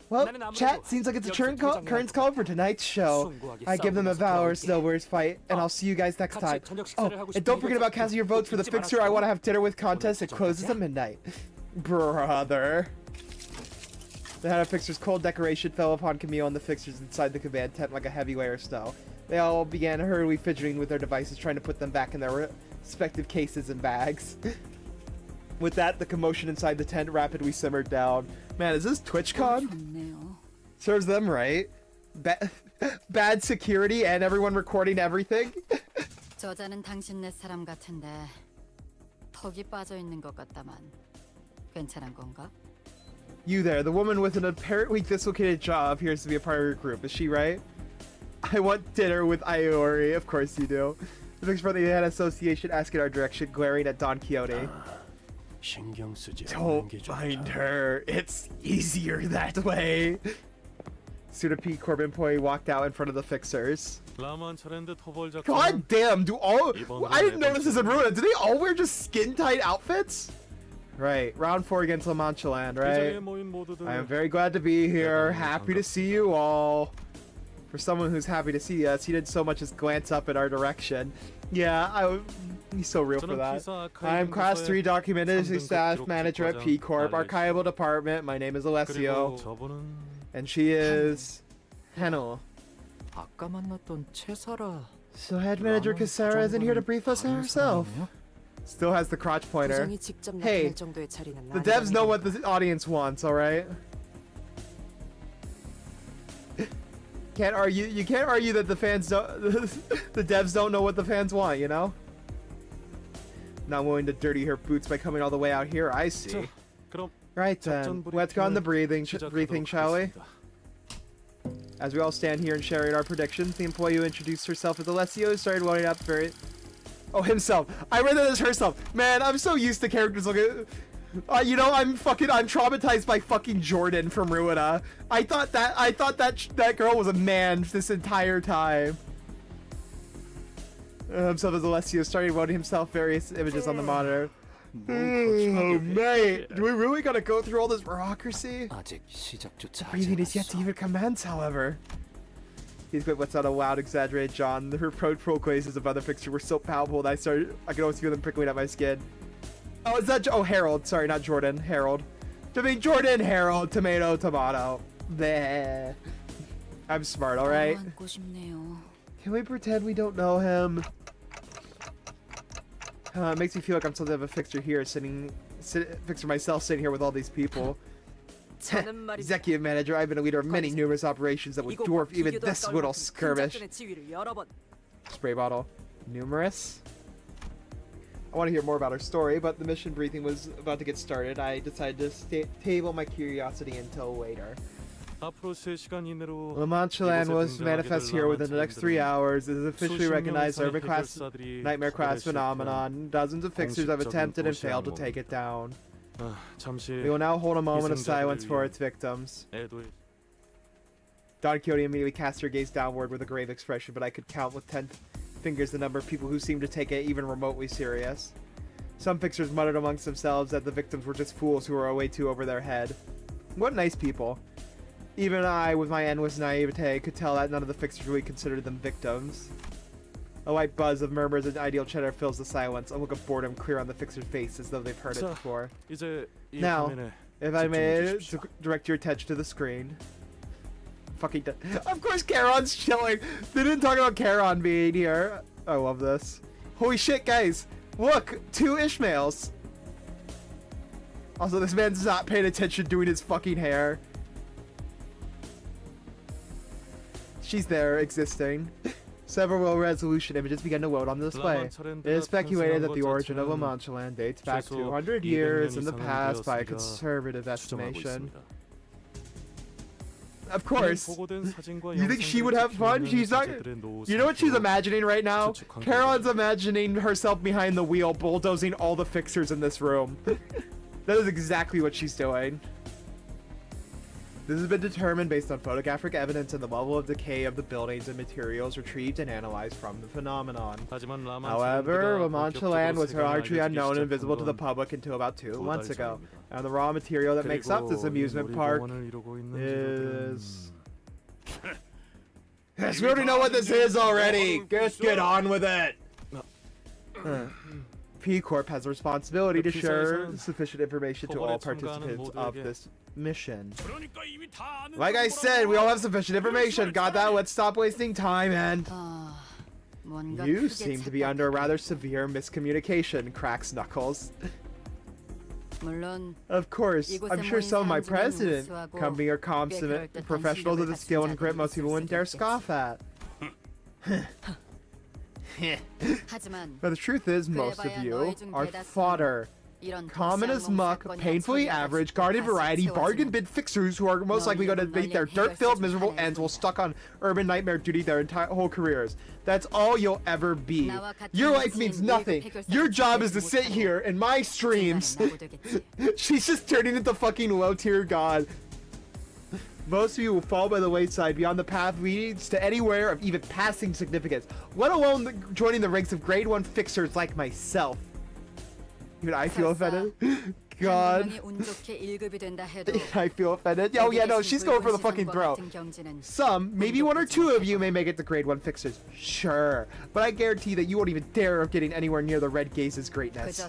Well, chat, seems like it's a current call for tonight's show. I give them a vow or snowbirds fight, and I'll see you guys next time. Oh, and don't forget about casting your votes for the Fixer I Want to Have Dinner With contest. It closes at midnight. Brother. The head of Fixer's cold decoration fell upon Camille and the Fixers inside the command tent like a heavy layer of snow. They all began hurriedly fidgeting with their devices, trying to put them back in their respective cases and bags. With that, the commotion inside the tent rapidly simmered down. Man, is this TwitchCon? Serves them right. Bad security and everyone recording everything. 저자는 당신네 사람 같은데 턱이 빠져 있는 것 같다만 괜찮은 건가? You there, the woman with an apparently dislocated jaw appears to be a part of your group. Is she right? I want dinner with Iori. Of course you do. The Fixer from the Head Association asking our direction, glaring at Don Quixote. Don't mind her. It's easier that way. Suda P. Corbin employee walked out in front of the Fixers. God damn, I didn't notice this in Ruin. Do they all wear just skin-tight outfits? Right, round 4 against La Mancha Land, right? I am very glad to be here. Happy to see you all. For someone who's happy to see us, he did so much as glance up in our direction. Yeah, he's so real for that. I'm Class 3 Documentary Staff Manager at P Corp, Archival Department. My name is Alessio. And she is... Heno. So Head Manager Cassara isn't here to brief us herself. Still has the crotch pointer. Hey, the devs know what the audience wants, alright? Can't argue. You can't argue that the fans don't. The devs don't know what the fans want, you know. Not willing to dirty her boots by coming all the way out here. I see. Right then, let's go on the breathing, shall we? As we all stand here and share our predictions, the employee who introduced herself as Alessio started loading up very. Oh, himself. I read that as herself. Man, I'm so used to characters looking. You know, I'm traumatized by fucking Jordan from Ruina. I thought that girl was a man this entire time. Himself as Alessio started loading himself various images on the monitor. Oh, mate. Do we really gotta go through all this bureaucracy? Breathing is yet to even commence, however. He's quick lets out a loud, exaggerated John. The reproachful glazes of other Fixer were so palpable that I could always feel them prickling at my skin. Oh, is that Harold? Sorry, not Jordan. Harold. To be Jordan, Harold, tomato. Bleh. I'm smart, alright? 안고 싶네요. Can we pretend we don't know him? It makes me feel like I'm something of a fixer here, fixer myself sitting here with all these people. 저는 말이죠. Executive manager, I've been a leader of many numerous operations that would 이곳 dwarf even 비교도 this 할 little 수 없는 큰 skirmish. 작전의 지휘를 여러 번. Spray bottle. Numerous? I want to hear more about her story, but the mission briefing was about to get started. I decided to table my curiosity until later. 앞으로 3시간 이내로 Lamanchaland was manifest here within the next 3 hours. It is officially recognized urban class nightmare class phenomenon. Dozens of fixers have attempted and failed to take it down. 잠시 We will now hold a moment of silence for its victims. 애도의 Don Quixote immediately cast her gaze downward with a grave expression, but I could count with 10 fingers the number of people who seemed to take it even remotely serious. Some fixers muttered amongst themselves that the victims were just fools who were way too over their head. What nice people. Even I, with my endless naivete, could tell that none of the fixers really considered them victims. A light buzz of murmurs and ideal chatter fills the silence, a look of boredom clear on the fixer's face as though they've heard it 자, before. 이제 이 Now, 화면에 if I may 집중해 주십시오. direct your attention to the screen. Fucking of course Charon's chilling. They didn't talk about Charon being here. I love this. Holy shit, guys. Look, 2 Ishmaels. Also, this man's not paying attention doing his fucking hair. She's there, existing. Several low-resolution images began to load on the display. It is speculated that the origin of Lamanchaland dates back 200 years in the past by a conservative estimation. Of course. You think she would have fun? She's not. You know what she's imagining right now? Charon's imagining herself behind the wheel, bulldozing all the fixers in this room. That is exactly what she's doing. This has been determined based on photographic evidence and the level of decay of the buildings and materials retrieved and analyzed from the phenomenon. However, Lamanchaland was largely unknown and invisible to the public until about 2 months ago. And the raw material that makes up this amusement park is... Yes, we already know what this is already! Just get on with it! P Corp has a responsibility to share sufficient information to all participants of this mission. Like I said, we all have sufficient information. Got that? Let's stop wasting time and... You seem to be under a rather severe miscommunication, cracks Knuckles. Of course, I'm sure some of my president company are consummate professionals of the skill and grit most people wouldn't dare scoff at. But the truth is, most of you are fodder. Common as muck, painfully average, garden variety, bargain bin fixers who are most likely going to make their dirt-filled, miserable ends while stuck on urban nightmare duty their entire whole careers. That's all you'll ever be. Your life means nothing. Your job is to sit here in my streams. She's just turning into fucking low-tier god. Most of you will fall by the wayside beyond the path leads to anywhere of even passing significance, let alone joining the ranks of grade 1 fixers like myself. Even I feel offended. God. I feel offended. Oh yeah, no, she's going for the fucking throat. Some, maybe 1 or 2 of you may make it to grade 1 fixers. Sure. But I guarantee that you won't even dare of getting anywhere near the Red Gaze's greatness.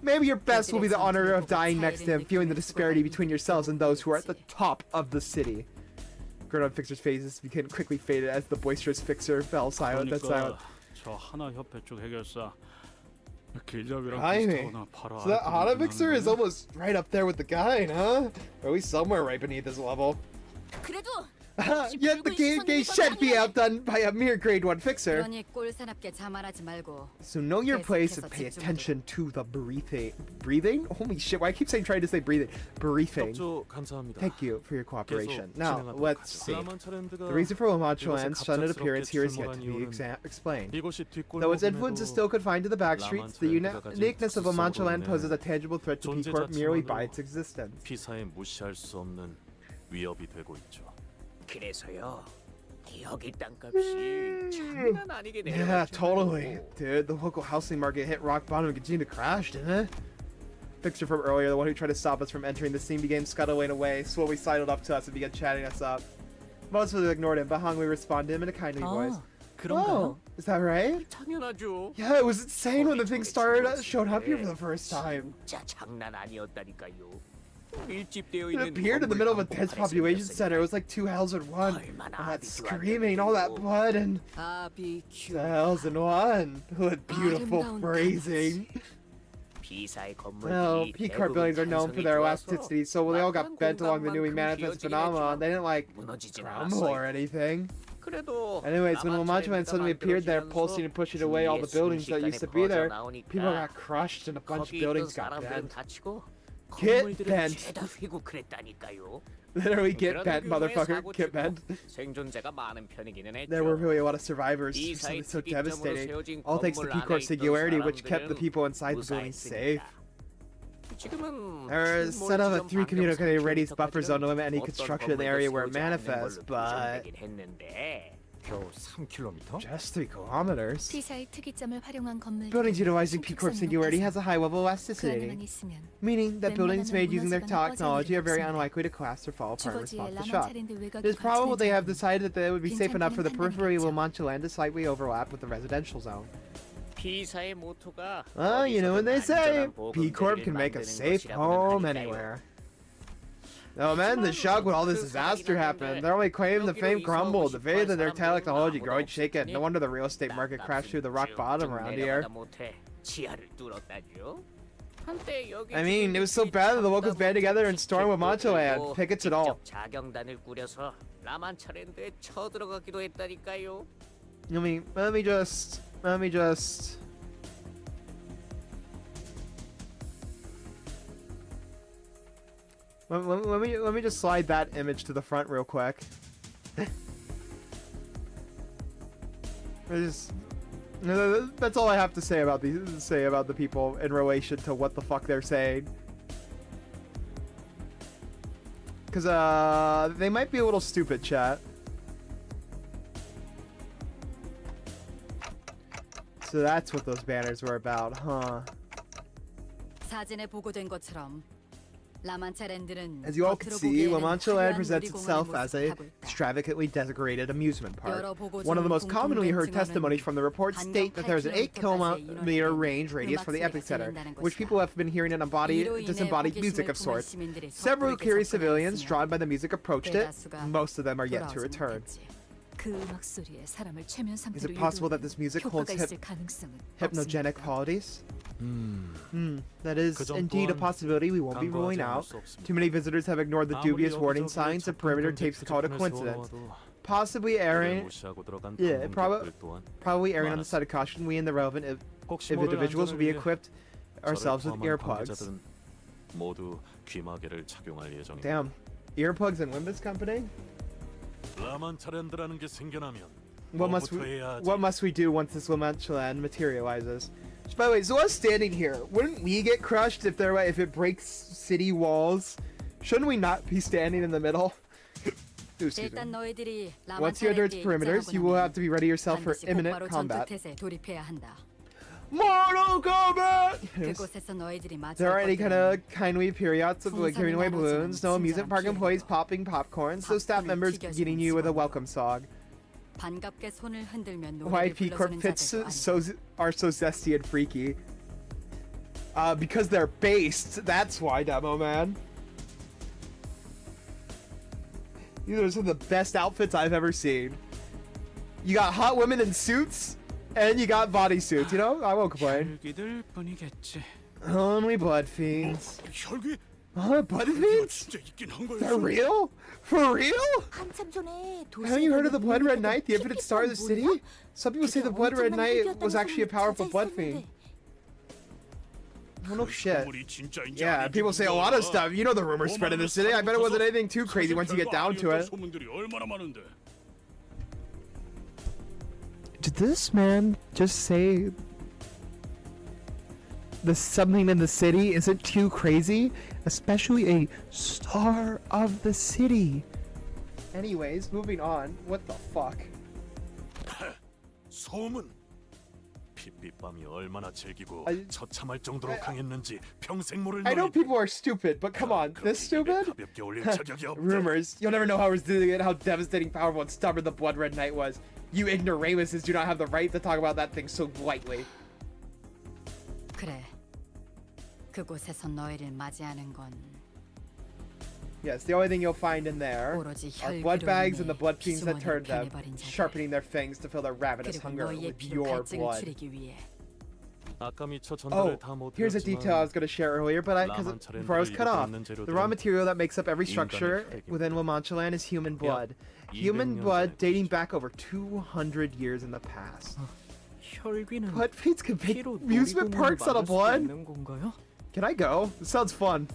Maybe your best will be the honor of dying next to him, feeling the disparity between yourselves and those who are at the top of the city. Grade 1 fixer's faces became quickly faded as the boisterous fixer fell silent. That's silent. 저 하나 협회 쪽 해결사 Blimey. So that Hana Mixer is almost right up there with the guy, huh? Or at least somewhere right beneath his level. Yet the game shan't be outdone by a mere grade 1 fixer. So know your place and pay attention to the briefing. Breathing? Holy shit, why I keep saying trying to say breathing? Briefing. Thank you for your cooperation. Now, let's see. The reason for Lamanchaland's sudden appearance here is yet to be explained. Though its influence is still confined to the back streets, the uniqueness of Lamanchaland poses a tangible threat to P Corp merely by its existence. 피사에 무시할 수 없는 위협이 되고 있죠. 그래서요. 여기 땅값이 장난 아니게 내려. Yeah, totally. Dude, the local housing market hit rock bottom and continued to crash, didn't it? Fixer from earlier, the one who tried to stop us from entering the scene, began scuttling away, slowly sidled up to us and began chatting us up. Most of us ignored him, but Hongwei responded to him in a kindly voice. Oh, is that right? 당연하죠. Yeah, it was insane when the thing started showed up here for the first time. 진짜 장난 아니었다니까요. It appeared in the middle of a dense population center. It was like two hells in one. All that screaming, all that blood, and the hells in one. What beautiful phrasing. Well, P-Corp buildings are known for their elasticity, so they all got bent along the newly manifest phenomenon. They didn't like crumble or anything. Anyways, when Macho Man suddenly appeared there, pulsing and pushing away all the buildings that used to be there, people got crushed and a bunch of buildings got bent. Get bent. Literally get bent, motherfucker. Get bent. There were really a lot of survivors. Something so devastating. All thanks to P-Corp's singularity, which kept the people inside the building safe. There is set up a 3 communicating radius buffer zone to limit any construction in the area where it manifests, but just 3 kilometers. Buildings utilizing P-Corp's singularity has a high level of elasticity, meaning that buildings made using their technology are very unlikely to collapse or fall apart in response to shock. It is probable they have decided that it would be safe enough for the periphery of La Mancha land to slightly overlap with the residential zone. Well, you know what they say, P-Corp can make a safe home anywhere. Oh man, the shock when all this disaster happened. Their only claim to fame crumbled. The faith in their technology growing shaken. No wonder the real estate market crashed through the rock bottom around here. I mean, it was so bad that the locals band together and stormed with Mancha Land. Pickets and all. I mean, let me just... Let me just slide that image to the front real quick. That's all I have to say about the people in relation to what the fuck they're saying. Cause they might be a little stupid, chat. So that's what those banners were about, huh? As you all can see, La Mancha Land presents itself as a extravagantly decorated amusement park. One of the most commonly heard testimonies from the report state that there is an 8-kilometer range radius for the epicenter, which people have been hearing an disembodied music of sorts. Several curious civilians drawn by the music approached it. Most of them are yet to return. Is it possible that this music holds hypnogenic qualities? That is indeed a possibility we won't be ruling out. Too many visitors have ignored the dubious warning signs and perimeter tapes to call it a coincidence. Possibly erring, probably erring on the side of caution. We and the relevant individuals will be equipped ourselves with earplugs. Damn, earplugs and Limbus Company? What must we do once this La Mancha Land materializes? So, by the way, Zoa's standing here. Wouldn't we get crushed if it breaks city walls? Shouldn't we not be standing in the middle? Ooh, excuse me. Once you enter its perimeters, you will have to be ready yourself for imminent combat. Mortal Kombat! There are any kind of kindly periods of like giving away balloons, no amusement park employees popping popcorn, so staff members greeting you with a welcome song. Why P-Corp pits are so zesty and freaky? Because they're based. That's why, Demo Man. These are some of the best outfits I've ever seen. You got hot women in suits. And you got bodysuits, you know? I won't complain. Only blood fiends. Huh? Blood fiends? They're real? For real? Haven't you heard of the Blood Red Knight, the infinite star of the city? Some people say the Blood Red Knight was actually a powerful blood fiend. Oh, no shit. Yeah, people say a lot of stuff. You know the rumors spread in the city. I bet it wasn't anything too crazy once you get down to it. Did this man just say something in the city isn't too crazy? Especially a star of the city. Anyways, moving on. What the fuck? I know people are stupid, but come on, this stupid? Rumors. You'll never know how resilient, how devastating, powerful, and stubborn the Blood Red Knight was. You ignoramuses do not have the right to talk about that thing so lightly. 그래. 그곳에서 너희를 맞이하는 건 Yes, the only thing you'll find in there 오로지 are 혈기로 blood bags and the 인해 blood fiends that 피조물로 turned them, 변해버린 자들. sharpening their fangs to fill their ravenous 그리고 hunger 너희의 with 피로 your 갈증을 blood. 추리기 위해 아까 미처 Oh, 전달을 다 못 here's a detail I was going to share earlier, but before I was cut off, the raw material that makes up every structure within Womanchaland is human blood. Human blood dating back over 200 years in the past. 혈귀는 Blood fiends can make 피로 amusement 놀이공원을 parks out of 만들 수도 blood? 있는 건가요? Can I go? This sounds fun.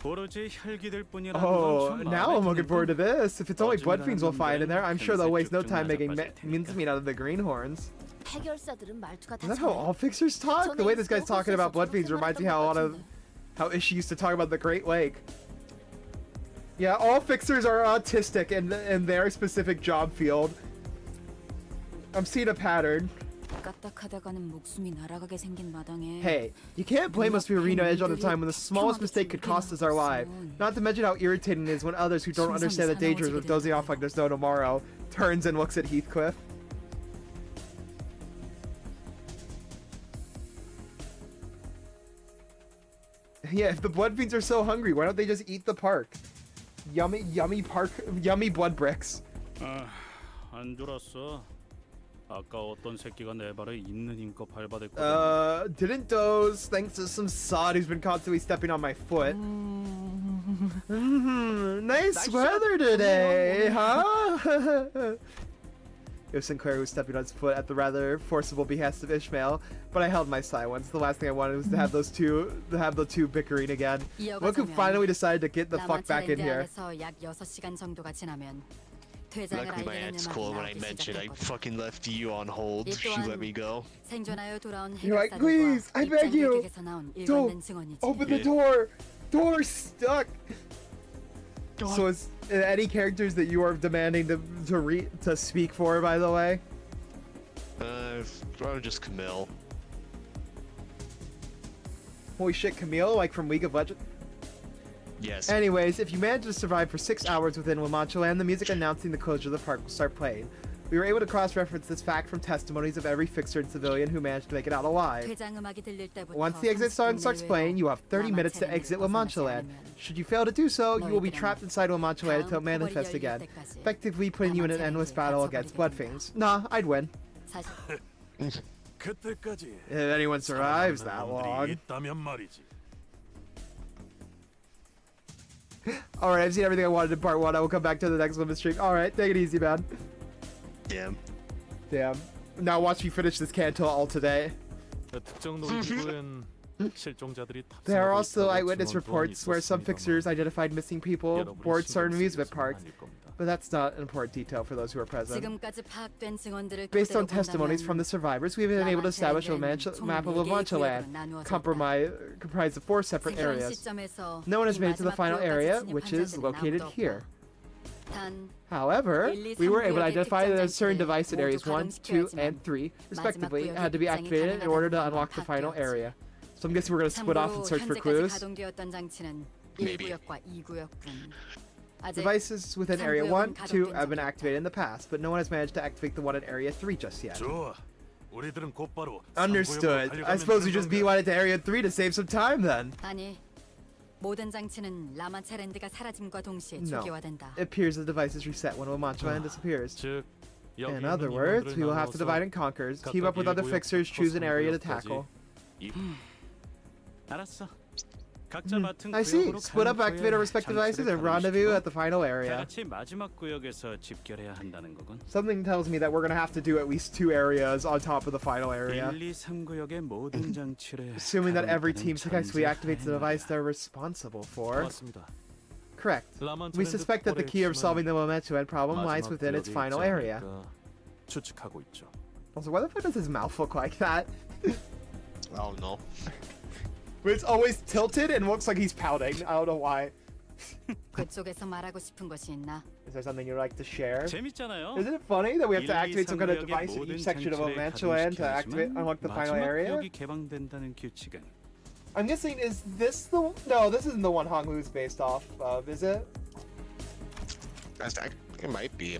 오로지 혈기들 뿐이라는 Oh, 건좀 now I'm looking 마음에 forward to 드는군. this. If it's only blood fiends we'll find in there, I'm sure they'll waste no time making mincemeat out of the greenhorns. 해결사들은 말투가 Is that how all fixers talk? The way this guy's talking about blood fiends reminds me how Ishii used to talk about the Great Lake. Yeah, all fixers are autistic in their specific job field. I'm seeing a pattern. 까딱하다가는 목숨이 날아가게 생긴 마당에 Hey, you can't blame us for Arena Edge all the time when the smallest mistake could cost us our life. Not to mention how irritating it is when others who don't understand the dangers of dozing off like there's no tomorrow turns and looks at Heathcliff. Yeah, if the blood fiends are so hungry, why don't they just eat the park? Yummy blood bricks. 안 졸았어. 아까 어떤 새끼가 내 발에 있는 힘껏 밟아댔거든. Didn't doze thanks to some sod who's been constantly stepping on my foot. Nice weather today, huh? It was Sinclair who was stepping on his foot at the rather forcible behest of Ishmael, but I held my silence. The last thing I wanted was to have the two bickering again. Look who finally decided to get the fuck back in here. 약 6시간 정도가 지나면 Luckily my aunt's cool when I mentioned I fucking left you on hold. She let me go. 생존하여 돌아온 You're like, 해결사들과 please, I beg you, 입장객에게서 나온 don't 일관된 증언이지. open the door. Door stuck. So is any characters that you are demanding to speak for, by the way? Probably just Camille. Holy shit, Camille, like from League of Legends? Yes. Anyways, if you manage to survive for 6 hours within Womanchaland, the music announcing the closure of the park will start playing. We were able to cross-reference this fact from testimonies of every fixer and civilian who managed to make it out alive. 음악이 들릴 때부터 Once the exit song starts playing, you have 30 minutes to exit Womanchaland. Should you fail to do so, you will be trapped inside Womanchaland until it manifests again, effectively putting you in an endless battle against blood fiends. Nah, I'd win. 그때까지 If anyone survives that long. 있다면 말이지. Alright, I've seen everything I wanted in part 1. I will come back to the next limit stream. Alright, take it easy, man. Damn. Now watch me finish this Kanto all today. 특정 놀이기구엔 실종자들이 There are 탑승하고 also 있다고 eyewitness 증언 reports where some 또한 fixers identified missing people 여러분이 aboard certain 신경 amusement 쓰겠지는 parks, 않을 겁니다. but that's not an important detail for those who are present. 지금까지 파악된 증언들을 Based on 토대로 testimonies from the 본다면 survivors, we've been able to establish a map of Womanchaland, comprised of 4 separate 지금 areas. 시점에서 No one has 이 made it to the 마지막 final 구역까지 area, 진입한 which is 자들은 located 아무도 here. 없다. 단 However, 1, 2, we were able to 3 identify that a certain 구역의 device at areas 1, 2, 가동시켜야지만 and 3, respectively, 마지막 had to be 구역의 activated in order to unlock the final 파악되었지. area. So I'm guessing we're gonna split off and 참고로 search for 현재까지 clues. 가동되었던 장치는 Maybe. 1구역과 2구역뿐. 아직 Devices within Area 1, 2 have been 가동된 적이 activated in the past, but no one has managed to activate the one in Area 3 just yet. 좋아. 우리들은 곧바로 Understood. I suppose we just beeline it to Area 3 to save some time then. 아니, 모든 장치는 라마차랜드가 사라짐과 동시에 No. 초기화된다. It appears the device is reset when Womanchaland disappears. 즉, 여기 In 있는 other words, 인원들을 we will have to 나누어서 divide and conquer, team up 각각 with other 1구역, fixers, choose an area to 3구역까지 tackle. 알았어. 각자 맡은 I see. 구역으로 Split up, 가는 activate our 후에 respective devices, 장치를 and rendezvous 가동시키고 at the final 다 area. 같이 마지막 구역에서 집결해야 한다는 거군. Something tells me that we're gonna have to do at least 2 areas on top of the final area. 1, 2, 3구역의 모든 장치를 Assuming that every team 가동하는 successfully activates the device 전쟁을 they're responsible for. 맞습니다. Correct. We suspect that the key of solving the Womanchaland problem lies within its final area. 추측하고 있죠. Also, why the fuck does his mouth look like that? I don't know. But it's always tilted and looks like he's pouting. I don't know why. 그쪽에서 말하고 싶은 것이 있나? Is there something you'd like to share? 재밌잖아요. Isn't it funny that we have to 1, 2, activate some kind of 3구역의 device in 모든 each section of 장치를 Womanchaland to activate, 가동시켜야지만 unlock the final 마지막 area? 구역이 개방된다는 규칙은 I'm guessing, is this the... No, this isn't the one Honglu's based off of, is it? It might be.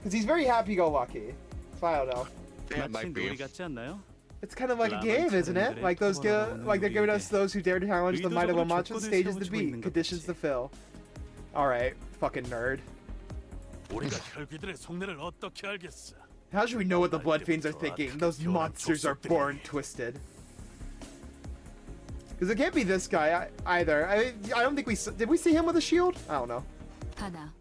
Because he's very happy-go-lucky. So I don't know. Yeah, it 마치 might be. 놀이 같지 않나요? It's kind of like a game, isn't it? Like those, like they're giving us those who dare to challenge the might of Womanchaland stages to beat, conditions to fill. Alright, fucking nerd. 우리가 혈귀들의 속내를 어떻게 알겠어? How should we know what the blood fiends are thinking? Those monsters are born twisted. Because it can't be this guy either. I don't think did we see him with a shield? I don't know. 하나.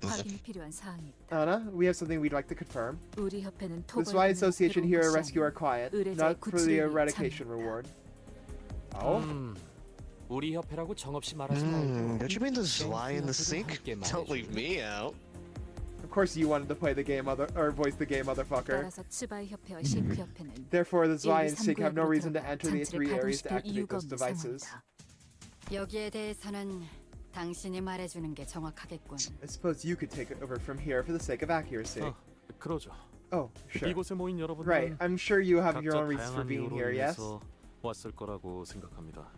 확인이 필요한 사항이 있다. Anna, we have something we'd like to confirm. 우리 협회는 The Spy Association here to rescue our client, 의뢰자의 not for the 구출을 eradication reward. Oh? 우리 협회라고 정없이 말하지 Don't you mean the Zly in the sink? Don't leave me out. Of course you wanted to play the game, or voice the game, motherfucker. 따라서 츠바이 협회와 싱크 협회는 Therefore, the Zly and Sync have no reason to enter the three areas to activate those devices. 여기에 대해서는 당신이 말해주는 게 정확하겠군. I suppose you could take it over from here for the sake of accuracy. 그러죠. Oh, sure. 이곳에 모인 여러분들은 Right, I'm sure you have your 각자 own reasons for 다양한 being 이유로 here, yes? 인해서 왔을 거라고 생각합니다.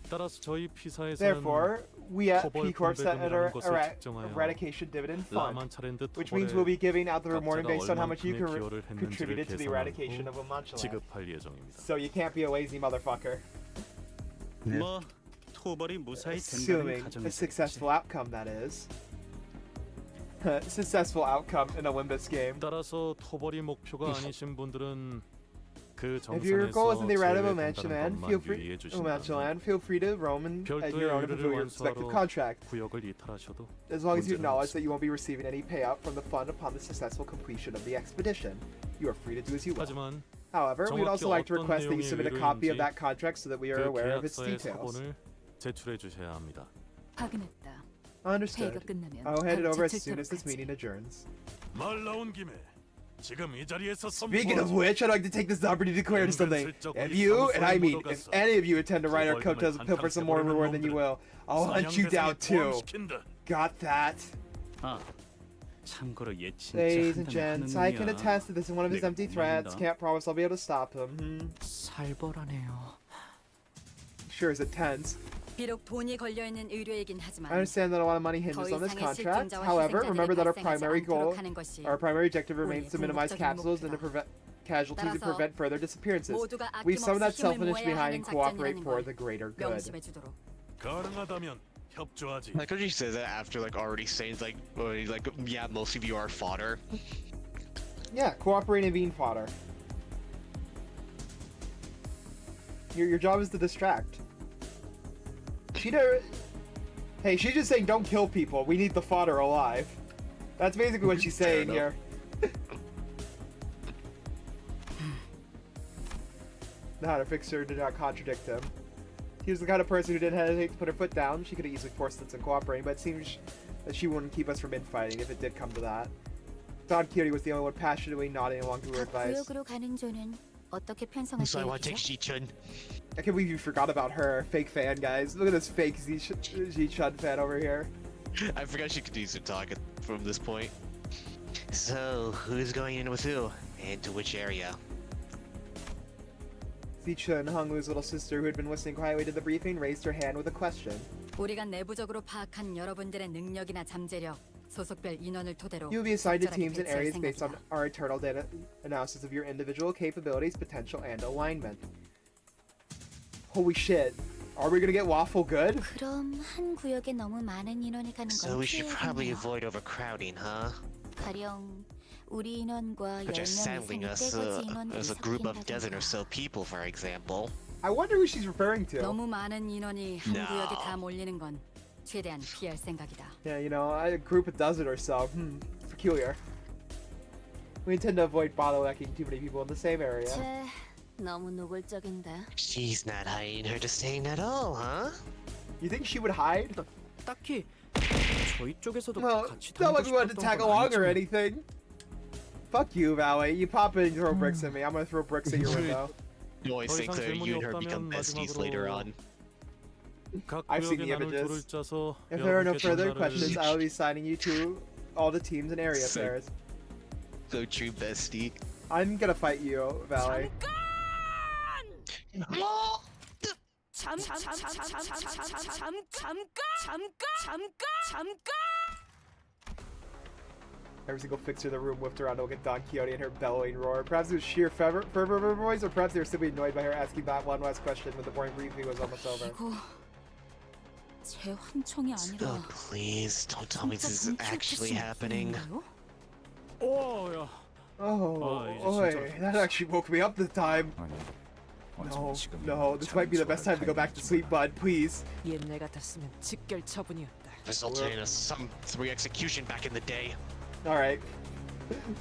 따라서 저희 피사에서는 Therefore, we at 토벌 P Corp set an 분배금이라는 것을 측정하여 eradication dividend fund, 라만차랜드 which means we'll 토벌에 be giving out the reward 각자가 based on how much you 얼만큼의 기여를 했는지를 contributed to the 계산한 eradication 후 of Umanchaland. 지급할 예정입니다. So you can't be a lazy motherfucker. 뭐 토벌이 무사히 된다는 Assuming a 가정에서 successful outcome, that is. Successful outcome in a Limbus game. 따라서 토벌이 목표가 아니신 분들은 그 If your goal is in the red of 제외된다는 Umanchaland, 것만 유의해 주신다면 Umanchaland, feel free to roam at 별도의 your own and 의뢰를 fulfill your respective 완수하러 contract. 구역을 이탈하셔도 As long as you 문제는 acknowledge that 없습니다. you won't be receiving any payout from the fund upon the successful completion of the expedition, you are free to do as you will. 하지만 However, we'd also like to 어떤 request that you 내용의 submit a copy of 의뢰인지 that contract so that we are 그 aware of its 계약서의 details. 사본을 제출해 주셔야 합니다. 확인했다. Understood. 회의가 끝나면 I'll hand it over as 제출 soon as this 때까지. meeting adjourns. 말 나온 김에 지금 이 자리에서 Speaking of which, I'd like to take this opportunity to declare something. If you, and I mean, if any of you intend to write our code to pilfer some more reward than you will, I'll hunt you down too. Got that? 아, 참고로 얘 진짜 Ladies and 한다면 gents, 하는 I can 놈이야. attest that this is one of his 내가 empty threats. 믿는다. Can't promise I'll be able to stop him. 살벌하네요. Sure is it tense. 비록 돈이 걸려 있는 의뢰이긴 I 하지만 understand that a lot of money 더 hinges on this 이상의 contract. 실종자와 However, 희생자들이 remember that our 발생하지 primary goal, 않도록 하는 것이 our primary objective remains 우리의 to minimize 궁극적인 capsules and to 목표다. prevent casualties and 따라서 prevent further disappearances. 모두가 Leave some of that 아낌없이 힘을 selfishness 모아야 behind 하는 and cooperate 작전이라는 for 걸 the greater good. 명심해 주도록. 가능하다면 협조하지. Like, could you say that after like already saying like, yeah, most of you are fodder. Yeah, cooperating and being fodder. Your job is to distract. Hey, she's just saying don't kill people. We need the fodder alive. That's basically what she's saying here. The Hatter Fixer did not contradict him. He was the kind of person who didn't hesitate to put her foot down. She could have easily forced us in cooperating, but it seems that she wouldn't keep us from infighting if it did come to that. Don Quixote was the only one passionately nodding along to her advice. 구역으로 가는 조는 어떻게 편성할 So I want to take 계획이죠? Ji-chun. I can't believe you forgot about her. Fake fan, guys. Look at this fake Ji-chun fan over here. I forgot she could use her talk from this point. So, who's going in with who? And to which area? Ji-chun, Honglu's little sister, who had been listening quietly to the briefing, raised her hand with a question. 우리가 내부적으로 파악한 여러분들의 능력이나 잠재력, 소속별 인원을 토대로 You will be assigned to 적절하게 teams and 배치할 areas based on 생각이다. our internal data analysis of your individual capabilities, potential, and alignment. Holy shit. Are we gonna get waffle good? 그럼 한 구역에 너무 많은 인원이 가는 So 건 we should probably 피해야겠네요. avoid overcrowding, huh? 가령 우리 인원과 Such as 10명 sampling 이상의 us 떼거지 인원들이 as a group of dozen 섞인다든가. or so people, for example. I wonder who she's referring to. 너무 많은 인원이 한 No. 구역에 다 몰리는 건 최대한 피할 생각이다. Yeah, you know, a group of dozen or so. Peculiar. We intend to avoid bottlenecking too many people in the same area. 쟤 너무 노골적인데. She's not hiding her disdain at all, huh? You think she would hide? 딱히 저희 쪽에서도 Well, 같이 it's not like 다니고 we wanted to 싶었던 tag 건 along or 아니지만 anything. Fuck you, Valley. You pop in and throw bricks at me. I'm gonna throw bricks at your window. You always 더 think 이상 that 질문이 you and her become 없다면 besties later 마지막으로 on. 각 I've seen 구역에 the 나눌 images. 조를 짜서 If there are no 여러분께 further 전달을 questions, I will be signing you to all the teams and area So- pairs. So true, bestie. I'm gonna fight you, Valley. Every single fixer in the room whipped around to look at Don Quixote and her bellowing roar. Perhaps it was sheer fervor of her voice, or perhaps they were simply annoyed by her asking that one last question when the boring briefing was almost over. 그리고 제 환청이 아니라 Oh, please don't tell me this is actually happening. 오야. Oh, 이제 boy, 진짜 that actually woke me up this time. 아니, No, 어쩌면 지금이 no, this might be the best time to go back to sleep, bud. Please. 옛날 같았으면 직결 처분이었다. Resulted in a summary execution back in the day. All right.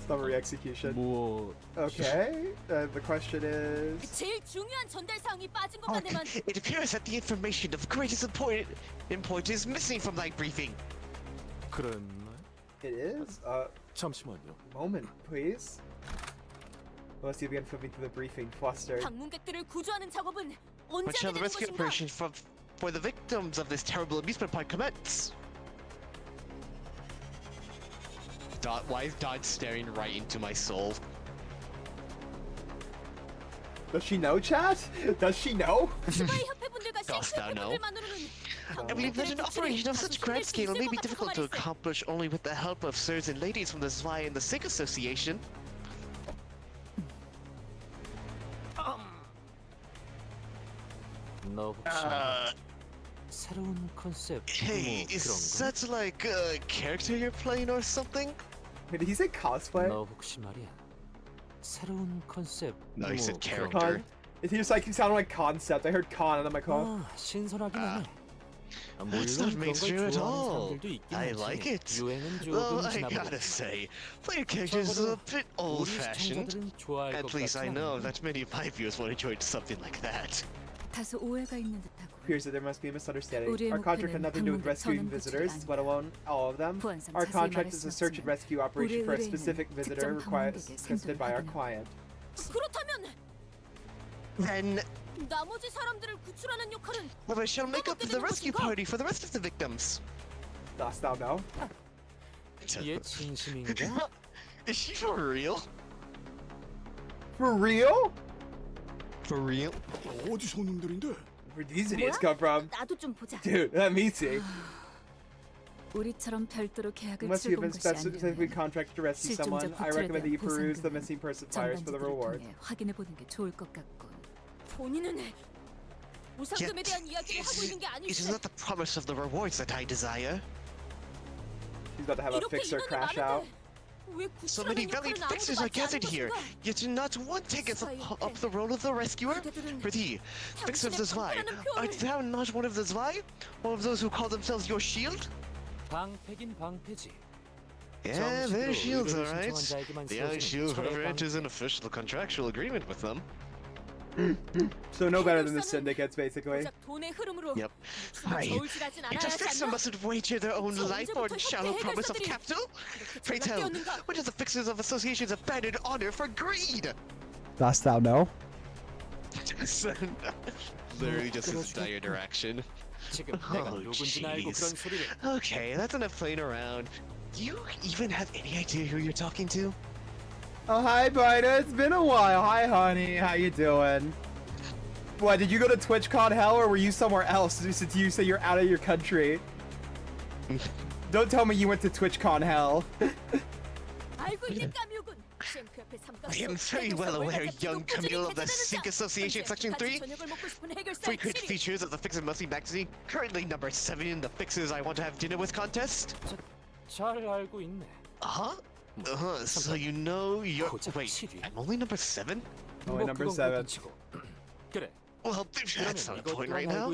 Summary execution. 뭐 Okay. The question is. 제일 중요한 전달 사항이 빠진 것만 It appears that the information of greatest import is missing from thy briefing. 그랬나요? It is. 잠시만요. Moment, please. Let's see if we can flip me through the briefing. Flustered. 방문객들을 구조하는 작업은 언제 When shall 하게 the 되는 rescue 것인가? operation for the victims of this terrible amusement park commence? Why is Dot staring right into my soul? Does she know, chat? Does she know? 스파이 협회분들과 Dost thou know? 셰프분들만으로는 I believe that an operation of such grand scale may be difficult to accomplish only with the help of sirs and ladies from the Zwei and the Sig Association. 너 혹시 새로운 컨셉 Hey, 뭐 is 그런 that like a character you're playing or something? Wait, did he say cosplay? 거? 너 혹시 말이야 새로운 컨셉 No, he said 뭐 그런 character. Con? He just like he sounded like concept. I heard con and I'm like, oh. 거? 신선하긴 하네. That's not mainstream at all. I like it. Though I gotta say, player characters is a bit old-fashioned. At least I know that many of my viewers would enjoy something like that. 다소 오해가 있는 듯하고. Appears that there must be a misunderstanding. 우리의 Our contract had 목표는 nothing to do with 방문객 rescuing 전원 visitors, 구출이 let alone all of them. 보안상 Our 자세히 contract 말할 is a 순 search and 없지만 rescue operation 우리의 for a 의뢰인은 specific visitor 특정 방문객의 requested by our 생존을 client. 그렇다면 Then, 나머지 사람들을 구출하는 역할은 well, I shall make up the rescue party for the rest of the victims. Dost thou know? 얘 진심인가? Is she for real? For real? For real? 어디서 오는 놈들인데? Where'd these idiots come from? 나도 좀 보자. Dude, let me see. 우리처럼 별도로 계약을 Unless you have 찔본 been 것이 specifically 아니면 contracted to rescue someone, 실종자 I 구출에 recommend that you 대한 peruse the 보상금은 missing person flyers for the 전반지들을 reward. 통해 확인해 보는 게 좋을 것 같군. 본인은 보상금에 Yet, 대한 이야기를 하고 있는 게 it is 아닐세. not the promise of the rewards that I desire. She's about to have a 이렇게 fixer 인원이 crash out. 많은데 왜 So many 구출하는 valiant 역할은 fixers 아무도 are 맡지 않은 gathered here, 것인가? yet not one taketh up the role of the rescuer. For thee, fixer of the Zwei, art thou not one of the Zwei? One of those who call themselves your shield? 방패긴 방패지. Yeah, they're shields, alright. 신청한 자에게만 The young 세워지는 shield, 철의 whoever 방패. enters an official contractual agreement with them. So no better than the syndicates, basically. 고작 돈의 흐름으로 Yep. 주로 Aye. 저울질하진 It 않아야 just 하지 fixer 않나? mustn't wager their own life on shallow promise of capital? Pray tell, when does the fixers of associations abandon honor for greed? Dost thou know? Literally just his dire direction. 지금 내가 Oh, 누군지는 알고 jeez. 그런 소리를. Okay, that's enough playing around. Do you even have any idea who you're talking to? Oh, hi, Bida. It's been a while. Hi, honey. How you doing? What, did you go to TwitchCon hell or were you somewhere else since you say you're out of your country? Don't tell me you went to TwitchCon hell. 알고 있는 까뮤군. 셰프 옆에 삼각 I am 속 very well 해결사 aware, 월간 young 같은 Camille of the 꾸준히 Sync 개최되는 Association 자, Section 같이 3. 저녁을 먹고 싶은 해결사의 Frequent 7위. features of the Fixer Must Be magazine, currently number 7 in the Fixers I Want to Have Dinner With contest. 잘 알고 있네. Huh? So you know you're. 고작 Wait, 7위? I'm only number 7? Only number 그건 7. 그렇다 치고. 그래. Well, that's not a point right now.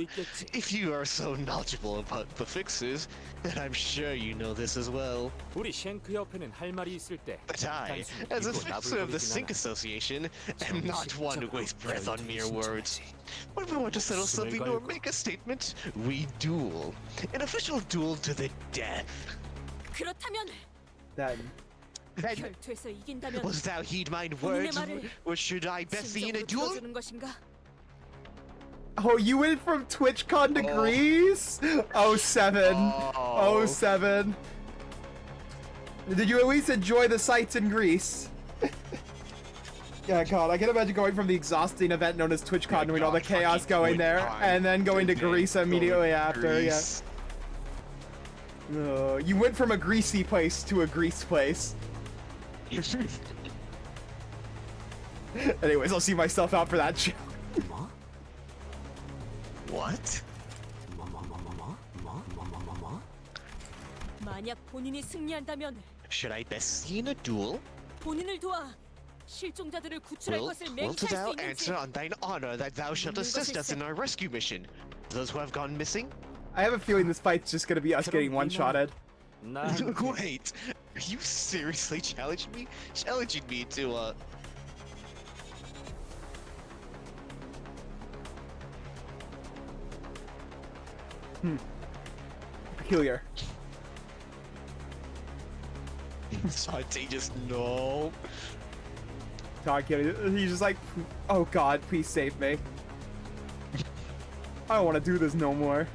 If you are so knowledgeable about the Fixers, then I'm sure you know this as well. 우리 쉔크 협회는 할 말이 있을 때 But I, 단순히 as a 입고 fixer of the 나불거리진 Sync 않아. Association, am not one to waste breath on mere words. When we want to settle something or make a statement, we duel. An official duel to the death. 그렇다면 Then, Then, 결투에서 이긴다면 was thou heed my 본인의 words, 말을 or should I best be in a 진정으로 duel? 들어주는 것인가? oh, you went from TwitchCon to Greece? Oh, 7. Oh, 7. Did you at least enjoy the sights in Greece? Yeah, God, I can imagine going from the exhausting event known as TwitchCon, doing all the chaos going there, and then going to Greece immediately after, yeah. You went from a greasy place to a Greece place. Anyways, I'll see myself out for that joke. What? 만약 본인이 승리한다면 Should I best see in a duel? 본인을 도와 실종자들을 구출할 Wilt 것을 thou 맹세할 수 있는지 answer on thine honor that thou shalt assist us in our rescue mission? Those who have gone missing? I have a feeling this fight's just gonna be us getting one-shotted. Wait, are you seriously challenging me to Peculiar. Saute just no. He's just like, oh god, please save me. I don't want to do this no more.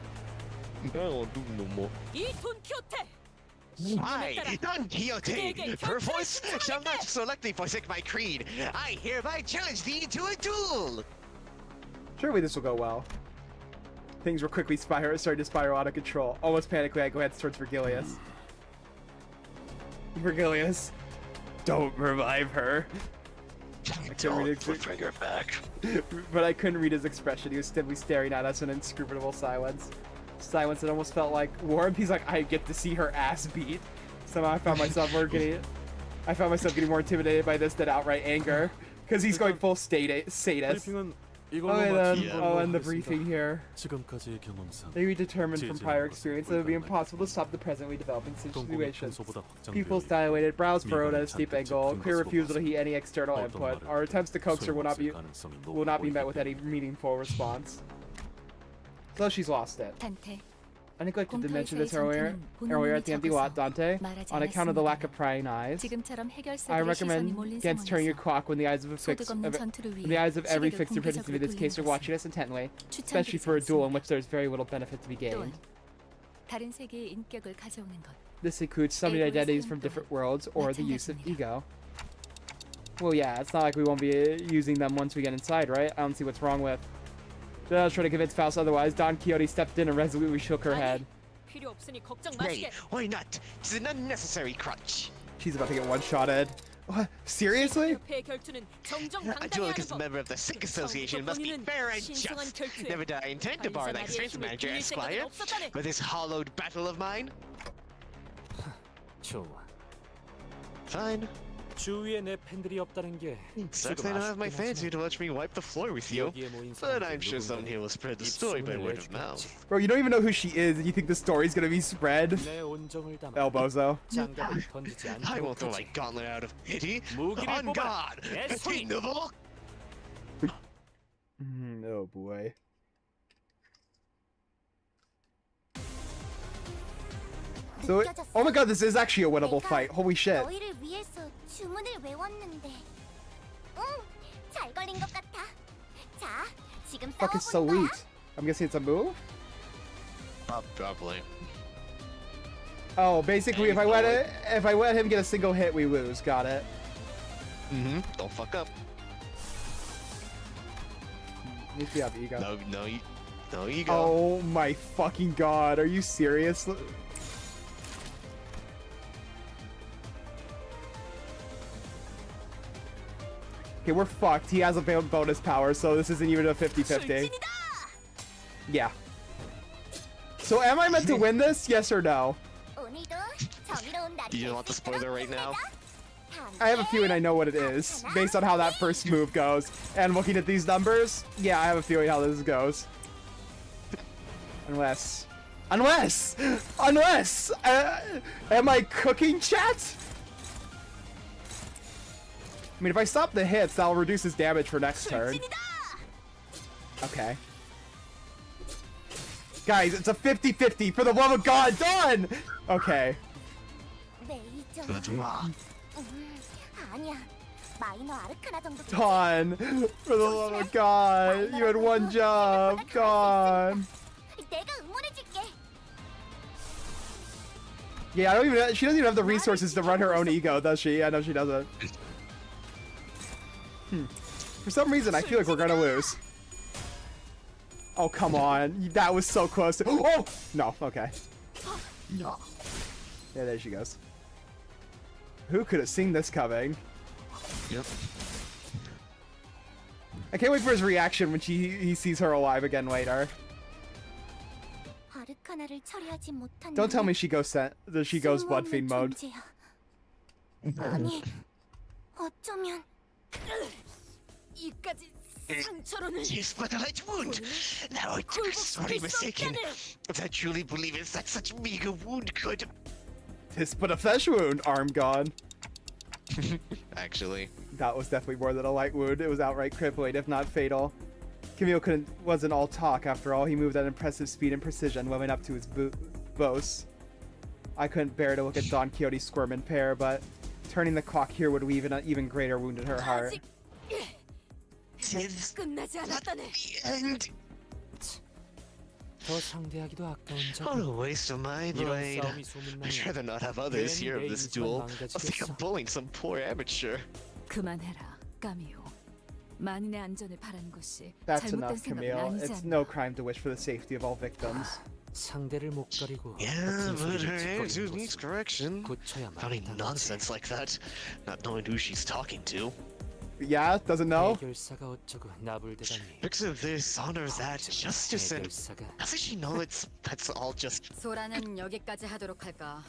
I don't do no more. 이 돈키호테 I, Don Quixote, perforce shall not selectively forsake my creed. I hereby challenge thee to a duel. Surely this will go well. Things were quickly starting to spiral out of control. Almost panically, I glance towards Virgilius. Virgilius, don't revive her. Don't bring her back. But I couldn't read his expression. He was simply staring at us in inscrutable silence. Silence that almost felt like warm. He's like, I get to see her ass beat. Somehow I found myself getting more intimidated by this than outright anger. Because he's going full sadist. I'll end the briefing here. 지금까지의 경험상 They determined from prior experience that it would be impossible to stop the presently developing situation. Pupils dilated, brows furrowed at a steep angle, clear refusal to heed any external input. Our attempts to coax her will not be met with any meaningful response. So she's lost it. 단테, I neglected to mention this earlier at the empty lot, Dante. On account of the lack of prying eyes, 지금처럼 I 해결사들의 recommend 시선이 몰린 against turning your 상황에서 clock when the eyes of 소득 없는 전투를 위해 every 시계를 fixer participating in this 공개적으로 case are 돌리는 watching 것은 us intently, 추천드리지 especially for a duel in 않습니다. which there's very little benefit to be 또한 gained. 다른 세계의 인격을 가져오는 것. This includes summoning identities from different worlds or the use of ego. Well, yeah, it's not like we won't be using them once we get inside, right? I don't see what's wrong with. I was trying to convince Faust otherwise. Don Quixote stepped in and resolutely shook her head. 필요 없으니 걱정 Nay, 마시게. why not? It's an unnecessary crutch. She's about to get one-shotted. What? Seriously? 협회의 결투는 A duel 정정당당히 against a 하는 법. member of the Sick Association must be fair and just. Never did I intend to bar that strength manager, Esquire. But this hallowed battle of mine? 좋아. Fine. 주위에 내 팬들이 없다는 게 Sucks they don't have my fans here to watch me wipe the floor with you. But I'm sure someone here will spread the story by word of mouth. Bro, you don't even know who she is, and you think the story's gonna be spread? 내 온정을 담아 El Bozo. 장갑을 던지지 I won't 않도록 throw my 하지. gauntlet out of pity. 무기를 On 뽑아. God! 내 손이. Nouveau! Oh boy. So, oh my god, this is actually a winnable fight. Holy shit. 너희를 위해서 주문을 외웠는데. 잘 걸린 것 같아. 자, 지금 Fucking so 싸워본다. weak. I'm guessing it's a move? Probably. Oh, basically, if I let him get a single hit, we lose. Got it. Don't fuck up. Needs to be up ego. No ego. Oh my fucking god. Are you serious? Okay, we're fucked. He has a bonus power, so this isn't even a 50-50. Yeah. So am I meant to win this? Yes or no? 오늘도 정의로운 날이 You don't want the spoiler right now? I have a feeling I know what it is, based on how that first move goes. And looking at these numbers, yeah, I have a feeling how this goes. Unless... am I cooking, chat? I mean, if I stop the hits, that'll reduce his damage for next turn. Okay. Guys, it's a 50-50, for the love of God, done! Okay. 아니야. 마이너 아르카나 정도. Done. For the love of God. You had one job. Gone. 내가 응원해줄게. Yeah, she doesn't even have the resources to run her own ego, does she? I know she doesn't. For some reason, I feel like we're gonna lose. Oh, come on. That was so close to— oh! No, okay. Yeah, there she goes. Who could have seen this coming? Yep. I can't wait for his reaction when he sees her alive again later. 아르카나 하나를 처리하지 못한 Don't tell me she goes blood fiend mode. 아니, 어쩌면 이까지 상처로는 Yes, but a light wound. Now I took sorry mistaken. If I truly believe it's that such meager wound could. Tis but a flesh wound. Arm gone. Actually, That was definitely more than a light wound. It was outright crippling, if not fatal. Camille wasn't all talk after all. He moved at impressive speed and precision, living up to his boasts. I couldn't bear to look at Don Quixote squirm in pair, but turning the clock here would leave an even greater wound in her heart. tis 끝나지 not 않았다네. the end. 더 상대하기도 아까운 What a waste of my blade. I'd rather not have others hear of this duel. I'll think I'm bullying some poor amateur. 그만해라, 까미오. 만인의 안전을 바라는 것이 That's 잘못된 enough, 생각은 Camille. 아니지 It's 않나. no crime to wish for the safety of all victims. 상대를 못 가리고 Yeah, 같은 but 소리를 her 짓거리는 attitude needs 것은 correction. 고쳐야 Talking 마땅하지. nonsense like that, not knowing who she's talking to. Yeah, doesn't know? 해결사가 어쩌고 나불대다니. Fix of this, honor of that, justice and... 해결사가 Doesn't she know that's all just... 소라는 여기까지 하도록 할까?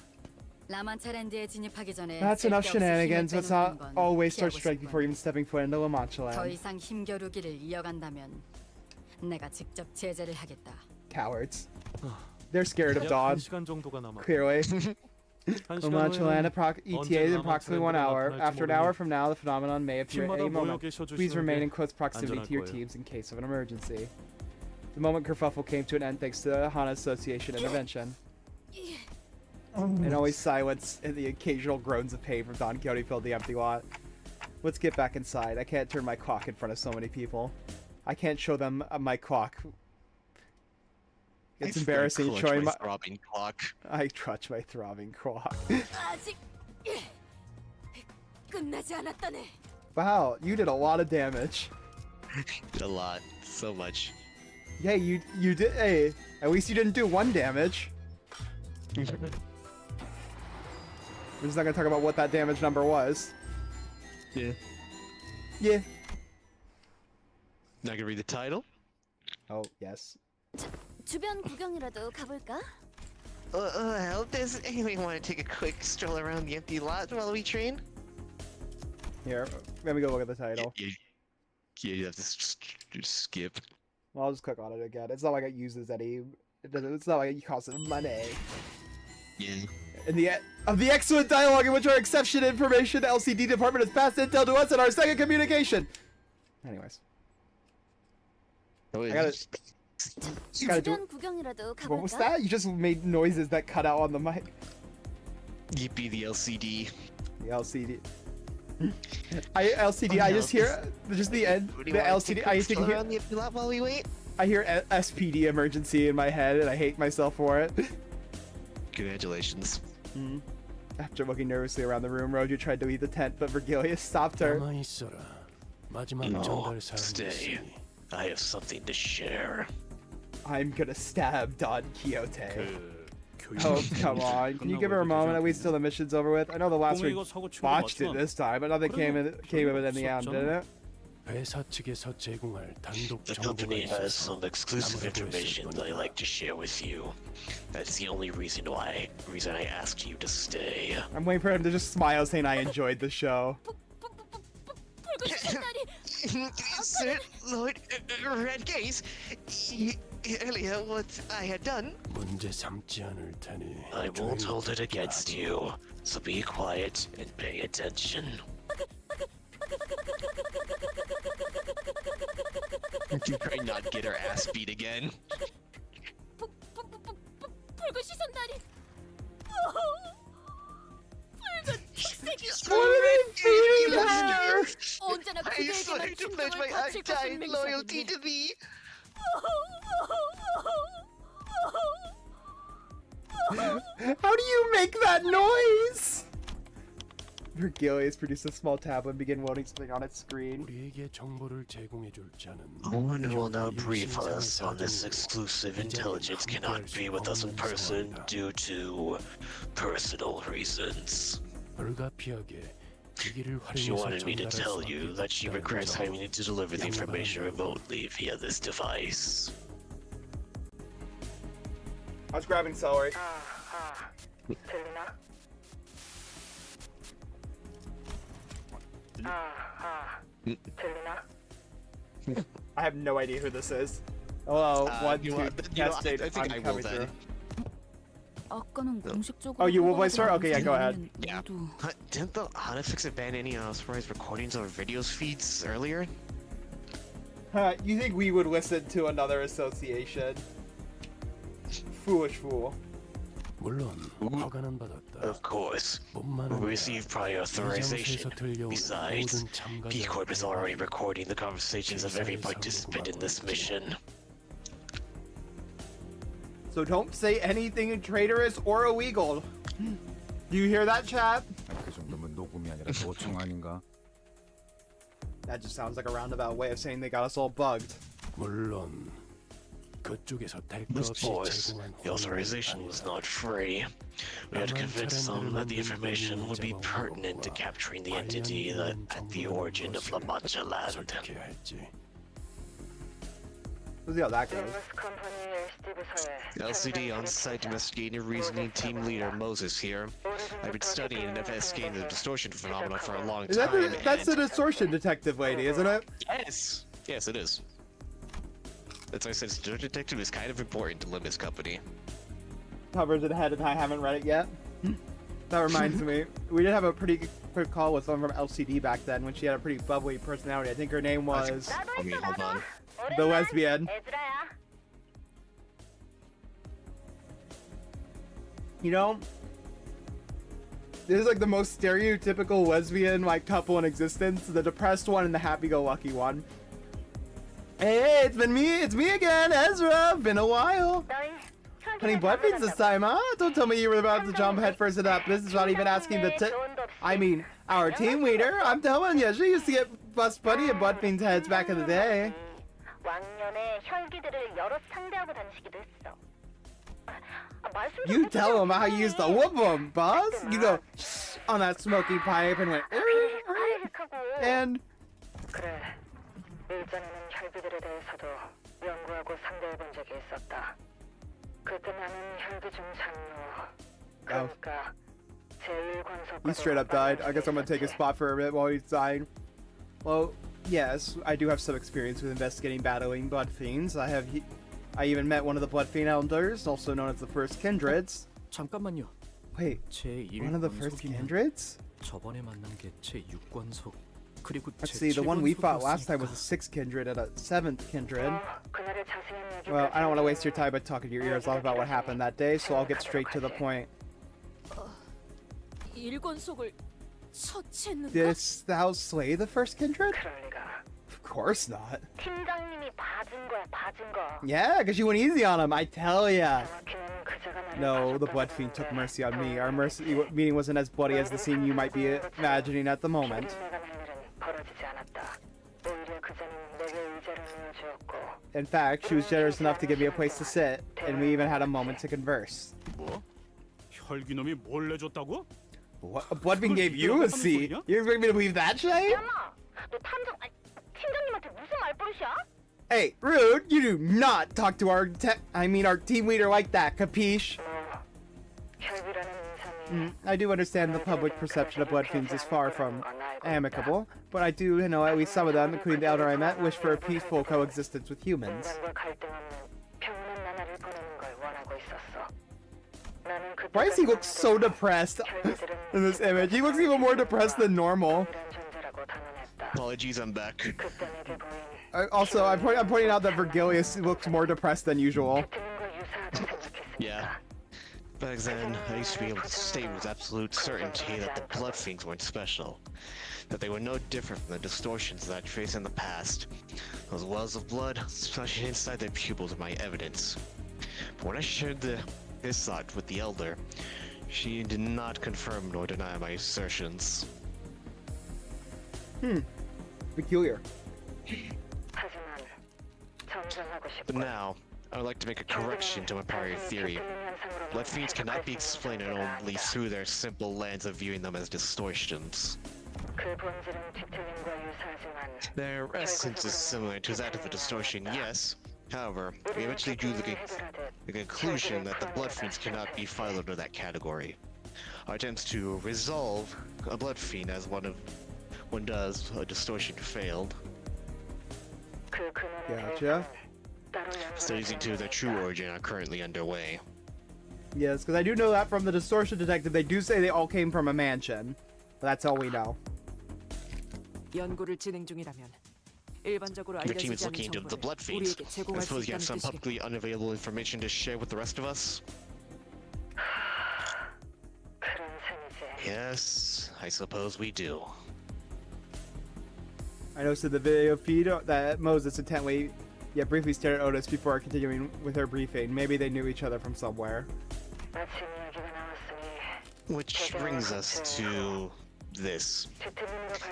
라만차랜드에 진입하기 전에 That's enough 쓸데없이 shenanigans. 힘을 Let's 빼놓는 not 건 always start 피하고 striking 싶군. before even stepping foot into La Mancha 더 Land. 이상 힘겨루기를 이어간다면 내가 직접 제재를 하겠다. Cowards. They're scared of 약 Dawn, 1시간 정도가 남아. clearly. 한 La 시간 Mancha Land 후에는 ETA is in approximately 1 hour. After an hour from now, the phenomenon may appear at 팀마다 any 모여 moment. 계셔 Please remain in close proximity 안전할 to your 거예요. teams in case of an emergency. The moment kerfuffle came to an end thanks to the Hana Association intervention. And always silence and the occasional groans of pain from Don Quixote filled the empty lot. Let's get back inside. I can't turn my clock in front of so many people. I can't show them my clock. It's embarrassing Clutch showing my my... throbbing clock. I clutch my throbbing clock. 아직 끝나지 않았다네. Wow, you did a lot of damage. A lot. So much. Yeah, you did. Hey, at least you didn't do 1 damage. We're just not gonna talk about what that damage number was. Yeah. Yeah. Not gonna read the title? Oh, yes. 주변 구경이라도 가볼까? Well, does anyone want to take a quick stroll around the empty lot while we train? Here, let me go look at the title. You have to skip. Well, I'll just click on it again. It's not like it uses any. It's not like it costs money. Yeah. In the of the excellent dialogue in which our exception information the LCD department has passed intel to us in our second communication. Anyways, I gotta do. 주변 구경이라도 What was 가볼까? that? You just made noises that cut out on the mic. Yippee the LCD. The LCD. I just hear just the end. Do The you want to LCD. take a I quick think stroll around the empty lot while we wait? I hear SPD emergency in my head, and I hate myself for it. Congratulations. After looking nervously around the room, Roju tried to leave the tent, but Virgilius stopped her. No, stay. I have something to share. I'm gonna stab Don Quixote. Oh, come on. Can you give her a moment at least till the mission's over with? I know the last week botched it this time, but nothing came of it in the end, didn't it? The company has some exclusive information that I'd like to share with you. That's the only reason I asked you to stay. I'm waiting for him to just smile saying I enjoyed the show. Sir, Lord Red Gaze, earlier what I had done, I won't hold it against you, so be quiet and pay attention. You try not get her ass beat again. 붉은 시선다리. 붉은 흑색이. What are they feeding her? 언제나 I swear 그대에게만 to pledge my 충성을 바칠 것을 undying loyalty 맹세하겠네. to thee. How do you make that noise? Virgilius produced a small tablet and began loading something on its screen. The one who will now brief us on this exclusive intelligence cannot be with us in person due to personal reasons. She wanted me to tell you that she regrets having to deliver the information remotely via this device. I was grabbing celery. 들리나? 들리나? I have no idea who this is. Hello, one, you two, know, testing. I think I'm I will coming then. through. 아까는 공식적으로 Oh, you will voice her? Okay, yeah, go ahead. Yeah. Didn't the Honeyfix ban any unauthorized recordings or videos feeds earlier? You think we would listen to another association? Foolish fool. Of course. We received prior authorization. Besides, P Corp is already recording the conversations of every participant in this mission. So don't say anything traitorous or illegal. Do you hear that, chat? 그 정도면 녹음이 아니라 도청 아닌가? That just sounds like a roundabout way of saying they got us all bugged. Of course, the authorization was not free. We had to convince them that the information would be pertinent to capturing the entity that at the origin of La Mancha land. We'll see how that goes. LCD on-site investigating reasoning team leader Moses here. I've been studying and investigating the distortion phenomena for a long Is that time. that's the distortion detective lady, isn't it? Yes! Yes, it is. That's why I said distortion detective is kind of important to Limbus Company. Covers it ahead and I haven't read it yet. That reminds me, we did have a pretty quick call with someone from LCD back then when she had a pretty bubbly personality. I think her name was Hold on. the lesbian. You know, this is like the most stereotypical lesbian like couple in existence. The depressed one and the happy-go-lucky one. Hey, it's me again, Ezra. Been a while. Honey, blood feeds this time, huh? Don't tell me you were about to jump headfirst into that business without even asking our team leader. I'm telling you, she used to get bust buddy at blood fiends' heads back in the day. You tell him how you used to whoop him, boss. You go shh on that smoky pipe and went and 일전에는 혈기들에 대해서도 연구하고 상대해본 적이 있었다. 그때 나는 혈기 중상로. 그러니까 제1권속과도 he straight up died. I guess I'm gonna take his spot for a bit while he's dying. Well, yes, I do have some experience with investigating battling blood fiends. I even met one of the blood fiend elders, also known as the first kindreds. 잠깐만요. Wait, one of the first kindreds? 저번에 만난 게 제 6관석. 그리고 Let's see, the one we fought last time was a 6th kindred and a 7th kindred. Well, I don't want to waste your time by talking to your ears off about what happened that day, so I'll get straight to the point. 1권속을 처치했는가? Didst thou slay the first kindred? Of course not. 팀장님이 봐준 거야, 봐준 거. Yeah, because you went easy on him, I tell ya. No, the blood fiend took mercy on me. Our mercy meeting wasn't as bloody as the scene you might be imagining at the moment. In fact, she was generous enough to give me a place to sit, and we even had a moment to converse. 뭐? 혈기놈이 뭘 내줬다고? What? A blood fiend gave you a seat? You expect me to believe that shit? 너 팀장님한테 무슨 말버릇이야? Hey, rude! You do not talk to our team leader like that, capiche? I do understand the public perception of blood fiends is far from amicable, but I do know at least some of them, including the elder I met, wish for a peaceful coexistence with humans. Why does he look so depressed in this image? He looks even more depressed than normal. Apologies, I'm back. Also, I'm pointing out that Virgilius looks more depressed than usual. Yeah. Back then, I used to be able to state with absolute certainty that the blood fiends weren't special. That they were no different from the distortions that I'd faced in the past. Those wells of blood, especially inside their pupils, are my evidence. But when I shared this thought with the Elder, she did not confirm nor deny my assertions. Peculiar. But now, I would like to make a correction to my prior theory. Blood fiends cannot be explained only through their simple lens of viewing them as distortions. Their essence is similar to that of a distortion, yes. However, we eventually drew the conclusion that the Blood Fiends cannot be filed under that category. Our attempts to resolve a Blood Fiend as one does a distortion failed. Gotcha. Studies into their true origin are currently underway. Yes, because I do know that from the Distortion Detective, they do say they all came from a mansion. That's all we know. 연구를 진행 중이라면 일반적으로 Your team is 알려지지 looking 않은 into the 정보를 Blood Fiends. 우리에게 I 제공할 수 suppose you have 있다는 some 뜻이겠. publicly unavailable information to share with the rest of us? Yes, I suppose we do. I noticed in the video feed that Moses intently, yet briefly stared at Otis before continuing with her briefing. Maybe they knew each other from somewhere. Which brings us to this.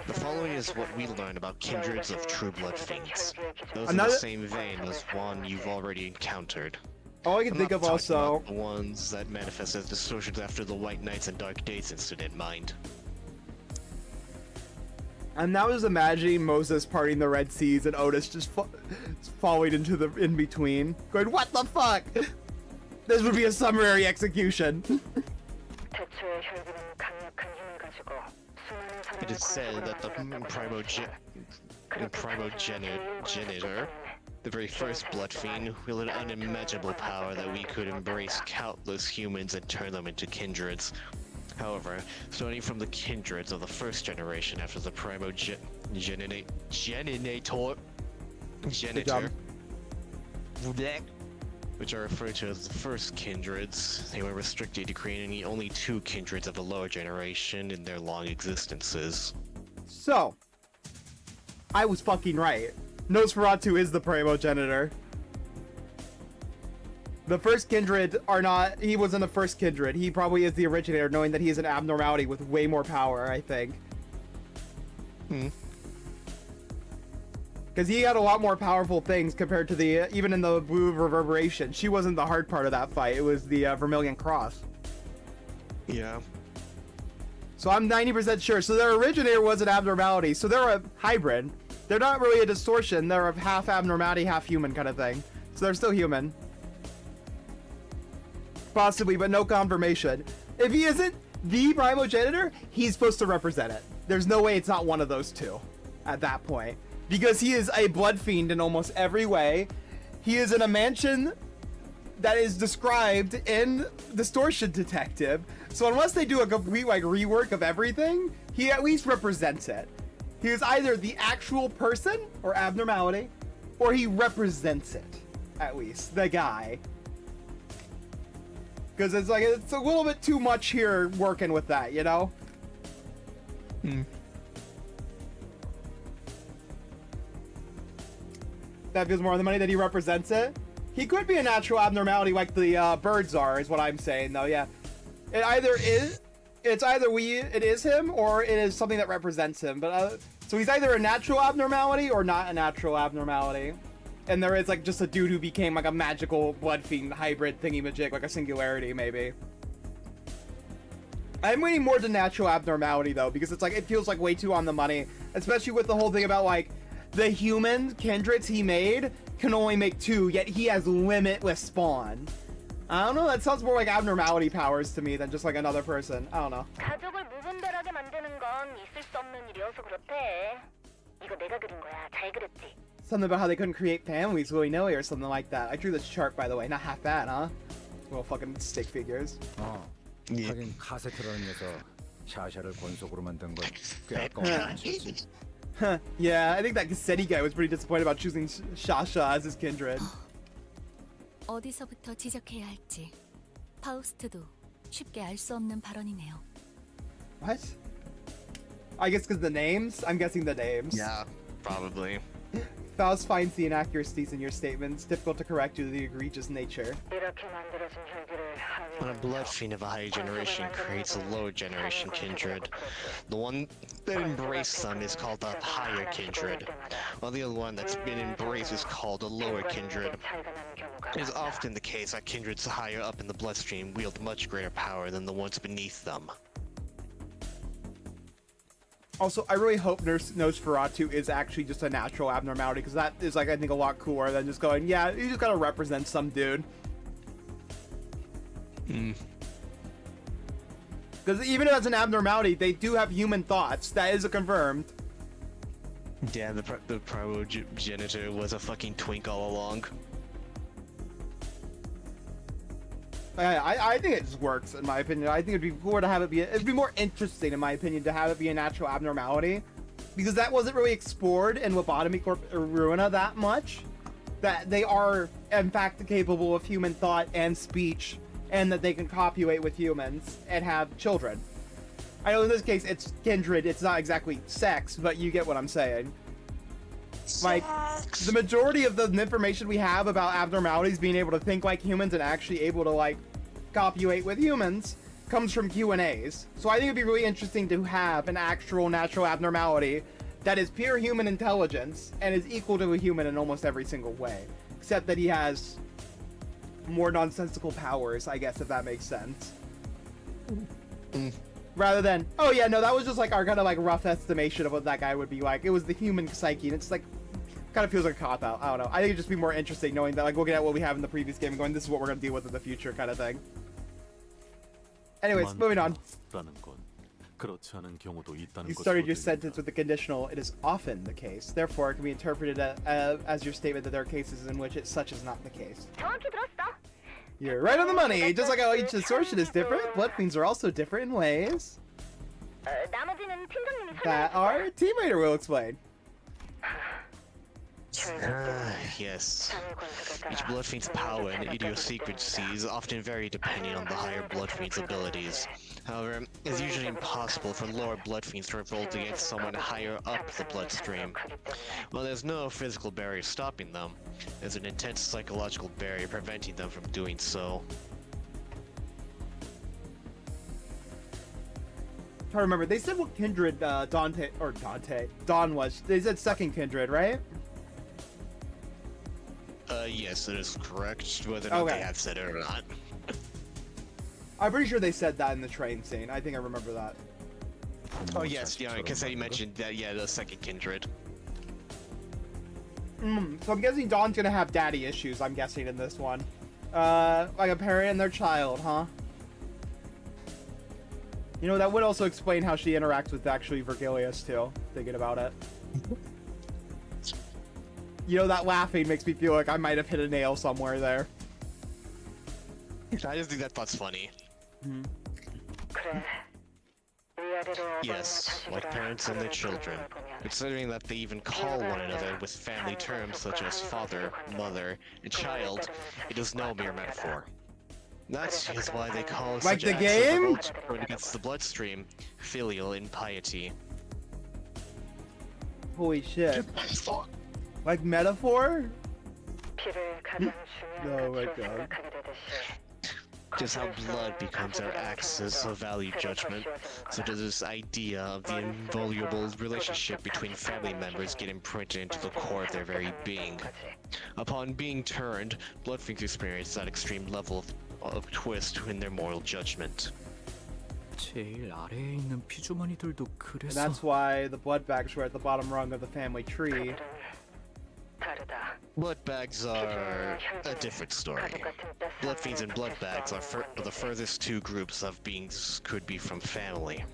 The following is what we learned about kindreds of true blood fiends. Those in the same vein as one you've already encountered. All I can think of also about the ones that manifest as distortions after the White Nights and Dark Days incident, mind. I'm now just imagining Moses parting the Red Seas and Otis just falling into the in-between, going, "What the fuck? This would be a summary execution." It is said that the primogenitor, the very first blood fiend, wielded an unimaginable power that we could embrace countless humans and turn them into kindreds. However, starting from the kindreds of the first generation after the primogenitor, which are referred to as the first kindreds, they were restricted to creating only 2 kindreds of the lower generation in their long existences. So, I was fucking right. Nosferatu is the primogenitor. The first kindred are not... He wasn't the first kindred. He probably is the originator, knowing that he is an abnormality with way more power, I think. Because he had a lot more powerful things compared to the... even in the Blue Reverberation. She wasn't the hard part of that fight. It was the Vermilion Cross. Yeah. So I'm 90% sure. So their originator was an abnormality. So they're a hybrid. They're not really a distortion. They're a half abnormality, half human kind of thing. So they're still human. Possibly, but no confirmation. If he isn't the primogenitor, he's supposed to represent it. There's no way it's not one of those two at that point. Because he is a blood fiend in almost every way. He is in a mansion that is described in Distortion Detective. So unless they do a complete like rework of everything, he at least represents it. He is either the actual person or abnormality, or he represents it, at least, the guy. Because it's like, it's a little bit too much here working with that, you know? That feels more of the money that he represents it. He could be a natural abnormality like the birds are, is what I'm saying, though, yeah. It either is, it is him, or it is something that represents him. But so he's either a natural abnormality or not a natural abnormality. And there is like just a dude who became like a magical blood fiend hybrid thingy-majig, like a singularity maybe. I'm leaning more to natural abnormality though, because it's like, it feels like way too on the money, especially with the whole thing about like the human kindreds he made can only make 2, yet he has limitless spawn. I don't know, that sounds more like abnormality powers to me than just like another person. I don't know. 가족을 무분별하게 만드는 건 있을 수 없는 일이어서 그렇대. 이거 내가 그린 거야. 잘 그렸지. Something about how they couldn't create families willy-nilly or something like that. I drew this chart, by the way. Not half bad, huh? Little fucking stick figures. 하긴 카세트라는 녀석 샤샤를 권속으로 만든 건 꽤 아까운 짓이지. Yeah, I think that Cassetti guy was pretty disappointed about choosing Shasha as his kindred. 어디서부터 지적해야 할지 파우스트도 쉽게 알 수 없는 발언이네요. What? I guess because the names? I'm guessing the names. Yeah, probably. Faust finds the inaccuracies in your statements difficult to correct due to the egregious nature. When a blood fiend of a higher generation creates a lower generation kindred, the one that embraced them is called a higher kindred, while the other one that's been embraced is called a lower kindred. It is often the case that kindreds higher up in the bloodstream wield much greater power than the ones beneath them. Also, I really hope Nosferatu is actually just a natural abnormality, because that is, like, I think a lot cooler than just going, yeah, you just gotta represent some dude. Because even if it's an abnormality, they do have human thoughts. That is confirmed. Yeah, the primogenitor was a fucking twink all along. I think it just works, in my opinion. I think it'd be cooler to have it be... It'd be more interesting, in my opinion, to have it be a natural abnormality. Because that wasn't really explored in Lobotomy Corp or Ruina that much. That they are, in fact, capable of human thought and speech, and that they can copulate with humans and have children. I know in this case it's kindred, it's not exactly sex, but you get what I'm saying. Like, the majority of the information we have about abnormalities being able to think like humans and actually able to, like, copulate with humans comes from Q&As. So I think it'd be really interesting to have an actual natural abnormality that is pure human intelligence and is equal to a human in almost every single way. Except that he has more nonsensical powers, I guess, if that makes sense. Rather than, oh yeah, no, that was just like our kind of like rough estimation of what that guy would be like. It was the human psyche, and it's like, kind of feels like a cop-out. I don't know. I think it'd just be more interesting knowing that, like, looking at what we have in the previous game and going, this is what we're going to deal with in the future kind of thing. Anyways, moving on. You started your sentence with the conditional, it is often the case. Therefore, it can be interpreted as your statement that there are cases in which such is not the case. You're right on the money! Just like how each distortion is different, blood fiends are also different in ways that our team leader will explain. Yes. Each blood fiend's power and idiosyncrasies often vary depending on the higher blood fiend's abilities. However, it's usually impossible for lower blood fiends to revolt against someone higher up the bloodstream. While there's no physical barrier stopping them, there's an intense psychological barrier preventing them from doing so. I remember, they said what kindred Dawn was. They said second kindred, right? Yes, it is correct, whether or not they have said it or not. I'm pretty sure they said that in the train scene. I think I remember that. Oh yes, yeah, because they mentioned that, yeah, the second kindred. So I'm guessing Dawn's gonna have daddy issues, I'm guessing, in this one. Like a parent and their child, huh? You know, that would also explain how she interacts with actually Virgilius, too, thinking about it. You know, that laughing makes me feel like I might have hit a nail somewhere there. I just think that thought's funny. Yes, like parents and their children. Considering that they even call one another with family terms such as father, mother, and child, it is no mere metaphor. That is why they call like such the acts game? of revolt against the bloodstream filial impiety. Holy shit. Like metaphor? Oh my god. Just how blood becomes our axis of value judgment, so does this idea of the inviolable relationship between family members get imprinted into the core of their very being. Upon being turned, blood fiends experience that extreme level of twist in their moral judgment. 제일 아래에 있는 피주머니들도 And 그래서 that's why the blood bags were at the bottom rung of the family tree. Blood bags are a different story. Blood fiends and blood bags are the furthest two groups of beings could be from family.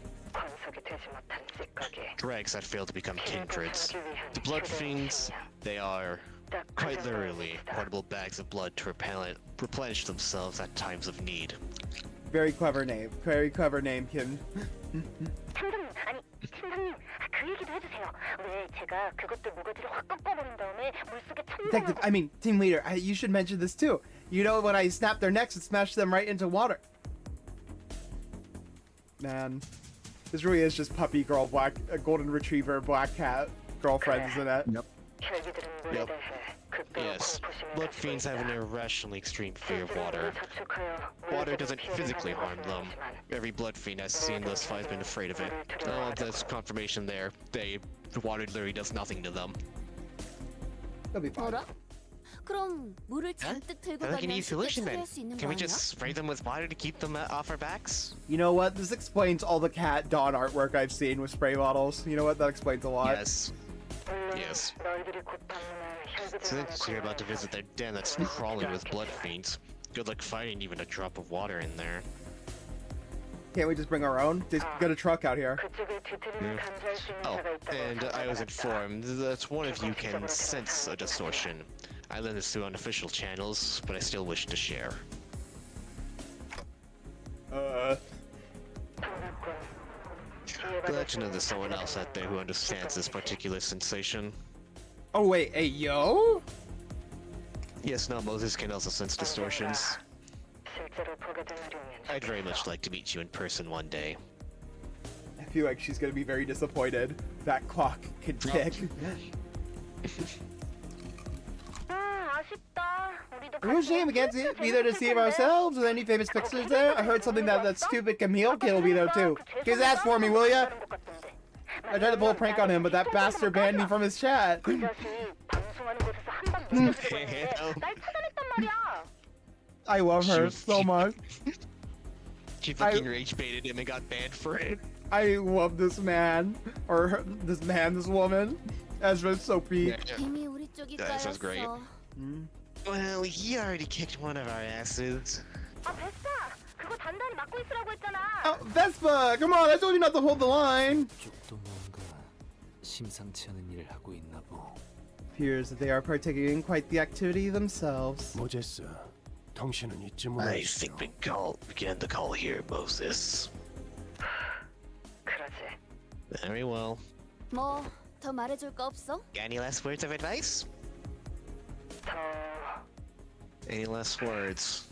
Dregs that fail to become kindreds. The blood fiends, they are quite literally portable bags of blood to replenish themselves at times of need. Very clever name. Very clever name, Kim. Detective, I mean, team leader, you should mention this too. You know, when I snap their necks and smash them right into water. Man, this really is just puppy girl, golden retriever, black cat girlfriends, isn't it? Yep. Yep. Yes, blood fiends have an irrationally extreme fear of water. Water doesn't physically harm them. Every blood fiend I've seen thus far has been afraid of it. Oh, there's confirmation there. Water literally does nothing to them. They'll be fine. 그럼 물을 잔뜩 들고 Sounds like an 가면 easy 쉽게 solution then. 처리할 수 있는 Can 거 we 아니야? just spray them with water to keep them off our backs? You know what? This explains all the cat Dawn artwork I've seen with spray bottles. You know what? That explains a lot. Yes. Yes. Since you're about to visit their den that's crawling with blood fiends, good luck finding even a drop of water in there. Can't we just bring our own? Just get a truck out here. Oh, and I was informed that one of you can sense a distortion. I learned this through unofficial channels, but I still wish to share. Glad to know there's someone else out there who understands this particular sensation. Oh wait, hey yo? Yes, now Moses can also sense distortions. I'd very much like to meet you in person one day. I feel like she's gonna be very disappointed. That clock can tick. It was a shame we can't be there to see it ourselves. With any famous pictures there? I heard something that stupid Camille kid will be there too. Get his ass for me, will ya? I tried to pull a prank on him, but that bastard banned me from his chat. I love her so much. She fucking rage baited him and got banned for it. I love this man. Or this man, this woman. Ezra's so peak. 이미 우리 쪽이 That sounds great. 깔렸어. Well, he already kicked one of our asses. Oh, Vespa! Come on, I told you not to hold the line! 쪽도 뭔가 심상치 않은 일을 하고 있나 보. Appears that they are partaking in quite the activity themselves. 모제스, 당신은 이쯤으로 I think we began the call here, Moses. Very well. 뭐 더 말해줄 거 없어? Got any last words of advice? Any last words?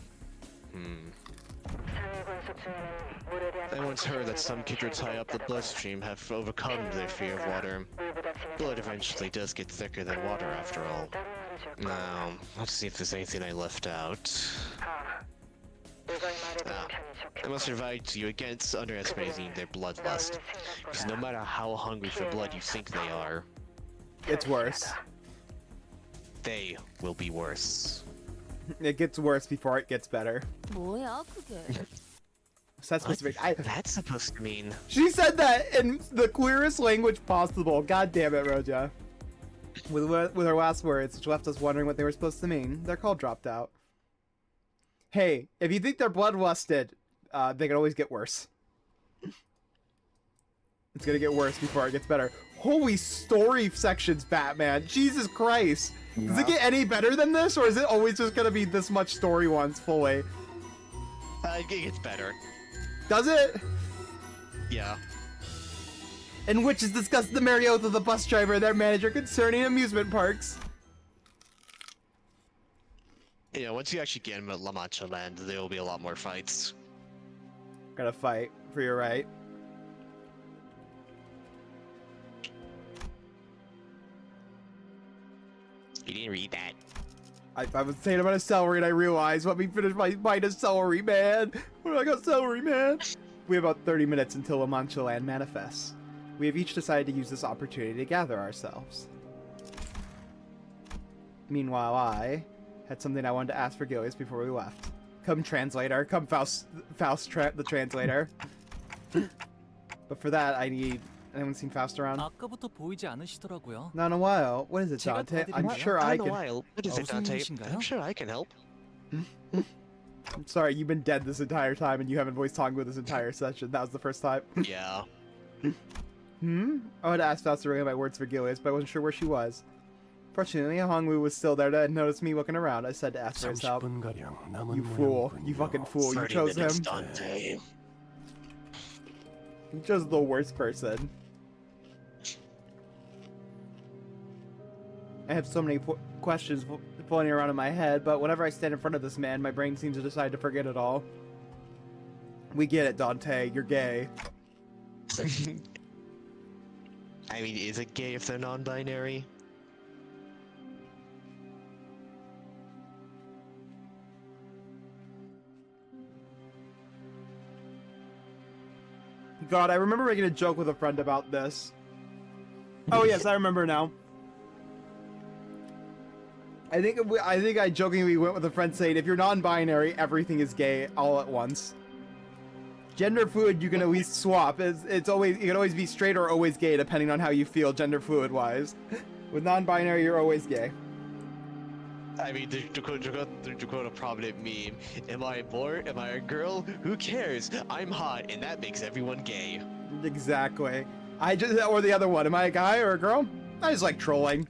I once heard that some kids high up the bloodstream have overcome their fear of water. Blood eventually does get thicker than water after all. Now, let's see if there's anything I left out. I must advise you against underestimating their bloodlust, because no matter how hungry for blood you think they are, It's worse. they will be worse. It gets worse before it gets better. 뭐야 그게? So that's supposed to be. That's supposed to mean... She said that in the clearest language possible. God damn it, Roja. With her last words, which left us wondering what they were supposed to mean. Their call dropped out. Hey, if you think they're bloodlusted, they can always get worse. It's gonna get worse before it gets better. Holy story sections, Batman. Jesus Christ. Does it get any better than this, or is it always just gonna be this much story once fully? It gets better. Does it? Yeah. In which is discussed the merry oath of the bus driver and their manager concerning amusement parks. Yeah, once you actually get him at La Mancha Land, there will be a lot more fights. Gotta fight for your right. You didn't read that. I was saying about a celery and I realized, let me finish my bite of celery, man. What do I got, celery, man? We have about 30 minutes until La Mancha Land manifests. We have each decided to use this opportunity to gather ourselves. Meanwhile, I had something I wanted to ask for Gilius before we left. Come, translator. Come, Faust the translator. But for that, I need... Anyone seen Faust around? 아까부터 보이지 않으시더라고요. Not in a while. What is it, 제가 Dante? I'm 도와드릴까요? sure I Not in a can... while. What is it, 무슨 Dante? 일이신가요? I'm sure I can help. I'm sorry, you've been dead this entire time and you haven't voiced Hongwu this entire session. That was the first time. Yeah. I would ask Faust to relay my words for Gilius, but I wasn't sure where she was. Fortunately, Hongwu was still there to notice me looking around. I said to ask for his help. 30분가량 남은 You fool. You fucking fool. You 30 chose him. minutes, Dante. You chose the worst person. I have so many questions floating around in my head, but whenever I stand in front of this man, my brain seems to decide to forget it all. We get it, Dante. You're gay. I mean, is it gay if they're non-binary? God, I remember making a joke with a friend about this. Oh yes, I remember now. I think I jokingly went with a friend saying, if you're non-binary, everything is gay all at once. Gender fluid, you can at least swap. It's always, you can always be straight or always gay, depending on how you feel gender fluid wise. With non-binary, you're always gay. I mean, to quote a prominent meme, am I a boy? Am I a girl? Who cares? I'm hot, and that makes everyone gay. Exactly. Or the other one, am I a guy or a girl? I just like trolling.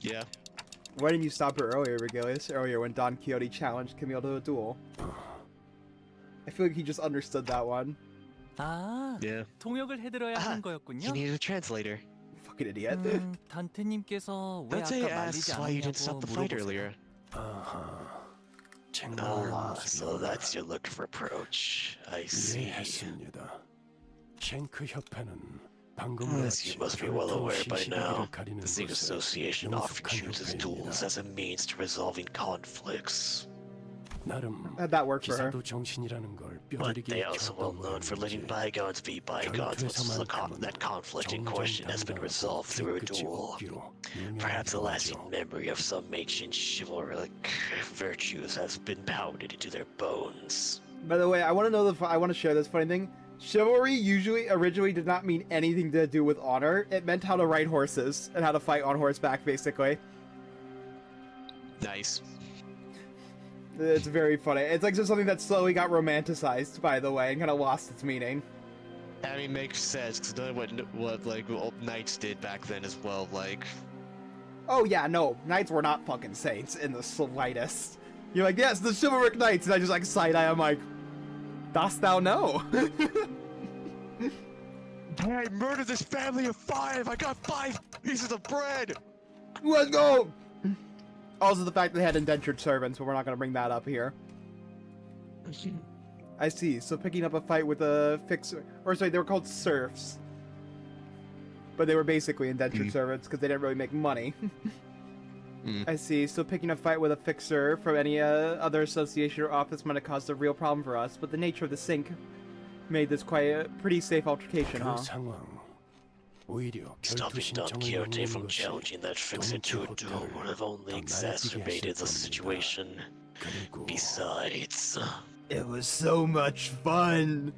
Yeah. Why didn't you stop her earlier, Regilius? Earlier when Don Quixote challenged Camille to a duel. I feel like he just understood that one. 아, Yeah. 통역을 해드려야 하는 You 거였군요. needed a translator. Fucking idiot. 단테님께서 왜 Dante 아까 asks 말리지 why you didn't 않았냐고 stop the fight 물어보세요. earlier. So that's your look for approach. I see. As you must be well aware by now, the Sig Association often chooses duels as a means to resolving conflicts. How'd that work for her? But they also well known for letting bygones be bygones once that conflict in question has been resolved through a duel. Perhaps a lasting memory of some ancient chivalric virtues has been pounded into their bones. By the way, I want to share this funny thing. Chivalry originally did not mean anything to do with honor. It meant how to ride horses and how to fight on horseback, basically. Nice. It's very funny. It's like just something that slowly got romanticized, by the way, and kind of lost its meaning. I mean, makes sense, because that's what knights did back then as well, like... Oh yeah, no, knights were not fucking saints in the slightest. You're like, yes, the chivalric knights, and I just like side-eye, I'm like, dost thou know? I murdered this family of 5! I got 5 pieces of bread! Let's go! Also the fact they had indentured servants, but we're not going to bring that up here. I see, so picking up a fight with a fixer... Or sorry, they were called serfs. But they were basically indentured servants, because they didn't really make money. I see, so picking a fight with a fixer from any other association or office might have caused a real problem for us, but the nature of the sink made this quite a pretty safe altercation, huh? Stopping Don Quixote from challenging that fixer to a duel would have only exacerbated the situation. Besides... It was so much fun!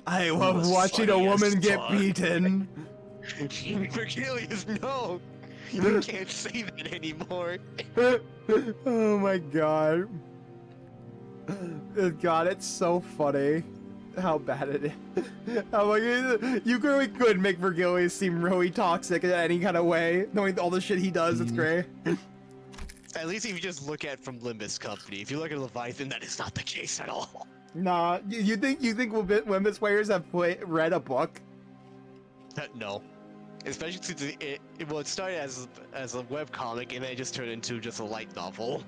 I love watching a woman get beaten! Virgilius, no! You can't say that anymore! Oh my god. God, it's so funny how bad it is. How like, you really could make Virgilius seem really toxic in any kind of way, knowing all the shit he does. It's great. At least if you just look at from Limbus Company, if you look at Leviathan, that is not the case at all. Nah, you think Limbus players have read a book? No. Especially since it started as a webcomic and then it just turned into just a light novel.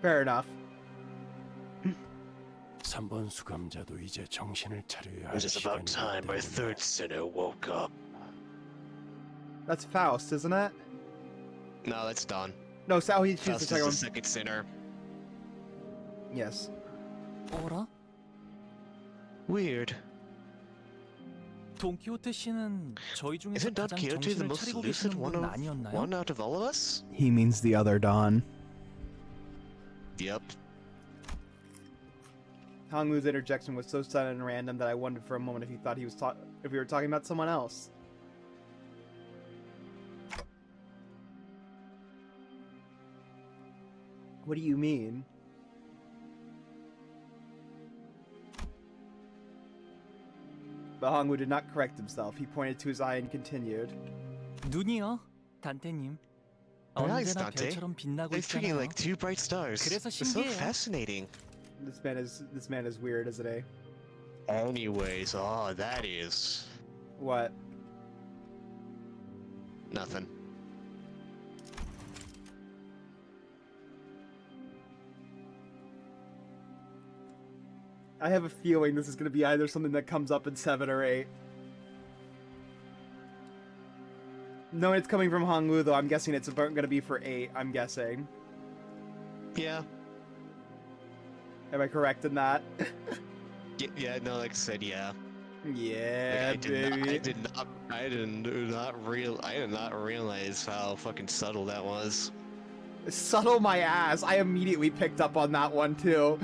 Fair enough. It is about time our third sinner woke up. That's Faust, isn't it? No, that's Don. No, she's the Faust second is one. the second sinner. Yes. 어라? Weird. 돈키호테 씨는 저희 중에서 Isn't Don 가장 Quixote the 정신을 most 차리고 lucid 계시는 분 아니었나요? one out of all of us? He means the other Don. Yep. Honglu's interjection was so sudden and random that I wondered for a moment if he thought if we were talking about someone else. What do you mean? But Hongwu did not correct himself. He pointed to his eye and continued. 눈이요, 단테님. Nice, 언제나 Dante. 별처럼 빛나고 They're freaking 있잖아요. like 2 bright stars. 그래서 It's so 신기해요. fascinating. This man is weird, isn't he? Anyways, that is What? nothing. I have a feeling this is going to be either something that comes up in 7 or 8. No, it's coming from Hongwu, though. I'm guessing it's going to be for 8, I'm guessing. Yeah. Am I correct in that? Yeah, no, like I said, yeah. Yeah, Like, baby. I did not realize how fucking subtle that was. Subtle my ass. I immediately picked up on that one too.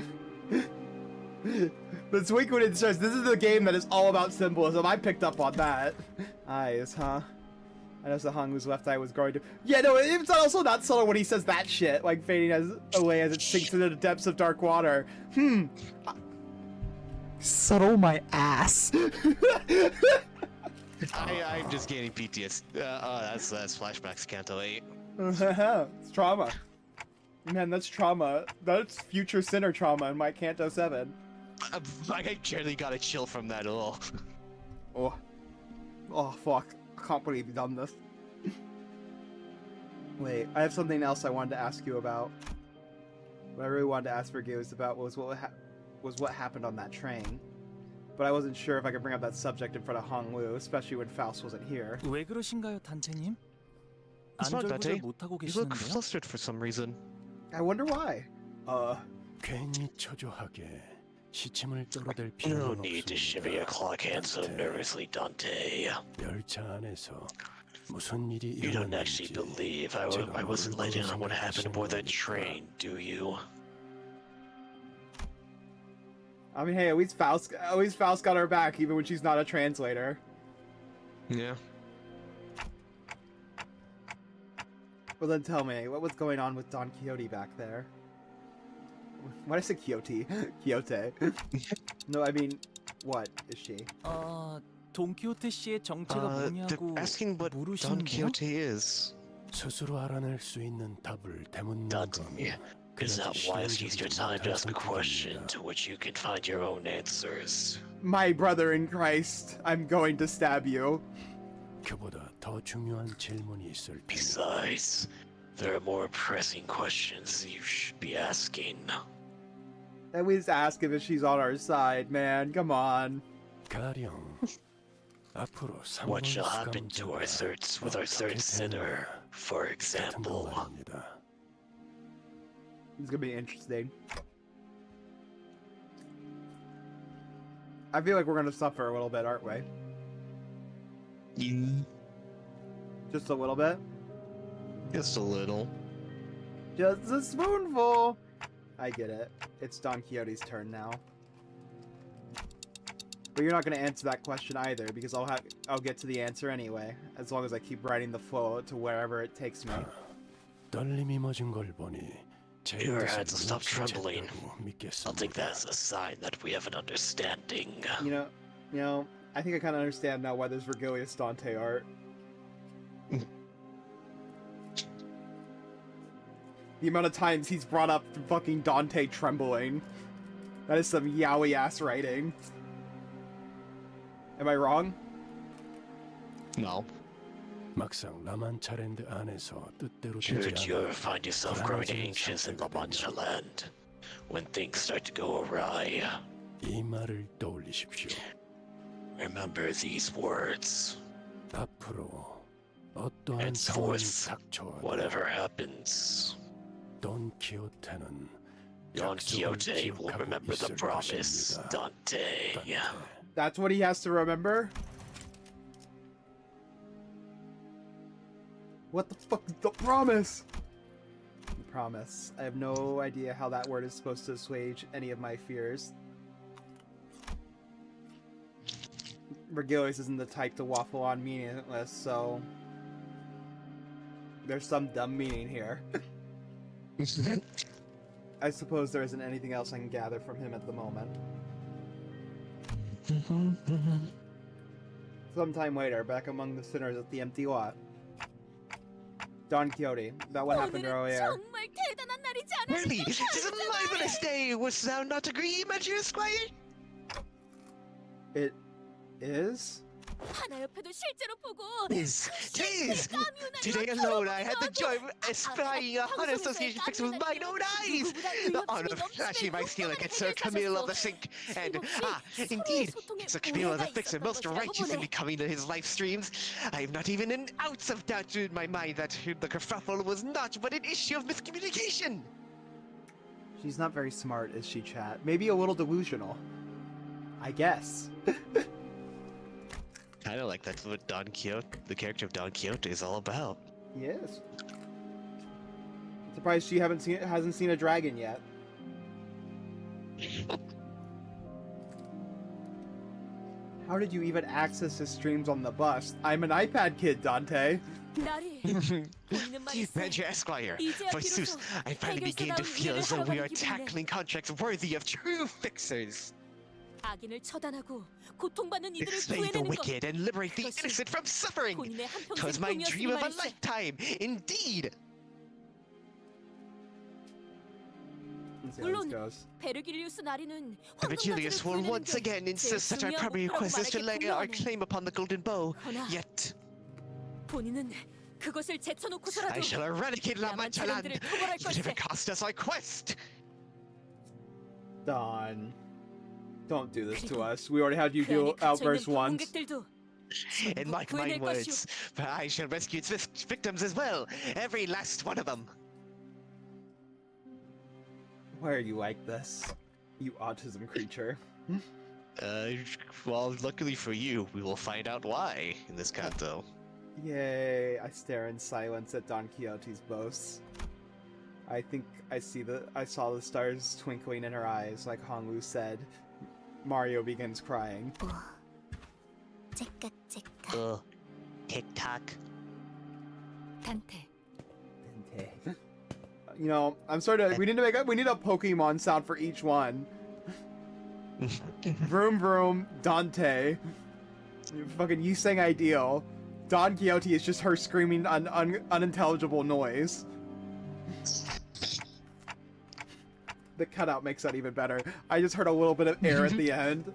The Suicune says this is the game that is all about symbolism. I picked up on that. Eyes, huh? I know Sahang whose left eye was going to. Yeah, no, it's also not subtle when he says that shit, like fading away as it sinks into the depths of dark water. Subtle my ass. I'm just getting PTSD. That's flashbacks, Kanto 8. It's trauma. Man, that's trauma. That's future sinner trauma in my Kanto 7. I generally got a chill from that at all. Oh, fuck. I can't believe you've done this. Wait, I have something else I wanted to ask you about. What I really wanted to ask Vergilius about was what happened on that train. But I wasn't sure if I could bring up that subject in front of Hong Lu, especially when Faust wasn't here. 왜 그러신가요, 단체님? It's not Dante. 안절부절 못하고 You look 계시는데요? flustered for some reason. I wonder why. 괜히 초조하게 시침을 떨어댈 No 필요는 need to shiver your 없습니다. clock hand so nervously, Dante. 열차 안에서 무슨 일이 You don't actually 일어났는지 believe I wasn't letting on what happened aboard that train, do you? I mean, hey, at least Faust got her back, even when she's not a translator. Yeah. Well, then tell me, what was going on with Don Quixote back there? Why did I say Quixote? Quixote. No, I mean, what is she? 돈키호테 씨의 정체가 They're 뭐냐고 asking what Don 물으시는데요? Quixote is. 스스로 알아낼 수 있는 답을 되묻는 건 Dante, is that wise use your time to ask a question to which you can find your own answers? My brother in Christ, I'm going to stab you. 그보다 더 중요한 질문이 있을 테니 Besides, there are more pressing questions you should be asking. At least ask if she's on our side, man. Come on. 가령 앞으로 What shall happen to our third sinner, for example? It's gonna be interesting. I feel like we're gonna suffer a little bit, aren't we? Yeah. Just a little bit? Just a little. Just a spoonful! I get it. It's Don Quixote's turn now. But you're not gonna answer that question either, because I'll get to the answer anyway, as long as I keep riding the flow to wherever it takes me. 떨림이 멎은 걸 보니 Your hands will stop trembling. I'll take that as a sign that we have an understanding. You know, I think I kind of understand now why there's Vergilius Dante art. The amount of times he's brought up fucking Dante trembling. That is some yaoi ass writing. Am I wrong? No. 막상 라만차랜드 안에서 뜻대로 되지 Should you ever 않아 find yourself growing anxious in La Mancha land, when things start to go awry, 이 말을 떠올리십시오. remember these words. 앞으로 어떠한 상황이 Henceforth, 닥쳐와도 whatever happens, 돈 키호테는 Don 약속을 Quixote will 기억하고 remember the 있을 promise, 것입니다. Dante. 단테. That's what he has to remember? What the fuck is the promise? The promise. I have no idea how that word is supposed to assuage any of my fears. Vergilius isn't the type to waffle on meaningless, so there's some dumb meaning here. I suppose there isn't anything else I can gather from him at the moment. Sometime later, back among the sinners at the empty lot. Don Quixote, about what happened earlier. 정말 대단한 날이지 않았습니까? Really? This is my birthday! Was thou not agree, my dear squire? It is? 하나 옆에도 실제로 보고 Tis! Today alone I had the joy of espying a Hunter Association fix with mine own eyes! The honor of flashing my steel against Sir Camille of the Sink, and, indeed, Sir Camille of the Fixer most righteous in becoming his live streams. I have not even an ounce of doubt in my mind that the kerfuffle was not but an issue of miscommunication! She's not very smart, is she, chat? Maybe a little delusional. I guess. Kinda like that's what Don Quixote, the character of Don Quixote, is all about. Yes. Surprised she hasn't seen a dragon yet. How did you even access his streams on the bus? I'm an iPad kid, Dante. 나리, 본인은 말이지. Major Esquire, 이제야 for Zeus, 비로소 I finally begin to 해결사다운 feel 일을 as though 하러 we are 가는 기분이네. tackling contracts worthy of true fixers. 악인을 처단하고 고통받는 이들을 Slay the 구해내는 것. wicked and liberate the 그것이 innocent from suffering. 본인의 한평생 'Twas my dream 꿈이었으니 of a 말이지. lifetime, indeed. Let's see how this 물론 goes. 베르길리우스 나리는 Virgilius will once again insist that our primary quest is to lay our claim upon the golden bow. 그러나 Yet, 본인은 그것을 제쳐놓고서라도 I shall eradicate La 야만 Mancha 사람들을 토벌할 even if 것이세. it costs us our quest. Don. Don't do this to us. We already had you 그 do 안에 갇혀있는 outburst once. 방문객들도 In mark my 구해낼 words, for I shall rescue its victims as well, every last one of them. Why are you like this? You autism creature. Well, luckily for you, we will find out why in this canto. Yay, I stare in silence at Don Quixote's boasts. I think I saw the stars twinkling in her eyes, like Hongwu said. Mario begins crying. TikTok. 단테. You know, I'm sorry to. We need a Pokemon sound for each one. Vroom vroom, Dante. Fucking you sang ideal. Don Quixote is just her screaming unintelligible noise. The cutout makes that even better. I just heard a little bit of air at the end.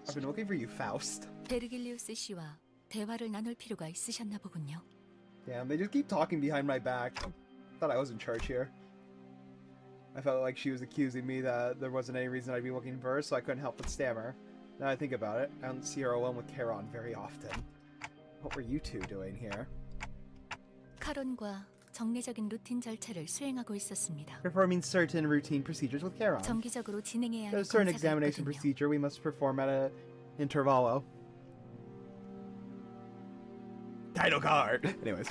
I've been looking for you, Faust. 베르길리우스 씨와 대화를 나눌 필요가 있으셨나 보군요. Damn, they just keep talking behind my back. Thought I was in charge here. I felt like she was accusing me that there wasn't any reason I'd be looking for her, so I couldn't help but stammer. Now I think about it, I don't see her alone with Charon very often. What were you two doing here? 카론과 정례적인 루틴 절차를 수행하고 있었습니다. Performing certain routine procedures with Charon. 정기적으로 진행해야 할 There's a certain 검사가 examination 있거든요. procedure we must perform at a intervallo. Title card! Anyways.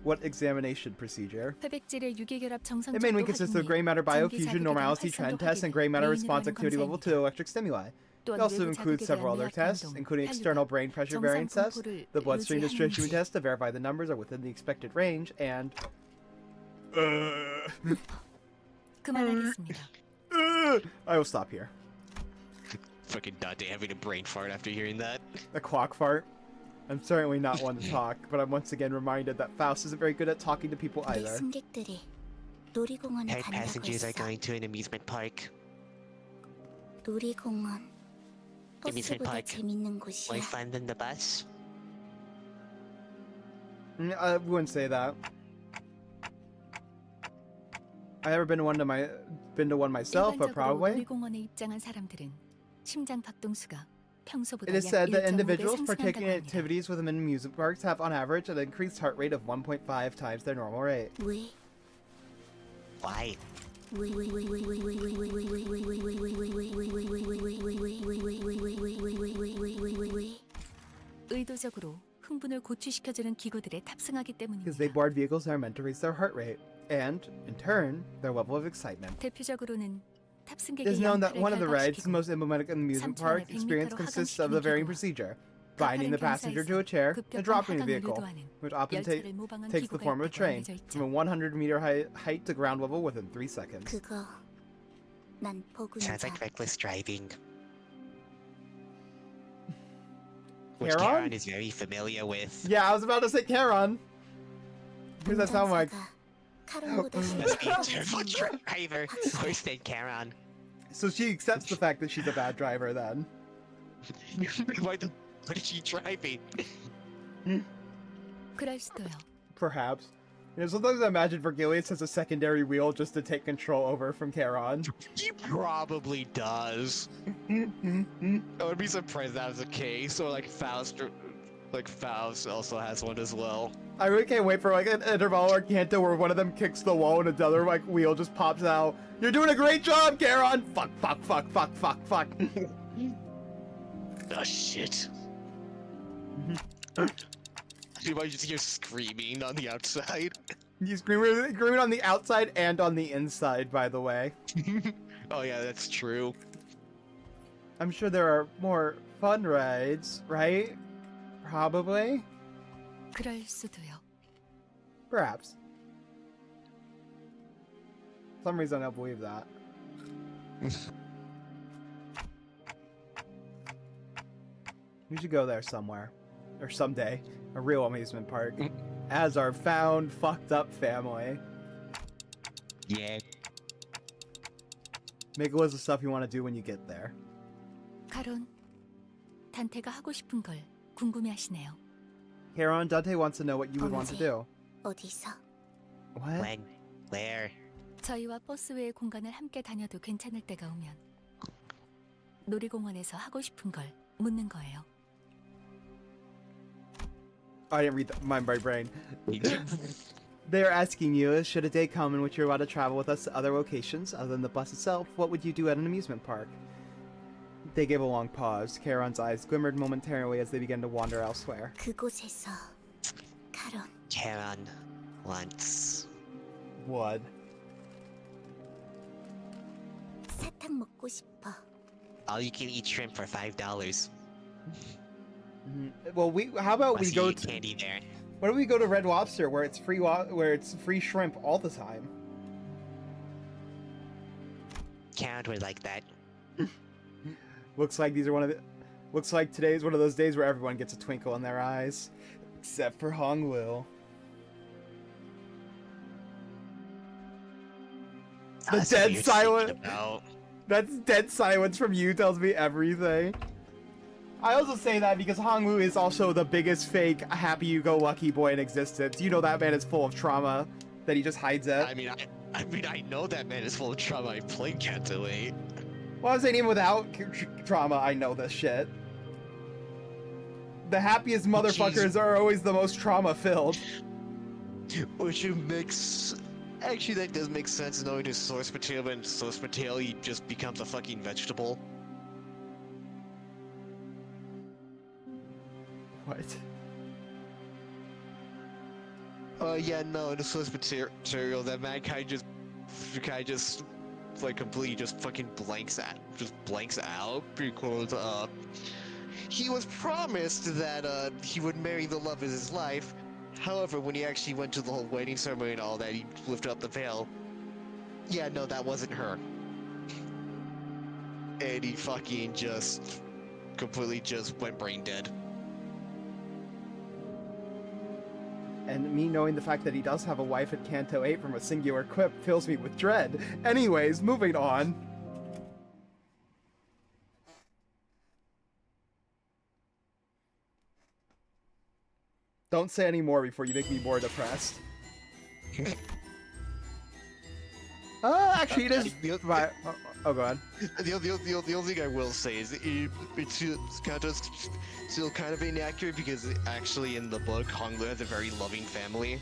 What examination procedure? 회백질의 유기결합 정상 It mainly 정도 consists of 확인이 gray matter 전기 biofusion 자극에 normality 대한 trend 활성도 tests and 확인을 gray matter 메인으로 response 하는 activity level 검사입니다. 2 electric stimuli. It 또한 also 외부 includes 자극에 several 대한 other 뇌학 tests, 반동, including 혈류가 external brain pressure 정상 variance tests, 분포를 the bloodstream distribution 유지하는지. test to verify the numbers are within the expected range, and... 그만하겠습니다. I will stop here. Fucking Dante having a brain fart after hearing that. A clock fart. I'm certainly not one to talk, but I'm once again reminded that Faust isn't very good at talking to people 우리 either. 승객들이 놀이공원에 Head 간다고 passengers are 했어. going to an amusement park. 놀이공원. Amusement 버스보다 park. 재밌는 More 곳이야. fun than the bus? I wouldn't say that. I've never been to one myself, but 일반적으로 probably. 놀이공원에 입장한 사람들은 심장 박동수가 평소보다 It is 약 said that 1.5배 individuals partaking in 상승한다고 합니다. activities within amusement parks have, on average, an increased heart rate of 1.5 times their normal rate. 왜? Why? 의도적으로 흥분을 고취시켜주는 기구들에 탑승하기 Because they 때문입니다. board vehicles that are meant to raise their heart rate, and, in turn, their level of excitement. 대표적으로는 It is 탑승객의 known that 양팔을 one of the rides 결박시키고 most emblematic amusement 3,000에 park 100m experience consists of the varying procedure, binding the passenger to a chair and dropping the vehicle, which often 열차를 모방한 takes the 기구가 form of a 있다고 train, 알려져 있죠. from a 100-meter height to ground level within 3 seconds. 그거 난 보고 Sounds 나서 like reckless driving. Which Charon? Charon is very familiar with. Yeah, I was about to say Charon. What does that sound like? 카론보다 Must be a terrible driver. Worse than Charon. So she accepts the fact that she's a bad driver then. What is she driving? 그럴 수도요. Perhaps. You know, sometimes I imagine Vergilius has a secondary wheel just to take control over from Charon. He probably does. I would be surprised if that was the case. Or like Faust also has one as well. I really can't wait for like an interval or canto where one of them kicks the wall and another like wheel just pops out. You're doing a great job, Charon! Fuck, fuck, fuck, fuck, fuck, fuck. Oh shit. You might just hear screaming on the outside. He's screaming on the outside and on the inside, by the way. Oh yeah, that's true. I'm sure there are more fun rides, right? Probably. 그럴 수도요. Perhaps. For some reason I don't believe that. We should go there somewhere. Or someday. A real amusement park. As our found, fucked up family. Yeah. Make a list of stuff you want to do when you get there. 카론, 단테가 하고 싶은 걸 궁금해하시네요. Karen, Dante wants to know what you would want to do. 어디서? What? When? Where? 저희와 버스 외의 공간을 함께 다녀도 괜찮을 때가 오면 놀이공원에서 하고 싶은 걸 묻는 거예요. I didn't read that. Mind by brain. They're asking you, should a day come in which you're allowed to travel with us to other locations other than the bus itself, what would you do at an amusement park? They gave a long pause. Charon's eyes glimmered momentarily as they began to wander elsewhere. 그곳에서 카론. Charon wants What? 사탕 먹고 싶어. all you can eat shrimp for $5. Well, how about we go eat to candy there. Why don't we go to Red Lobster where it's free shrimp all the time? Charon would like that. Looks like looks like today's one of those days where everyone gets a twinkle in their eyes, except for Hong Will. The That's what dead you're silence. thinking about. That's dead silence from you tells me everything. I also say that because Hongwoo is also the biggest fake happy-go-lucky boy in existence. You know that man is full of trauma that he just hides it. I mean, I know that man is full of trauma. I played Kanto 8. Well, I'm saying even without trauma, I know this shit. The happiest motherfuckers are always the most trauma-filled. Which makes... Actually, that does make sense knowing his source material, but in source material, he just becomes a fucking vegetable. What? Yeah, no, in the source material, that man kind of just, like, completely just fucking blanks out, because, he was promised that, he would marry the love of his life. However, when he actually went to the whole wedding ceremony and all that, he lifted up the veil. Yeah, no, that wasn't her. And he fucking just completely just went brain dead. And me knowing the fact that he does have a wife at Kanto 8 from a singular quip fills me with dread. Anyways, moving on. Don't say any more before you make me more depressed. Actually, it is. Right. Oh, go ahead. The only thing I will say is it's kind of still kind of inaccurate because actually in the book, Honglu has a very loving family.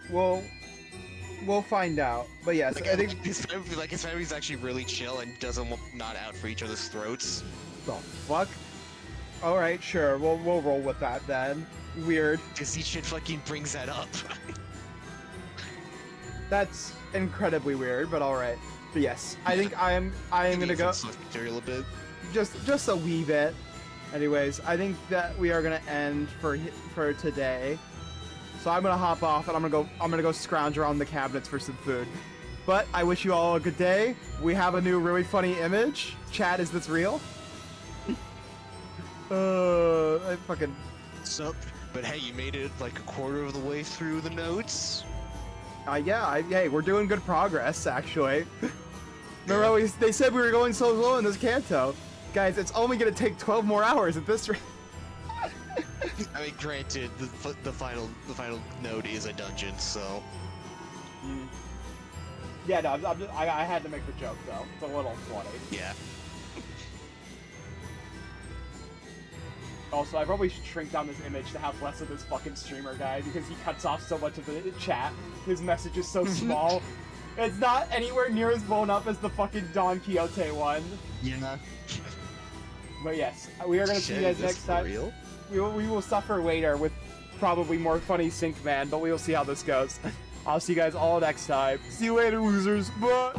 Well, we'll find out. But yes, Like, I think. his family's actually really chill and doesn't not out for each other's throats. The fuck? Alright, sure. We'll roll with that then. Weird. Disney shit fucking brings that up. That's incredibly weird, but alright. But yes, I think I am gonna go Material a bit. just a wee bit. Anyways, I think that we are gonna end for today. So I'm gonna hop off and I'm gonna go scrounge around the cabinets for some food. But I wish you all a good day. We have a new really funny image. Chat, is this real? I fucking. So, but hey, you made it like a quarter of the way through the notes. Yeah, hey, we're doing good progress, actually. Remember, they said we were going so slow in this Kanto. Guys, it's only gonna take 12 more hours at this rate. I mean, granted, the final node is a dungeon, so. Yeah, no, I had to make the joke though. It's a little funny. Yeah. Also, I probably should shrink down this image to have less of this fucking streamer guy because he cuts off so much of the chat. His message is so small. It's not anywhere near as blown up as the fucking Don Quixote one. Yeah. But yes, we are gonna see you guys next time. Real? We will suffer later with probably more funny Sync Man, but we will see how this goes. I'll see you guys all next time. See you later, losers. Bye.